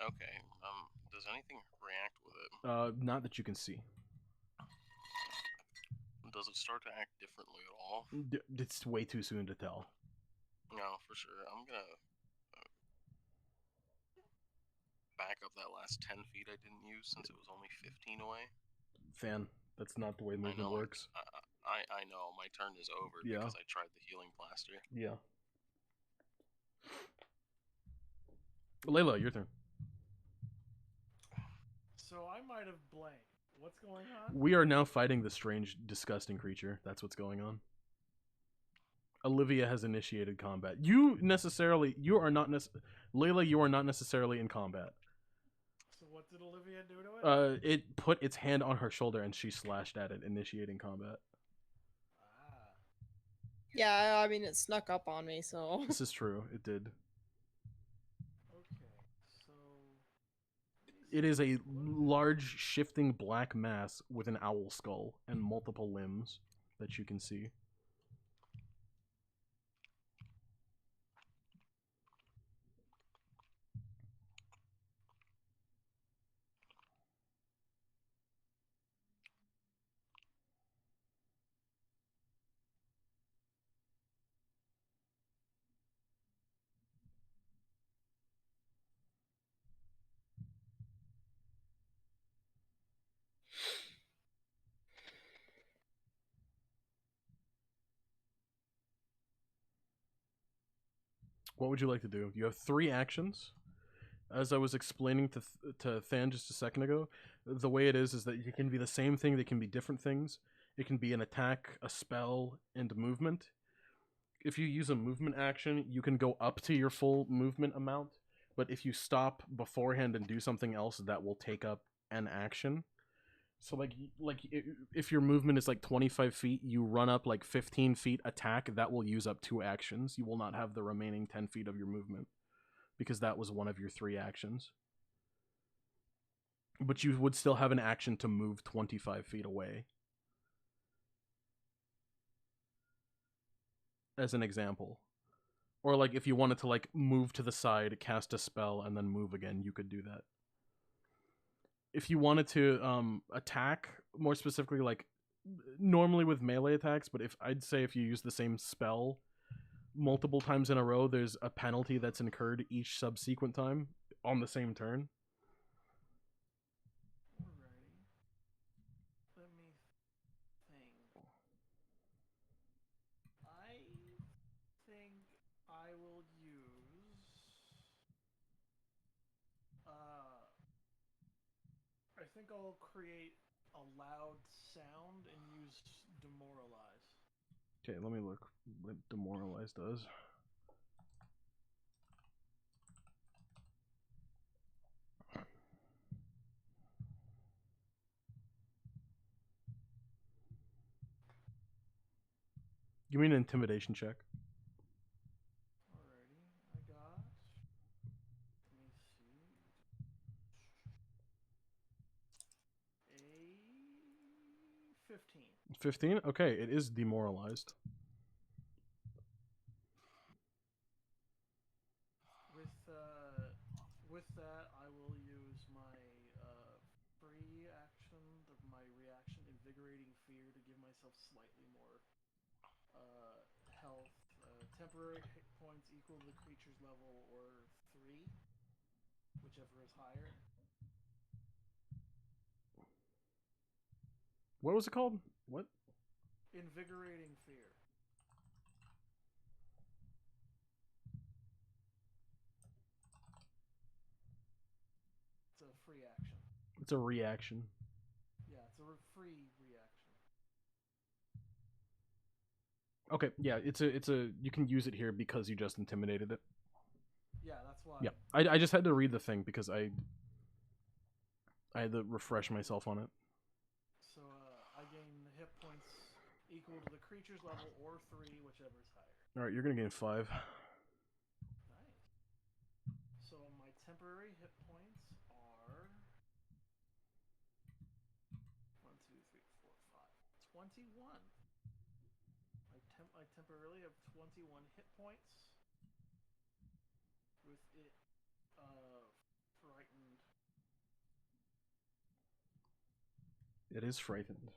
Okay. Does anything react with it? Not that you can see. Does it start to act differently at all? It's way too soon to tell. No, for sure. I'm gonna back up that last 10 feet I didn't use since it was only 15 away. Fan, that's not the way movement works. I know, my turn is over because I tried the healing plaster. Yeah. Layla, your turn. So I might have blanked. What's going on? We are now fighting the strange, disgusting creature. That's what's going on. Olivia has initiated combat. You are not Layla, you are not necessarily in combat. So what did Olivia do to it? It put its hand on her shoulder and she slashed at it, initiating combat. Yeah, I mean, it snuck up on me, so... This is true. It did. Okay, so... It is a large, shifting black mass with an owl skull and multiple limbs that you can see. What would you like to do? You have 3 actions. As I was explaining to Than just a second ago, the way it is that it can be the same thing, they can be different things. It can be an attack, a spell, and movement. If you use a movement action, you can go up to your full movement amount, but if you stop beforehand and do something else, that will take up an action. So if your movement is like 25 feet, you run up like 15 feet attack, that will use up 2 actions. You will not have the remaining 10 feet of your movement, because that was one of your 3 actions. But you would still have an action to move 25 feet away. As an example. Or like if you wanted to like move to the side, cast a spell, and then move again, you could do that. If you wanted to attack, more specifically like normally with melee attacks, but I'd say if you use the same spell multiple times in a row, there's a penalty that's incurred each subsequent time on the same turn. Alrighty. Let me think. I think I will use. I think I'll create a loud sound and use demoralize. Okay, let me look what demoralize does. Give me an intimidation check. Alrighty, I got. Let me see. A 15. 15? Okay, it is demoralized. With that, I will use my free action of my reaction, invigorating fear, to give myself slightly more health. Temporary hit points equal to the creature's level, or 3, whichever is higher. What was it called? What? Invigorating fear. It's a free action. It's a reaction. Yeah, it's a free reaction. Okay, yeah, it's a you can use it here because you just intimidated it. Yeah, that's why. Yeah, I just had to read the thing because I had to refresh myself on it. So I gain hit points equal to the creature's level, or 3, whichever is higher. All right, you're gonna gain 5. Nice. So my temporary hit points are 1, 2, 3, 4, 5, 21. I temporarily have 21 hit points. With it frightened. It is frightened.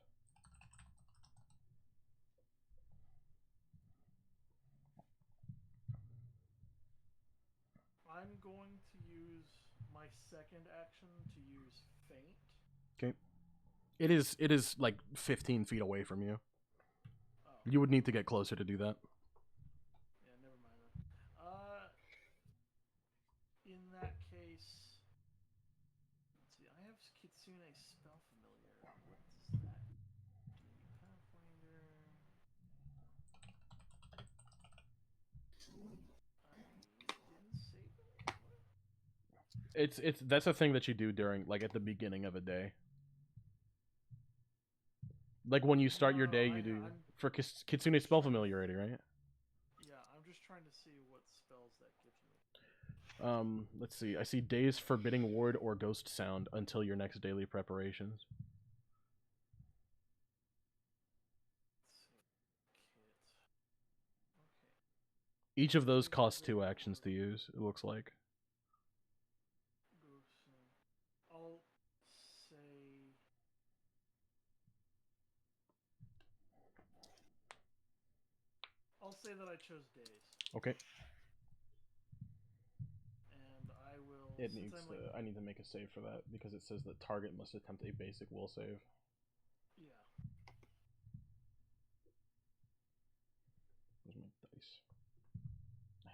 I'm going to use my second action to use faint. Okay. It is like 15 feet away from you. Oh. You would need to get closer to do that. Yeah, never mind then. In that case, let's see. I have Kitsune spell familiar. What does that do? Pathfinder. I didn't save it. What? It's that's a thing that you do during like at the beginning of a day. Like when you start your day, you do for Kitsune spell familiarity, right? Yeah, I'm just trying to see what spells that gives me. Let's see. I see Days Forbidding Ward or Ghost Sound until your next daily preparations. Each of those costs 2 actions to use, it looks like. I'll say... I'll say that I chose Days. Okay. And I will... It needs to... Like... I need to make a save for that, because it says that target must attempt a basic will save. Yeah. Where's my dice?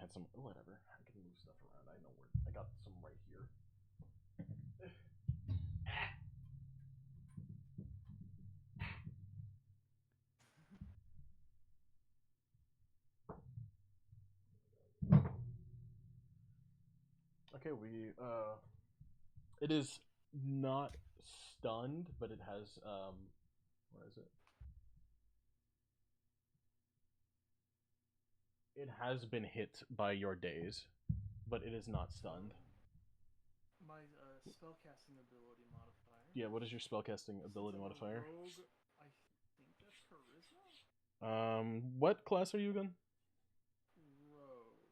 I had some. Whatever. I can move stuff around. I know where. I got some right here. Okay, it is not stunned, but it has where is it? It has been hit by your daze, but it is not stunned. My spellcasting ability modifier. Yeah, what is your spellcasting Since ability I'm a modifier? rogue, I think that's charisma. What class are you again? Rogue.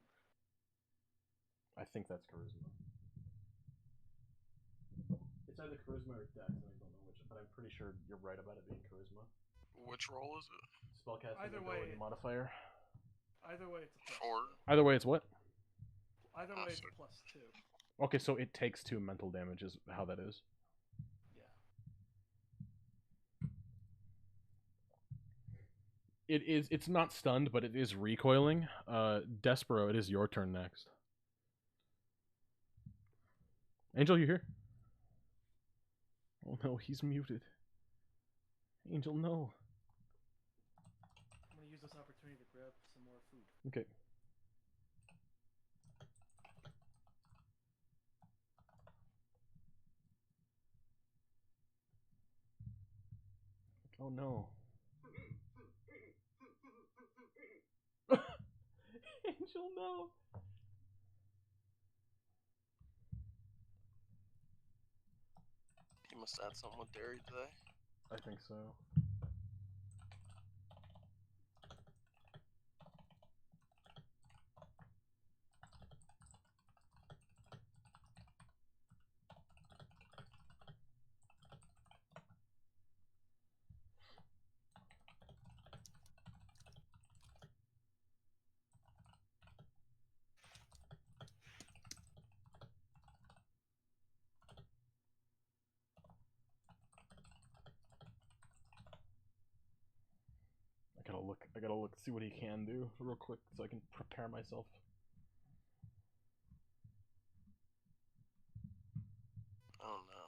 I think that's charisma. It's either charisma or dex, and I don't know which, but I'm pretty sure you're right about it being charisma. Which roll is it? Spellcasting Either ability way- modifier. Either way, it's a plus. 4. Either way, it's what? Either Oh, way, it's a sorry. +2. Okay, so it takes 2 mental damage, is how that is. Yeah. It's not stunned, but it is recoiling. Despero, it is your turn next. Angel, you here? Oh no, he's muted. Angel, no. I'm gonna use this opportunity to grab some more food. Okay. Oh no. Angel, no. He must have had something with dairy today. I think so. I gotta look, see what he can do real quick so I can prepare myself. Oh no.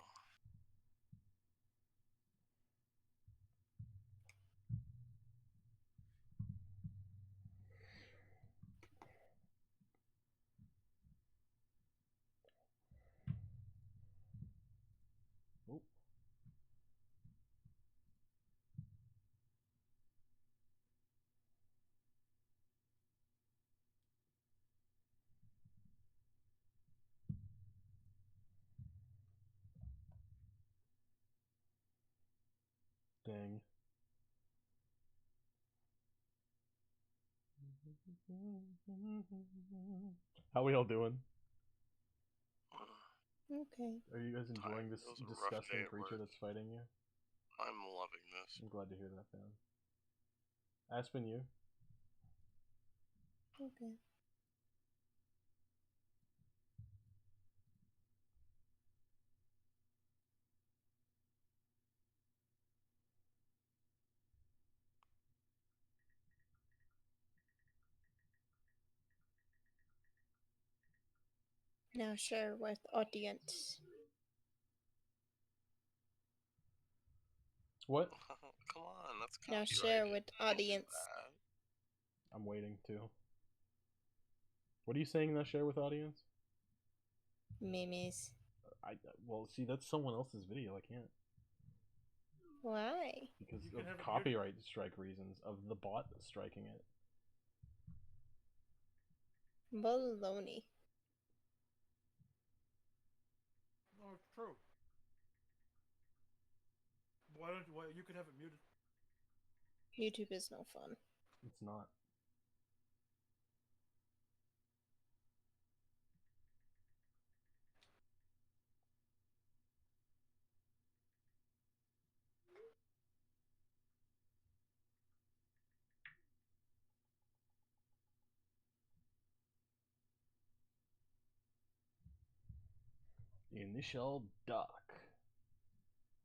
Oh. Dang. How we all doing? Okay. Are you guys enjoying this It was a rough disgusting day at creature work. that's fighting you? I'm loving this. I'm glad to hear that, man. Aspen, you? Okay. Now share with audience. What? Come on, that's Now copyrighted. share with Don't do audience. that. I'm waiting to. What are you saying now, share with audience? Memes. Well, see, that's someone else's video. I can't. Why? Because You of can have it copyright strike reasons, of the bot striking it. Baloney. No, it's true. Why don't you could have it muted? YouTube is no fun. It's not. Initial duck.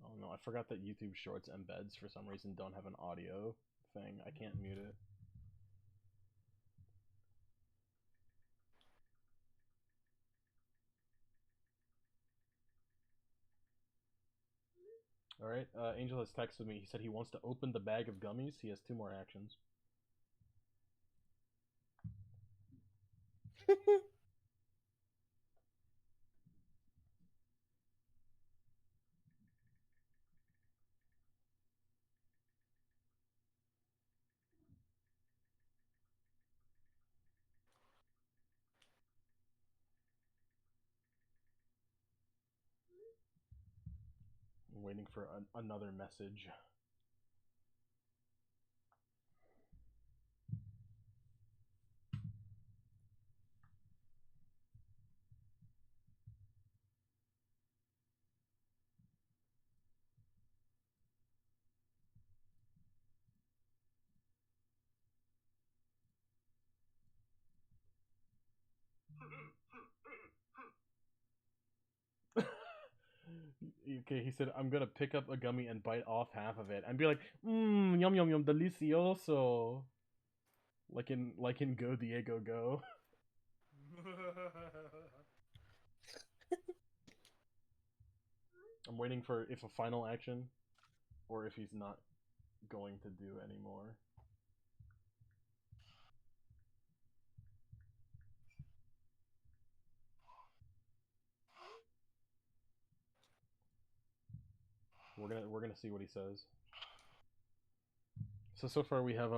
Oh no, I forgot that YouTube Shorts embeds for some reason don't have an audio thing. I can't mute it. Alright, Angel has texted me. He said he wants to open the bag of gummies. He has 2 more actions. I'm waiting for another message. Okay, he said, I'm gonna pick up a gummy and bite off half of it and be like, yum yum yum, delicioso. Like in Go Diego Go. I'm waiting for if a final action, or if he's not going to do anymore. We're gonna see what he says. So far we have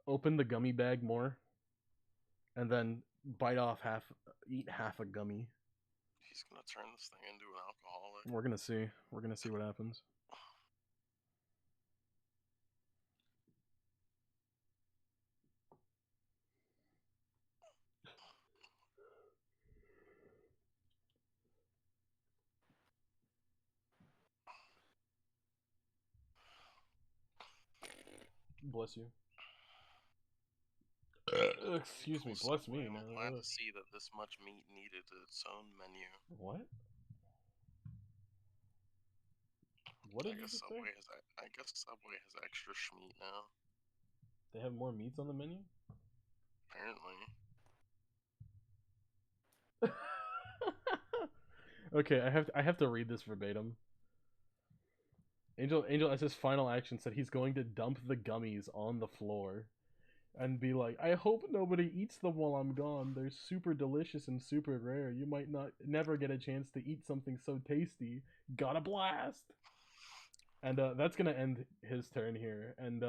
open the gummy bag more, and then bite off eat half a gummy. He's gonna turn this thing into an alcoholic. We're gonna see. We're gonna see what happens. Bless you. Excuse me, bless me. I'm Now. glad to see that this much meat needed its own menu. What? What did I you guess just say? I guess Subway has extra schmeat now. They have more meats on the menu? Apparently. Okay, I have to read this verbatim. Angel as his final action said he's going to dump the gummies on the floor and be like, I hope nobody eats them while I'm gone. They're super delicious and super rare. You might never get a chance to eat something so tasty. Got a blast. And that's gonna end his turn here. And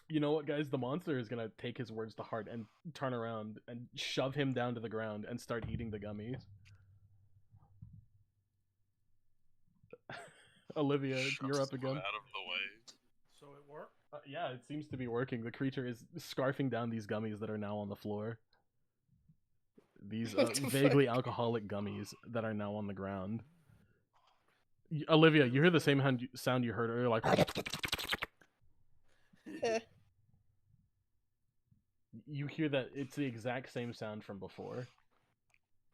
you know what, guys? The monster is gonna take his words to heart and turn around and shove him down to the ground and start eating the gummies. Olivia, you're up again. Out of the way. So it worked? Yeah, it seems to be working. The creature is scarfing down these gummies that are now on the floor. These vaguely alcoholic gummies that are now on the ground. Olivia, you hear the same sound you heard earlier, like... You hear that it's the exact same sound from before.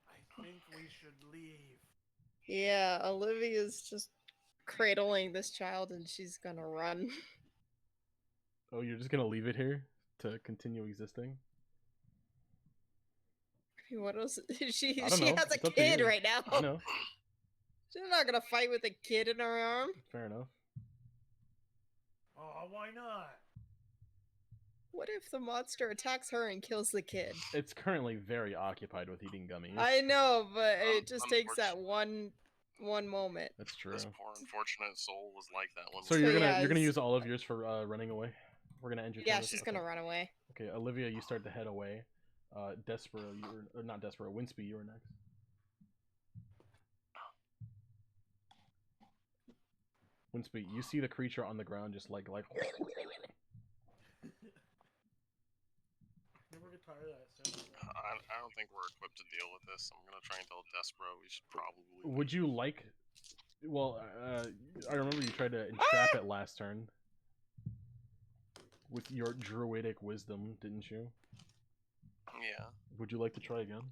I think we should leave. Yeah, Olivia's just cradling this child and she's gonna run. Oh, you're just gonna leave it here to continue existing? I mean, what else? She I don't know. has a It's up to kid you. right now. I know. She's not gonna fight with a kid in her arm. Fair enough. Oh, why not? What if the monster attacks her and kills the kid? It's currently very occupied with eating gummies. I know, but it just takes that one moment. That's true. This poor unfortunate soul was like that one. So you're gonna use all of yours for running away. We're gonna end your turn. Yeah, she's gonna run away. Okay, Olivia, you start to head away. Despero, or not Despero, Winsby, you were next. Winsby, you see the creature on the ground just like Never get tired of that sound. I don't think we're equipped to deal with this. I'm gonna try and tell Despero we should probably... Would you like... Well, I remember you tried to entrap it last turn. With your druidic wisdom, didn't you? Yeah. Would you like to try again?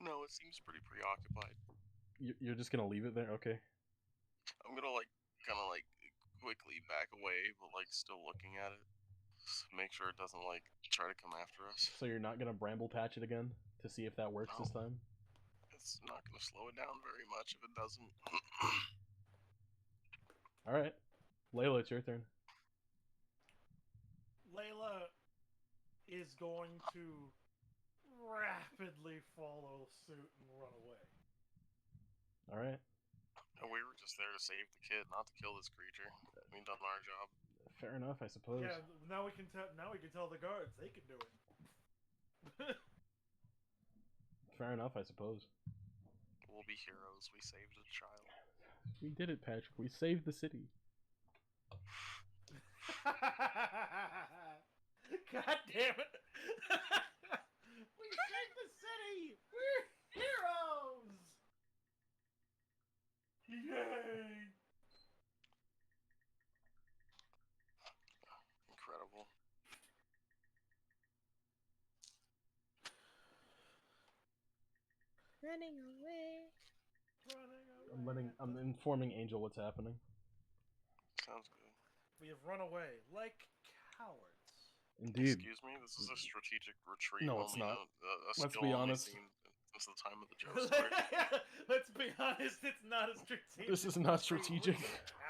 No, it seems pretty preoccupied. You're just gonna leave it there? Okay. I'm gonna, like, kind of, like, quickly back away, but, like, still looking at it. Just make sure it doesn't, like, try to come after us. So you're not gonna bramble patch it again? To see if that works this time? It's not going to slow it down very much if it doesn't. All right, Layla, it's your turn. Layla is going to rapidly follow suit and run away. All right. And we were just there to save the kid, not to kill this creature. We've done our job. Fair enough, I suppose. Yeah, now we can tell the guards they can do it. Fair enough, I suppose. We'll be heroes. We saved a child. We did it, Patrick. We saved the city. God damn it! We saved the city! We're heroes! Yay! Incredible. Running away. I'm informing Angel what's happening. Sounds good. We have run away like cowards. Indeed. Excuse me, this is a strategic retreat. No, it's not. A Let's skill be only honest. seen since the time of the Joe Spurred. Let's be honest, it's not a strategic. This is not retreat. strategic. We're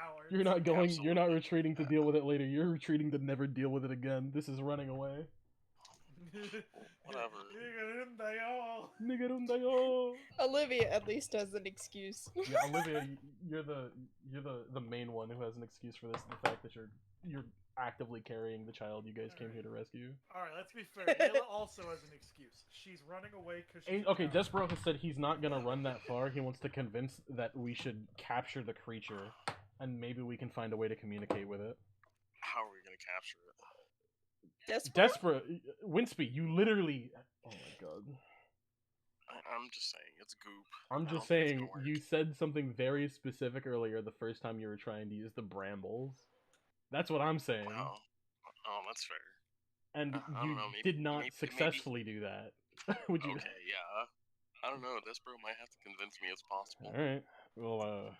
cowards. You're not going. You're not Absolutely. retreating to deal with it later. You're retreating to never deal with it again. This is running away. Whatever. Nigga, Olivia at least has an excuse. yeah, Olivia, you're the main one who has an excuse for this. The fact that you're actively carrying the child you guys came here to rescue. Alright, let's be fair. Layla also has an excuse. She's running away because she's. Okay, Despero has said he's not gonna run that far. He wants to convince that we should capture the creature, and maybe we can find a way to communicate with it. How are we gonna capture it? Despero, Winsby, you literally. Oh my god. I'm just saying, it's goop. I'm I just don't think it's saying, gonna work. you said something very specific earlier the first time you were trying to use the brambles. That's what I'm saying. Oh, that's fair. And I you don't know, did not maybe- successfully do that. Would you? Okay, yeah. I don't know. Despero might have to convince me it's possible. Alright. Well,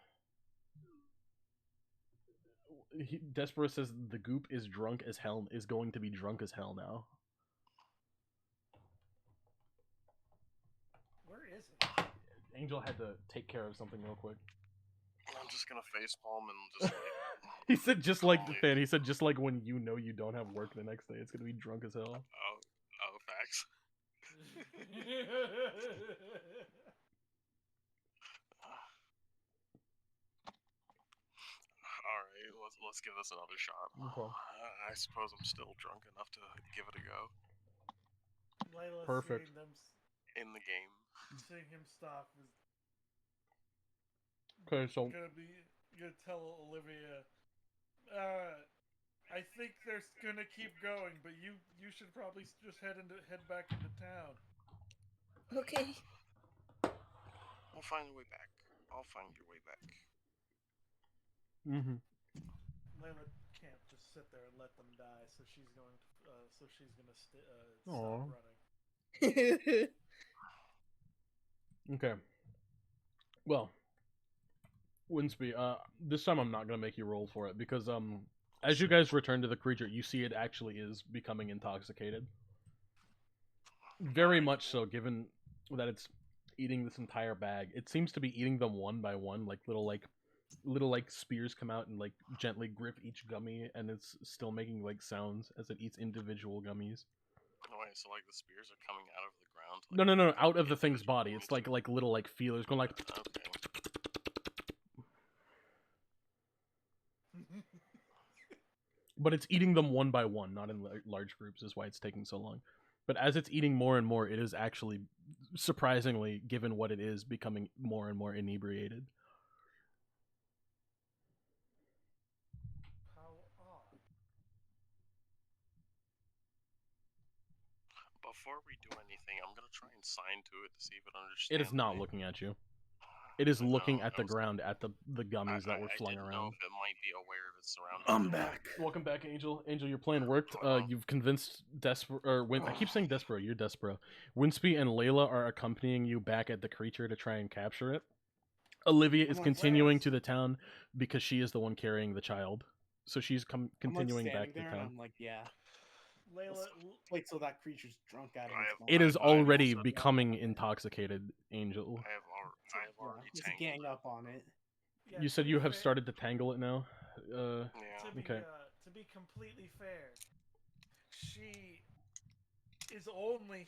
Despero says the goop is drunk as hell, is going to be drunk as hell now. Where is it? Angel had to take care of something real quick. I'm just gonna facepalm and just like. He said just like the fan. He said just like when you know you don't have work the next day, it's gonna be drunk as hell. Oh, facts. Alright, let's give this another shot. Okay. I suppose I'm still drunk enough to give it a go. Layla Perfect. In the game. Seeing him stop is Okay, so gonna tell Olivia. I think they're gonna keep going, but you should probably just head back into town. Okay. We'll find a way back. I'll find your way back. Layla can't just sit there and let them die, so she's gonna stop Aw. running. Okay. Well, Winsby, this time I'm not gonna make you roll for it because as you guys return to the creature, you see it actually is becoming intoxicated. Very much so, given that it's eating this entire bag. It seems to be eating them one by one, like little spears come out and like gently grip each gummy, and it's still making like sounds as it eats individual gummies. Oh, wait, so like the spears are coming out of the ground? No, out of the thing's body. It's like little like feelers going like. Okay. But it's eating them one by one, not in large groups, is why it's taking so long. But as it's eating more and more, it is actually, surprisingly, given what it is, becoming more and more inebriated. How odd. Before we do anything, I'm gonna try and sign to it to see if it understands. It is not me. looking at you. It is looking No, at the ground, at the gummies that were flung I didn't know around. if it might be aware of its surroundings. I'm back. Welcome back, Angel. Angel, your plan worked. You've convinced I keep saying Despero. You're Despero. Winsby and Layla are accompanying you back at the creature to try and capture it. Olivia is I'm like, continuing "Where's-" to the town because she is the one carrying the child. So she's continuing I'm, like, back to standing there, and town. I'm like, yeah. Layla, Wait till that creature's drunk out of I its have- mind. It is I have already also- becoming intoxicated, Angel. I have I've already Just tangled gang it. up on it. Yeah, You to said be you have fair- started to tangle it now. Yeah. Okay. To be completely fair, she is only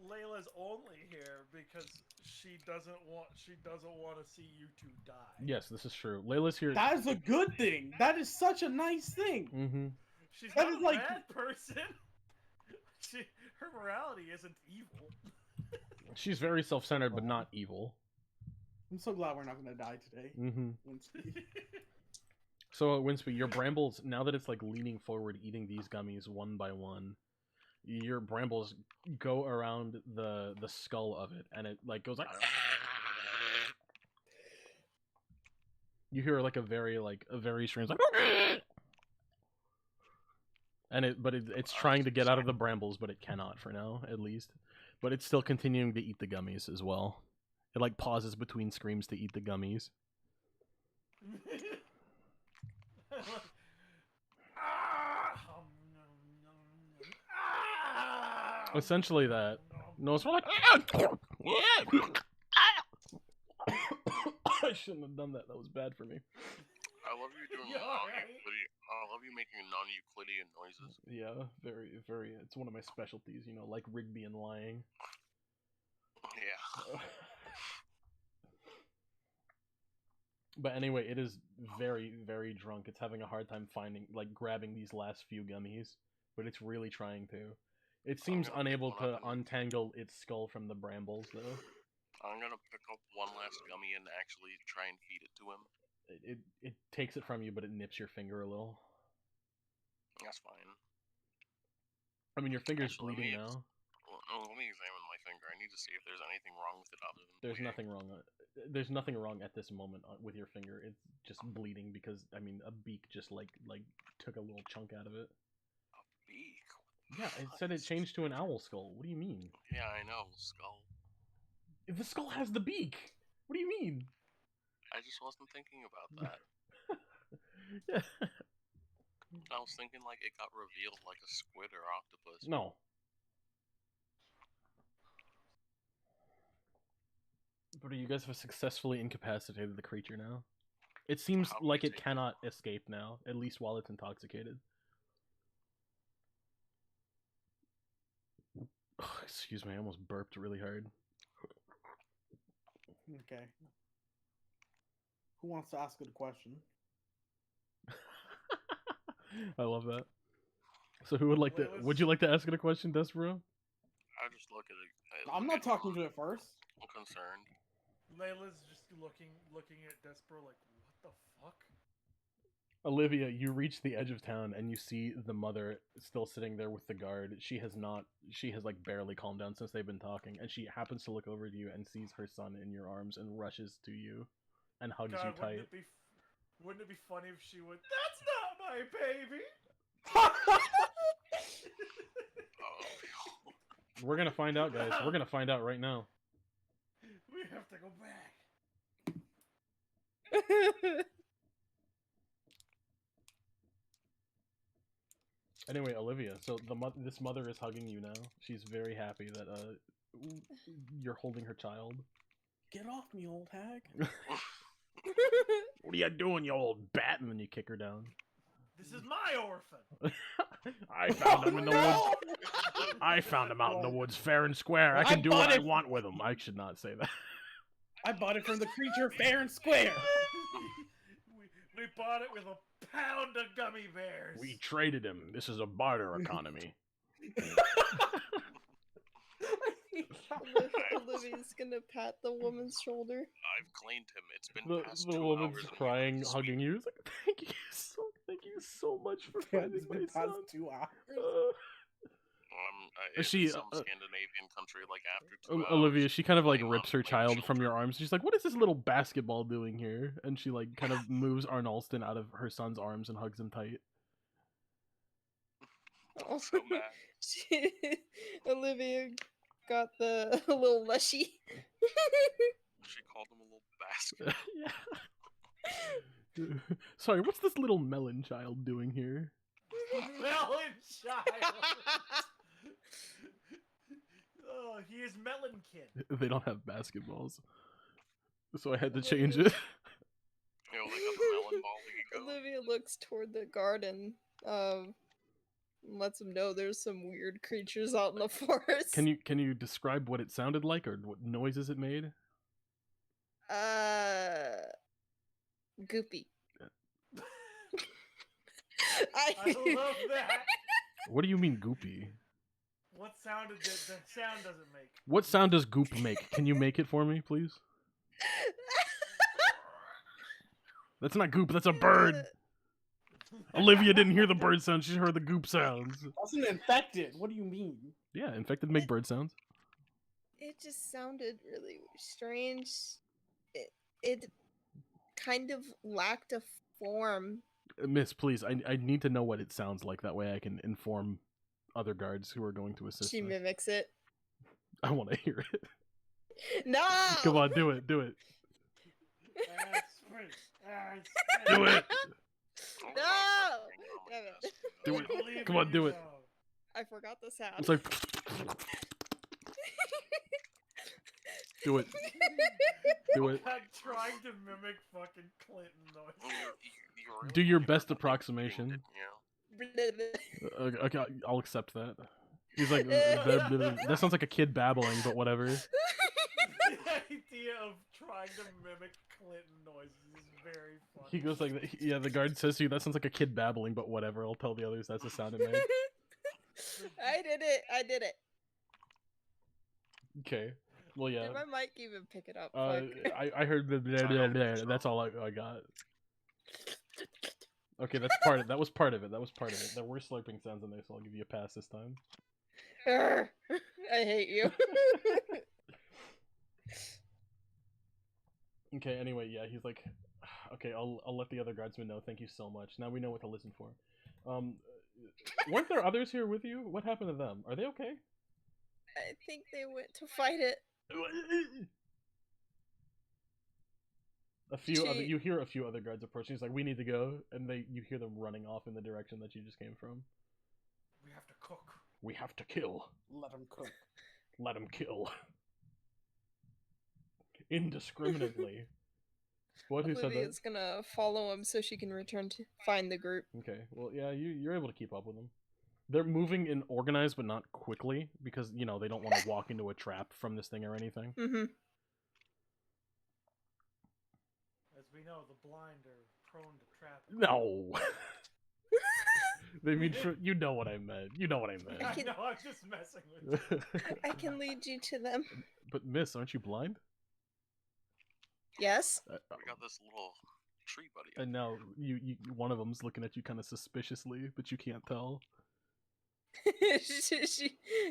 Layla's only here because she doesn't want to see you two die. Yes, this is true. Layla's here. That is a good thing. That is such a nice thing. Mm-hmm. She's That not is a like- bad person. Her morality isn't evil. She's very self-centered, but not evil. I'm so glad we're not gonna die today. Mm-hmm. Winsby. So, Winsby, your brambles, now that it's like leaning forward, eating these gummies one by one, your brambles go around the skull of it, and it like goes like. You hear like a very strange like. And it's trying to get out of the brambles, but it cannot for now, at least. But it's still continuing to eat the gummies as well. It like pauses between screams to eat the gummies. Essentially that. No, it's more like. I shouldn't have done that. That was bad for me. I love you doing You alright? I love you making non-Euclidean noises. Yeah, very. It's one of my specialties, you know, like Rigby and lying. Yeah. But anyway, it is very, very drunk. It's having a hard time grabbing these last few gummies, but it's really trying to. It seems gonna pick unable one to up and- untangle its skull from the brambles, though. I'm gonna pick up one last gummy and actually try and feed it to him. It takes it from you, but it nips your finger a little. That's fine. I mean, your finger's Actually, bleeding let me- now. Let me examine my finger. I need to see if there's anything wrong with it other than There's bleeding. nothing wrong. There's nothing wrong at this moment with your finger. It's just bleeding because I mean, a beak just like took a little chunk out of it. A beak? Yeah, it said it changed to an owl skull. What do you mean? Yeah, I know. Skull. The skull has the beak. What do you mean? I just wasn't thinking about that. Yeah. I was thinking like it got revealed like a squid or octopus. No. But you guys have successfully incapacitated the creature now. It seems How do like we it take it? cannot escape now, at least while it's intoxicated. Excuse me, I almost burped really hard. Okay. Who wants to ask it a question? I love that. So who would like to? Layla's- Would you like to ask it a question, Despero? I just look at it. I'm not talking to it first. I'm concerned. Layla's just looking at Despero like, what the fuck? Olivia, you reach the edge of town and you see the mother still sitting there with the guard. She has like barely calmed down since they've been talking, and she happens to look over to you and sees her son in your arms and rushes to you and hugs you God, tight. wouldn't it be funny if she would? That's not my baby. Oh, We're gonna find out, guys. We're gonna find out right now. We have to go back. Anyway, Olivia, so this mother is hugging you now. She's very happy that you're holding her child. Get off me, old hag. What are you doing, you old bat? And then you kick her down. This is my orphan. I found him in the woods. I found him out in the woods, fair and square. I can do what I want with him. I should not say that. I bought it from the creature fair and square. we bought it with a pound of gummy bears. We traded him. This is a barter economy. Olivia's gonna pat the woman's shoulder. I've cleaned him. It's been past The 2 woman's hours and he crying, looks hugging you. It's like, thank you so much for finding It's my been son. past 2 hours. It's She, some Scandinavian country, like after 2 hours. Olivia, she kind of like playing rips her like child from your children. arms. She's like, "What is this little basketball doing here?" And she like kind of moves Arnalston out of her son's arms and hugs him tight. I'm so mad. Olivia got the little leshy. She called him a little basket. Yeah. Sorry, what's this little melon child doing here? Melon child. Oh, he is Melon Kid. They don't have basketballs. So I had to change it. You know, like the melon ball that you go. Olivia looks toward the garden. Lets him know there's some weird creatures out in the forest. Can you describe what it sounded like or what noises it made? Goopy. I love that. What do you mean goopy? What sound did the sound does it make? What sound does goop make? Can you make it for me, please? That's not goop, that's a bird. Olivia didn't hear the bird sound, she heard the goop sounds. Wasn't infected. What do you mean? Yeah, infected make bird sounds. It just sounded really strange. It kind of lacked a form. Miss, please, I need to know what it sounds like. That way I can inform other guards who are going to assist She us. mimics it. I want to hear it. No! Come on, do it, do it. Do Do it! No! Oh my Damn it. Do it. Believe Come on, in do it. yourself. I forgot the sound. It's like... Do it. Do it. I'm trying to mimic fucking Clinton noise. You really Do your thought you best heard the approximation. didn't you? Okay, I'll accept that. He's like, that sounds like a kid babbling, but whatever. The idea of trying to mimic Clinton noises is very funny. He goes like, yeah, the guard says to you, that sounds like a kid babbling, but whatever. I'll tell the others that's the sound it made. I did it. Okay. Well, yeah. Did my mic even pick it up? I heard the that's all I got. Okay, that was part of it. There were slurping sounds in there, so I'll give you a pass this time. I hate you. Okay, anyway, yeah, he's like, okay, I'll let the other guardsmen know. Thank you so much. Now we know what to listen for. Weren't there others here with you? What happened to them? Are they okay? I think they went to fight it. You hear a few other guards approaching. He's like, we need to go, and you hear them running off in the direction that you just came from. We have to cook. We have to kill. Let him cook. Let him kill. Indiscriminately. What who said that? Olivia's gonna follow him so she can return to find the group. Okay, well, yeah, you're able to keep up with them. They're moving in organized, but not quickly, because, you know, they don't want to walk into a trap from this thing or anything. Mm-hmm. As we know, the blind are prone to trapping. No! They mean, you know what I meant. You know what I meant. I know, I'm just messing with you. I can lead you to them. But, miss, aren't you blind? Yes? We got this little tree buddy. And now, one of them's looking at you kind of suspiciously, but you can't tell.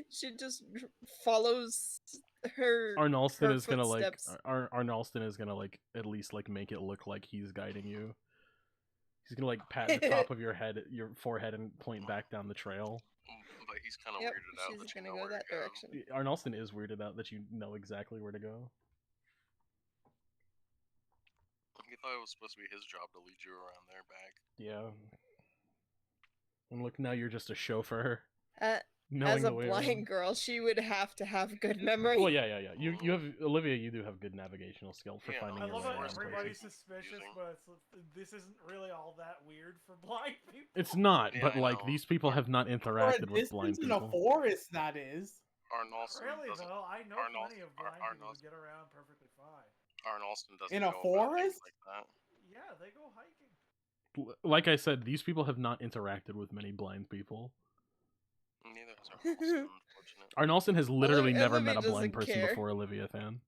she just follows her. Arnalston her is gonna footsteps. like Arnalston is gonna like at least like make it look like he's guiding you. He's gonna like pat the top of your head, your forehead, and point back down the trail. But he's kind of Yep, weirded out she's that you gonna know go where that to go. direction. Arnalston is weirded out that you know exactly where to go. He thought it was supposed to be his job to lead you around there back. Yeah. And look, now you're just a chauffeur. As knowing a the way blind around. girl, she would have to have good memory. Well, yeah. You have Olivia. You do have good navigational skill for Yeah, finding I your love way how around everybody's places. suspicious, Confusing. but this isn't really all that weird for blind people. It's not, Yeah, but I like know. these people have not For a interacted with blind distance in a people. forest, that is. Arnalston Really doesn't. though, I know plenty of blind people who get around perfectly fine. Arnalston doesn't. In a go about things forest? like that. Yeah, they go hiking. Like I said, these people have not interacted with many blind people. Neither has Arnalston, unfortunately. Arnalston has literally never Olivia met a blind doesn't person care. before Olivia, Than.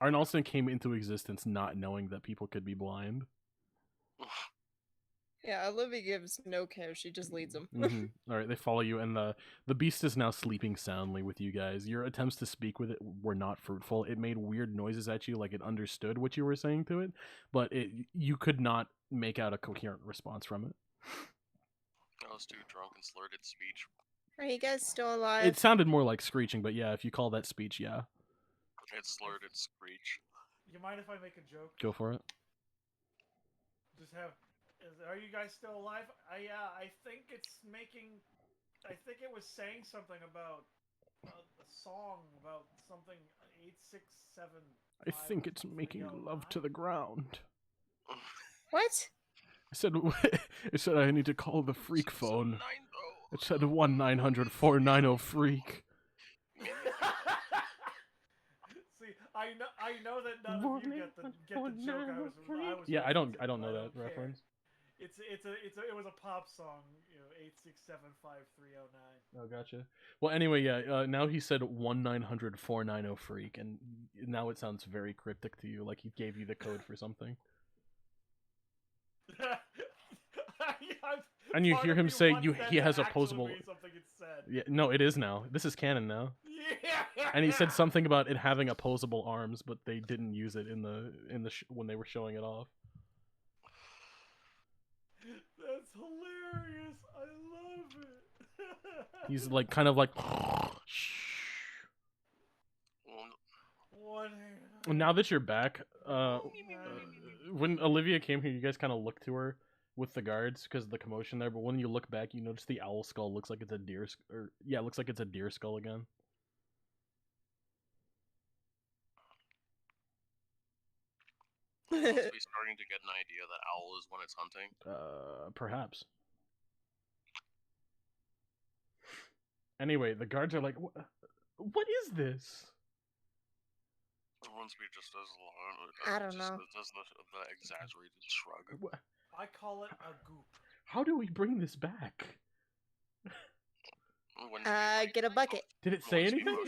Arnalston came into existence not knowing that people could be blind. Yeah, Olivia gives no care. She just leads them. All right, they follow you, and the beast is now sleeping soundly with you guys. Your attempts to speak with it were not fruitful. It made weird noises at you, like it understood what you were saying to it, but you could not make out a coherent response from it. I was too drunk and slurred its speech. Are you guys still alive? It sounded more like screeching, but yeah, if you call that speech, yeah, It slurred its screech. You mind if I make a joke? go for it. Just have. Are you guys still alive? I think it's making. I think it was saying something about a song about something 867. I think it's making love to the ground. What? I said, it said I need to call the freak phone. It said 1-900-490-FREAK. See, I know that none of you get the joke. I was Yeah, I don't referencing, know but that care. reference. It was a pop song, 8675309. Oh, gotcha. Well, anyway, yeah. Now he said 1-900-490-FREAK, and now it sounds very cryptic to you, like he gave you the code for something. And you hear him say he has opposable. Yeah, no, it is now. This is canon now. Yeah. And he said something about it having opposable arms, but they didn't use it in the when they were showing it off. That's hilarious. I love it. He's like kind of like. Now that you're back, when Olivia came here, you guys kind of looked to her with the guards because of the commotion there. But when you look back, you notice the owl skull looks like it's a deer. It looks like it's a deer skull again. Must be starting to get an idea that owl is when it's hunting. Perhaps. Anyway, the guards are like, "What is this?" Once we just does I don't know. Does the exaggerated shrug. What? I call it a goop. How do we bring this back? Get a bucket. Did it say anything?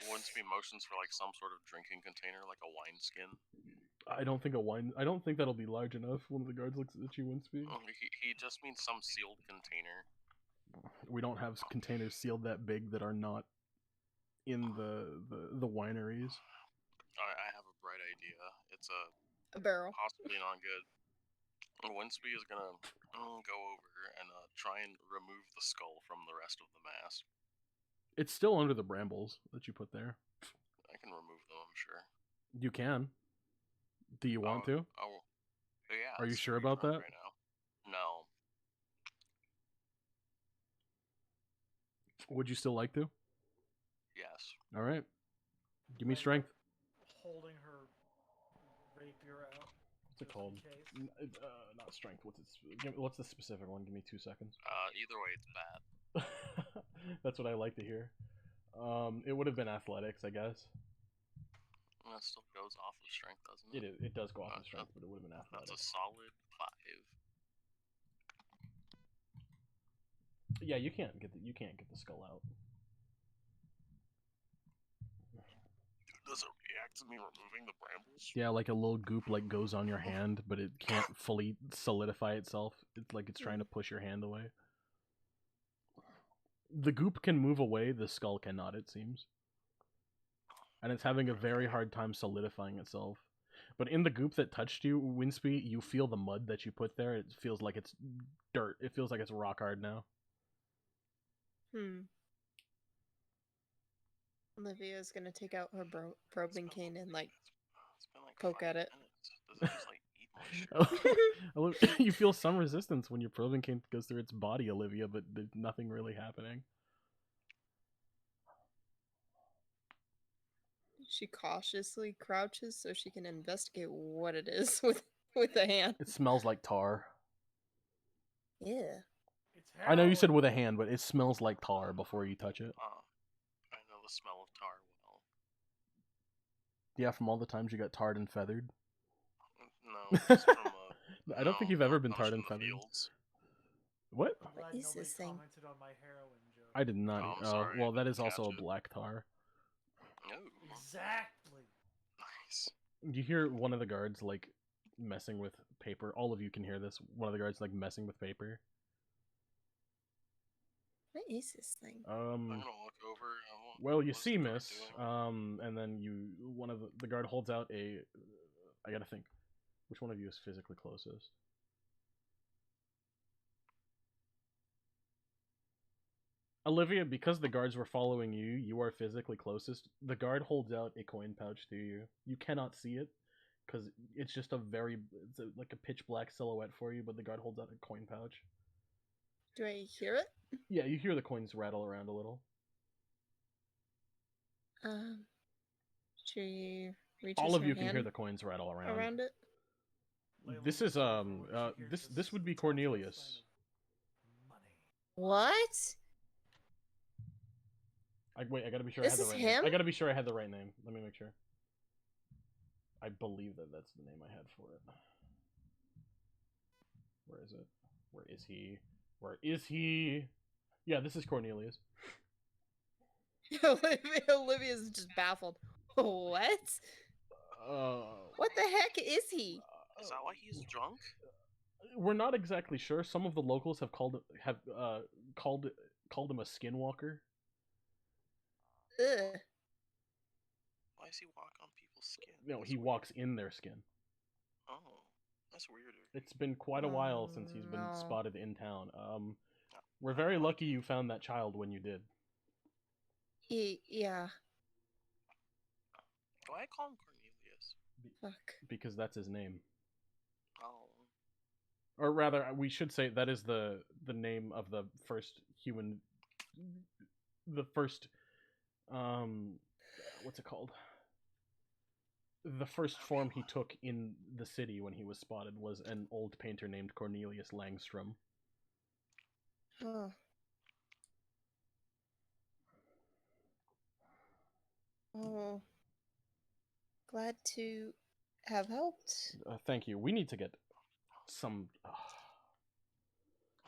Once we motions for like some sort of drinking container, like a wine skin. I don't think that'll be large enough. One of the guards looks at you, Winspeed. He just means some sealed container. We don't have containers sealed that big that are not in the wineries. I have a bright idea. It's a barrel. Possibly not good. Winsby is gonna go over and try and remove the skull from the rest of the mass. It's still under the brambles that you put there. I can remove them, I'm sure. You can. Do you want to? Oh, yeah. Are you sure about that? Right now. No. Would you still like to? Yes. All right. Give me strength. Holding her rapier out. What's it called? Not strength. What's the specific one? Give me 2 seconds. Either way, it's bad. That's what I like to hear. It would have been athletics, I guess. That still goes off of strength, doesn't it? It does go off of strength, but it would have been athletics. That's a solid 5. Yeah, you can't get the skull out. Does it react to me removing the brambles? Yeah, like a little goop goes on your hand, but it can't fully solidify itself. It's like it's trying to push your hand away. The goop can move away, the skull cannot, it seems. And it's having a very hard time solidifying itself. But in the goop that touched you, Winsby, you feel the mud that you put there. It feels like it's dirt. It feels like it's rock hard now. Olivia's gonna take out her probing cane and poke at it. Does it just eat moisture? You feel some resistance when your probing cane goes through its body, Olivia, but there's nothing really happening. She cautiously crouches so she can investigate what it is with a hand. It smells like tar. Yeah. I know you said with a hand, but it smells like tar before you touch it. I know the smell of tar well. Yeah, from all the times you got tarred and feathered. No, it's from I don't think you've ever been tarred and feathered. Fields. What? What is this thing? On my heroin joke. I did not. Oh, I'm sorry, well, I that is didn't also a catch it. black tar. Ooh, Exactly. nice. You hear one of the guards messing with paper. All of you can hear this. One of the guards messing with paper. What is this thing? I'm gonna look over. Well, you what's see, the guard miss. doing? And then one of the guard holds out a. I gotta think. Which one of you is physically closest? Olivia, because the guards were following you, you are physically closest. The guard holds out a coin pouch to you. You cannot see it, because it's just like a pitch black silhouette for you, but the guard holds out a coin pouch. Do I hear it? Yeah, you hear the coins rattle around a little. She reaches All of her you can hear hand the coins rattle around. around it. Layla This looks is over when she hears this this would be telltale sign Cornelius. of money. What? Wait, I gotta be sure This I had the is right him? name. I gotta be sure I had the right name. Let me make sure. I believe that that's the name I had for it. Where is it? Where is he? Where is he? Yeah, this is Cornelius. Olivia's just baffled. What? What the heck is he? Is that why he's drunk? We're not exactly sure. Some of the locals have called him a skinwalker. Ugh. Why does he walk on people's skin? No, That's he weird. walks in their skin. Oh, that's weirder. It's been quite a while since he's been No. spotted in town. We're very lucky you found that child when you did. Yeah. Why I call him Cornelius? Fuck. Because that's his name. Oh. Or rather, we should say that is the name of the first human, the first, what's it called? The first form he took in the city when he was spotted was an old painter named Cornelius Langstrom. Oh. Oh. Glad to have helped. Thank you. We need to get some.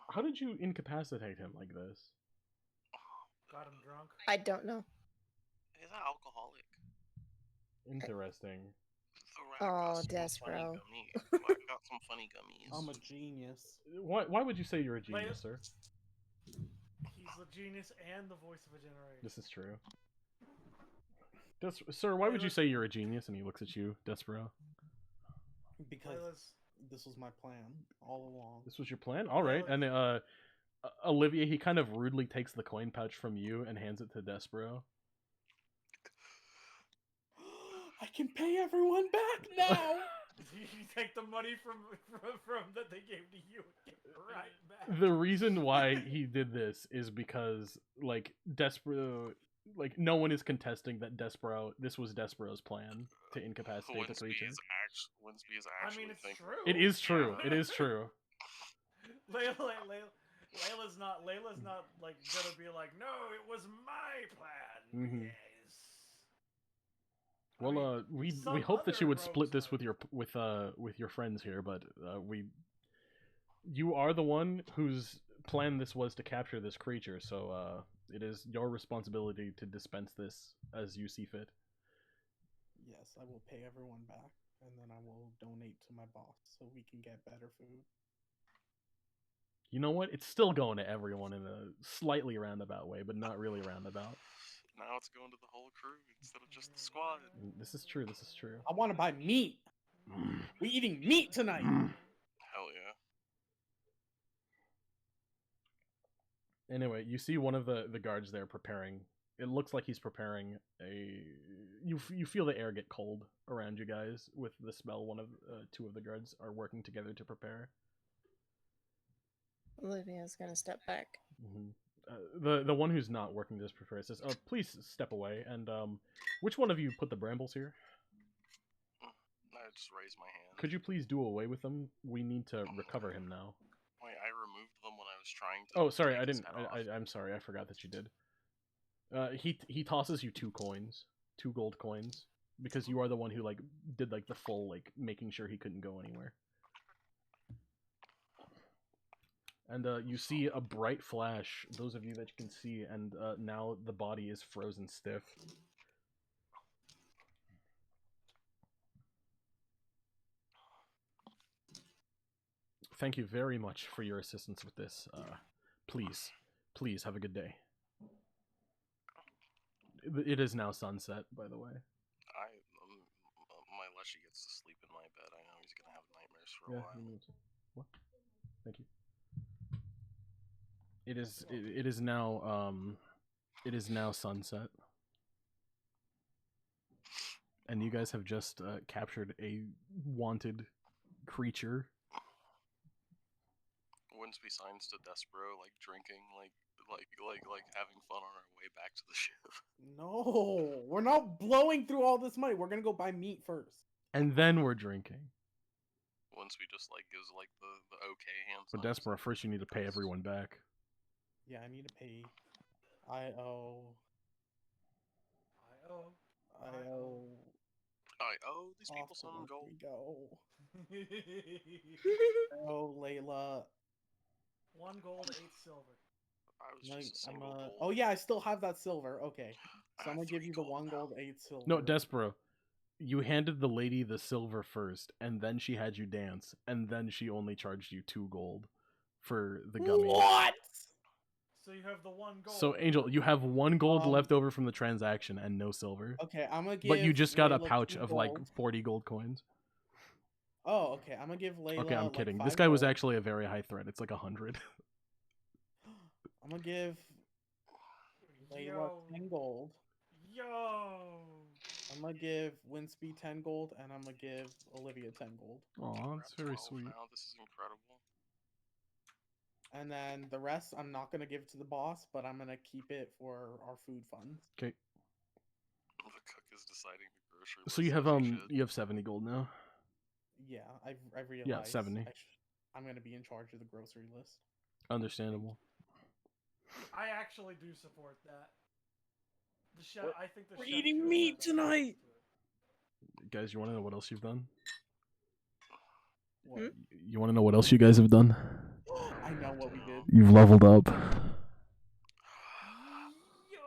How did you incapacitate him like this? Got him drunk. I don't know. He's an alcoholic. Interesting. The rat Oh, got some Despero. funny gummy. The rat got some funny gummies. I'm a genius. Why would you say you're a genius, sir? He's the genius and the voice of a generation. This is true. Sir, why would you say you're a genius? And he looks at you, Despero. Because Layla's this was my plan all along. This was your plan? All right. And Olivia, he kind of rudely takes the coin pouch from you and hands it to Despero. I can pay everyone back now. you take the money from that they gave to you and give it right back. The reason why he did this is because, like, Despero, like, no one is contesting that this was Despero's plan to incapacitate the creature. Winsby is I actually mean, it's thinking. true. It is true. It is true. Layla's not like gonna be like, no, it was my plan. Mhm. Yes. Well, we some hope that you other would split rogues this with your friends here, but you are the one whose plan this was to capture this creature, so it is your responsibility to dispense this as you see fit. Yes, I will pay everyone back, and then I will donate to my boss so we can get better food. You know what? It's still going to everyone in a slightly roundabout way, but not really roundabout. Now it's going to the whole crew instead of just the squad. This is true. This is true. I want to buy meat. We eating meat tonight. Hell yeah. Anyway, you see one of the guards there preparing. It looks like he's preparing a. You feel the air get cold around you guys with the smell. Two of the guards are working together to prepare. Olivia's gonna step back. Mm-hmm. The one who's not working to prepare says, "Oh, please step away." And which one of you put the brambles here? I just raised my hand. Could you please do away with them? We need to recover him now. Wait, I removed them when I was trying to. Oh, sorry, take I his didn't. head off. I'm sorry, I forgot that you did. He tosses you 2 coins, 2 gold coins, because you are the one who did the full making sure he couldn't go anywhere. And you see a bright flash. Those of you that can see, and now the body is frozen stiff. Thank you very much for your assistance with this. Please have a good day. It is now sunset, by the way. My Leshy gets to sleep in my bed. I know he's gonna have nightmares for a while. What? Thank you. It is now sunset, and you guys have just captured a wanted creature. Winsby signs to Despero, drinking like having fun on our way back to the ship. No, we're not blowing through all this money. We're gonna go buy meat first. And then we're drinking. Once we just like gives like the okay hand But signs. Despero, first you need to pay everyone back. Yeah, I need to pay. I owe. These people Off to some work gold. we go. Oh, Layla. 1 gold, 8 silver. I was Like, just a single gold. Oh yeah, I still have that silver. Okay, I so I'm have gonna give 3 you the gold 1 now. gold, 8 silver. No, Despero, you handed the lady the silver first, and then she had you dance, and then she only charged you 2 gold for the gummy. What? So you have the 1 gold. So Angel, you have 1 gold Um, left over from the transaction and no silver. Okay, I'm gonna give. But you just got a Layla pouch 2 of like gold. 40 gold coins. Oh, okay. I'm gonna give Layla. Okay, I'm like, kidding. 5 This guy was gold. actually a very high threat. It's like 100. I'm gonna give Layla Yo. 10 gold. Yo. I'm gonna give Winsby 10 gold, and I'm gonna give Olivia 10 gold. Aw, that's very 12 sweet. Now. This is incredible. And then the rest, I'm not gonna give to the boss, but I'm gonna keep it for our food funds. Okay. The cook is deciding the grocery So you list have as he should. you have 70 gold now. Yeah, I've realized. 70. I'm gonna be in charge of the grocery list. Understandable. I actually do support that. The chef. We're- I think the we're chef eating should meat have access tonight! to it. Guys, you want to know what else you've done? What? You want to know what else you guys have done? I know what we did. You've leveled up. Yo,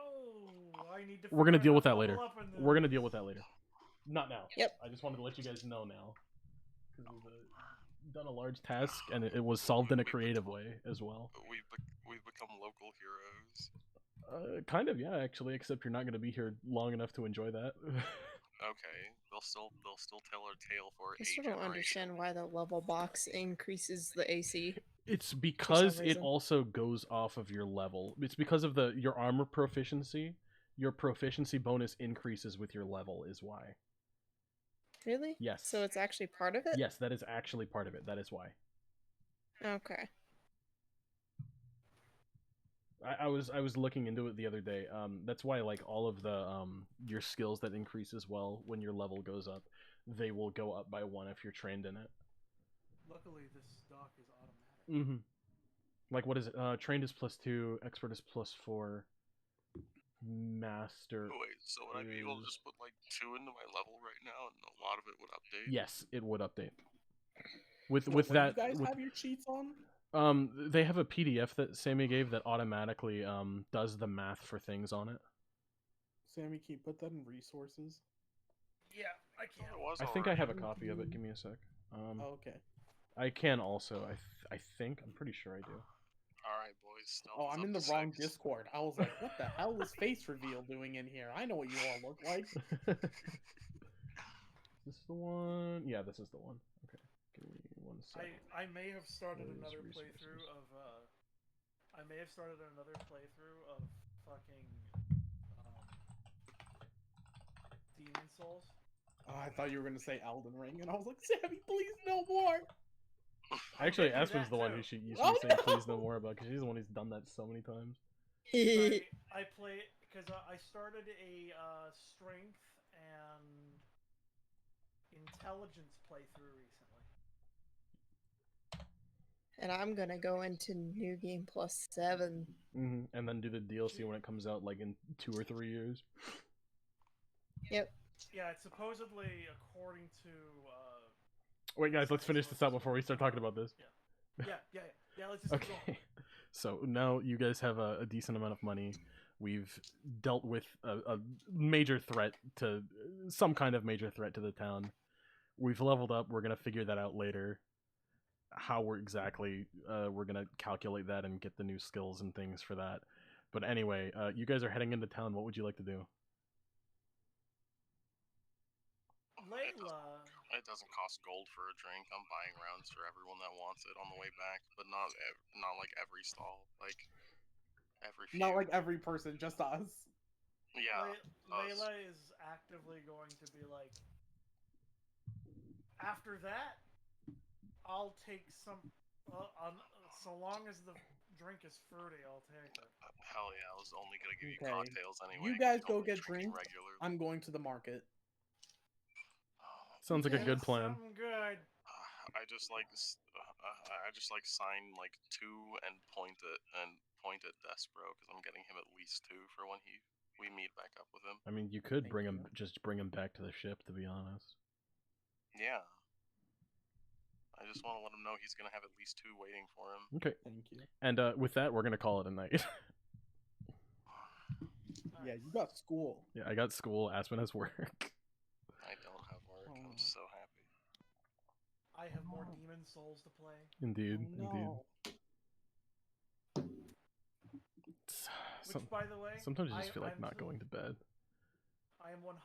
I need to. We're gonna figure deal out with how that to later. level up in We're gonna this. deal with that later. Not now. Yep. I just wanted to let you guys know now. Because we've done a large task, and it was solved in a creative way as well. We've become local heroes. Kind of, yeah, actually. Except you're not going to be here long enough to enjoy that. Okay, they'll still tell our tale for I a still don't generation. understand why the level box increases the AC. It's because it reason. also goes off of your level. It's because of your armor proficiency. Your proficiency bonus increases with your level is why. Really? Yes. So it's actually part of it? Yes, that is actually part of it. That is why. Okay. I was looking into it the other day. That's why like all of the your skills that increase as well when your level goes up, they will go up by 1 if you're trained in it. Luckily, this stock is automatic. Mm-hmm. Like what is it? Trained is +2, expert is +4, master. Wait, so would I be able to just put like 2 into my level right now, and a lot of it would update? Yes, it would update. With What that, do you guys with, have your cheats on? they have a PDF that Sammy gave that automatically does the math for things on it. Sammy, can you put that in resources? Yeah, I can't. I think I have a copy of it. Give me a sec. Oh, okay. I can also. I think. I'm pretty sure I do. Alright, boys. Stealth Oh, is I'm up in the to wrong 6. Discord. I was like, what the hell is face reveal doing in here? I know what you all look like. Is this the one? Yeah, this is the one. Okay. Give me 1 sec. I may have started Those another resources. playthrough of fucking Demon Souls. Oh, I thought you were gonna say Elden Ring, and I was like, Sammy, please no more. Actually, I'll get you Aspen's that the one too. who you should Oh, be saying no! please no more about because she's the one who's done that so many times. I play because I started a strength and intelligence playthrough recently. And I'm gonna go into New Game Plus 7. Mm-hmm. And then do the DLC when it comes out, like in 2 or 3 years. Yep. Yeah, it's supposedly according to. Wait, guys, let's finish this out before we start talking about this. Yeah. Let's just keep going. Okay. So now you guys have a decent amount of money. We've dealt with a major threat to some kind of major threat to the town. We've leveled up. We're gonna figure that out later. How we're exactly we're gonna calculate that and get the new skills and things for that. But anyway, you guys are heading into town. What would you like to do? Layla. It doesn't cost gold for a drink. I'm buying rounds for everyone that wants it on the way back, but not like every stall. Like every few. Not like every person, just us. Yeah. Layla is actively going to be like. After that, I'll take some. So long as drink is fruity, I'll take it. Hell yeah, I was only gonna give you Okay. cocktails anyway. You guys 'cause go don't get drink drinks. regularly. I'm going to the market. Sounds like a good plan. Something good. I just like sign like 2 and point at Despero because I'm getting him at least 2 for when we meet back up with him. I mean, you could Thank you. just bring him back to the ship, to be honest. Yeah. I just want to let him know he's gonna have at least 2 waiting for him. Okay. Thank you. And with that, we're gonna call it a night. Yeah, you got school. Yeah, I got school. Aspen has work. I don't have work. Oh. I'm so happy. I have more demon souls to play. Indeed, Oh, no. Which, by the way, Sometimes you just feel like I'm not going to bed. I am 100%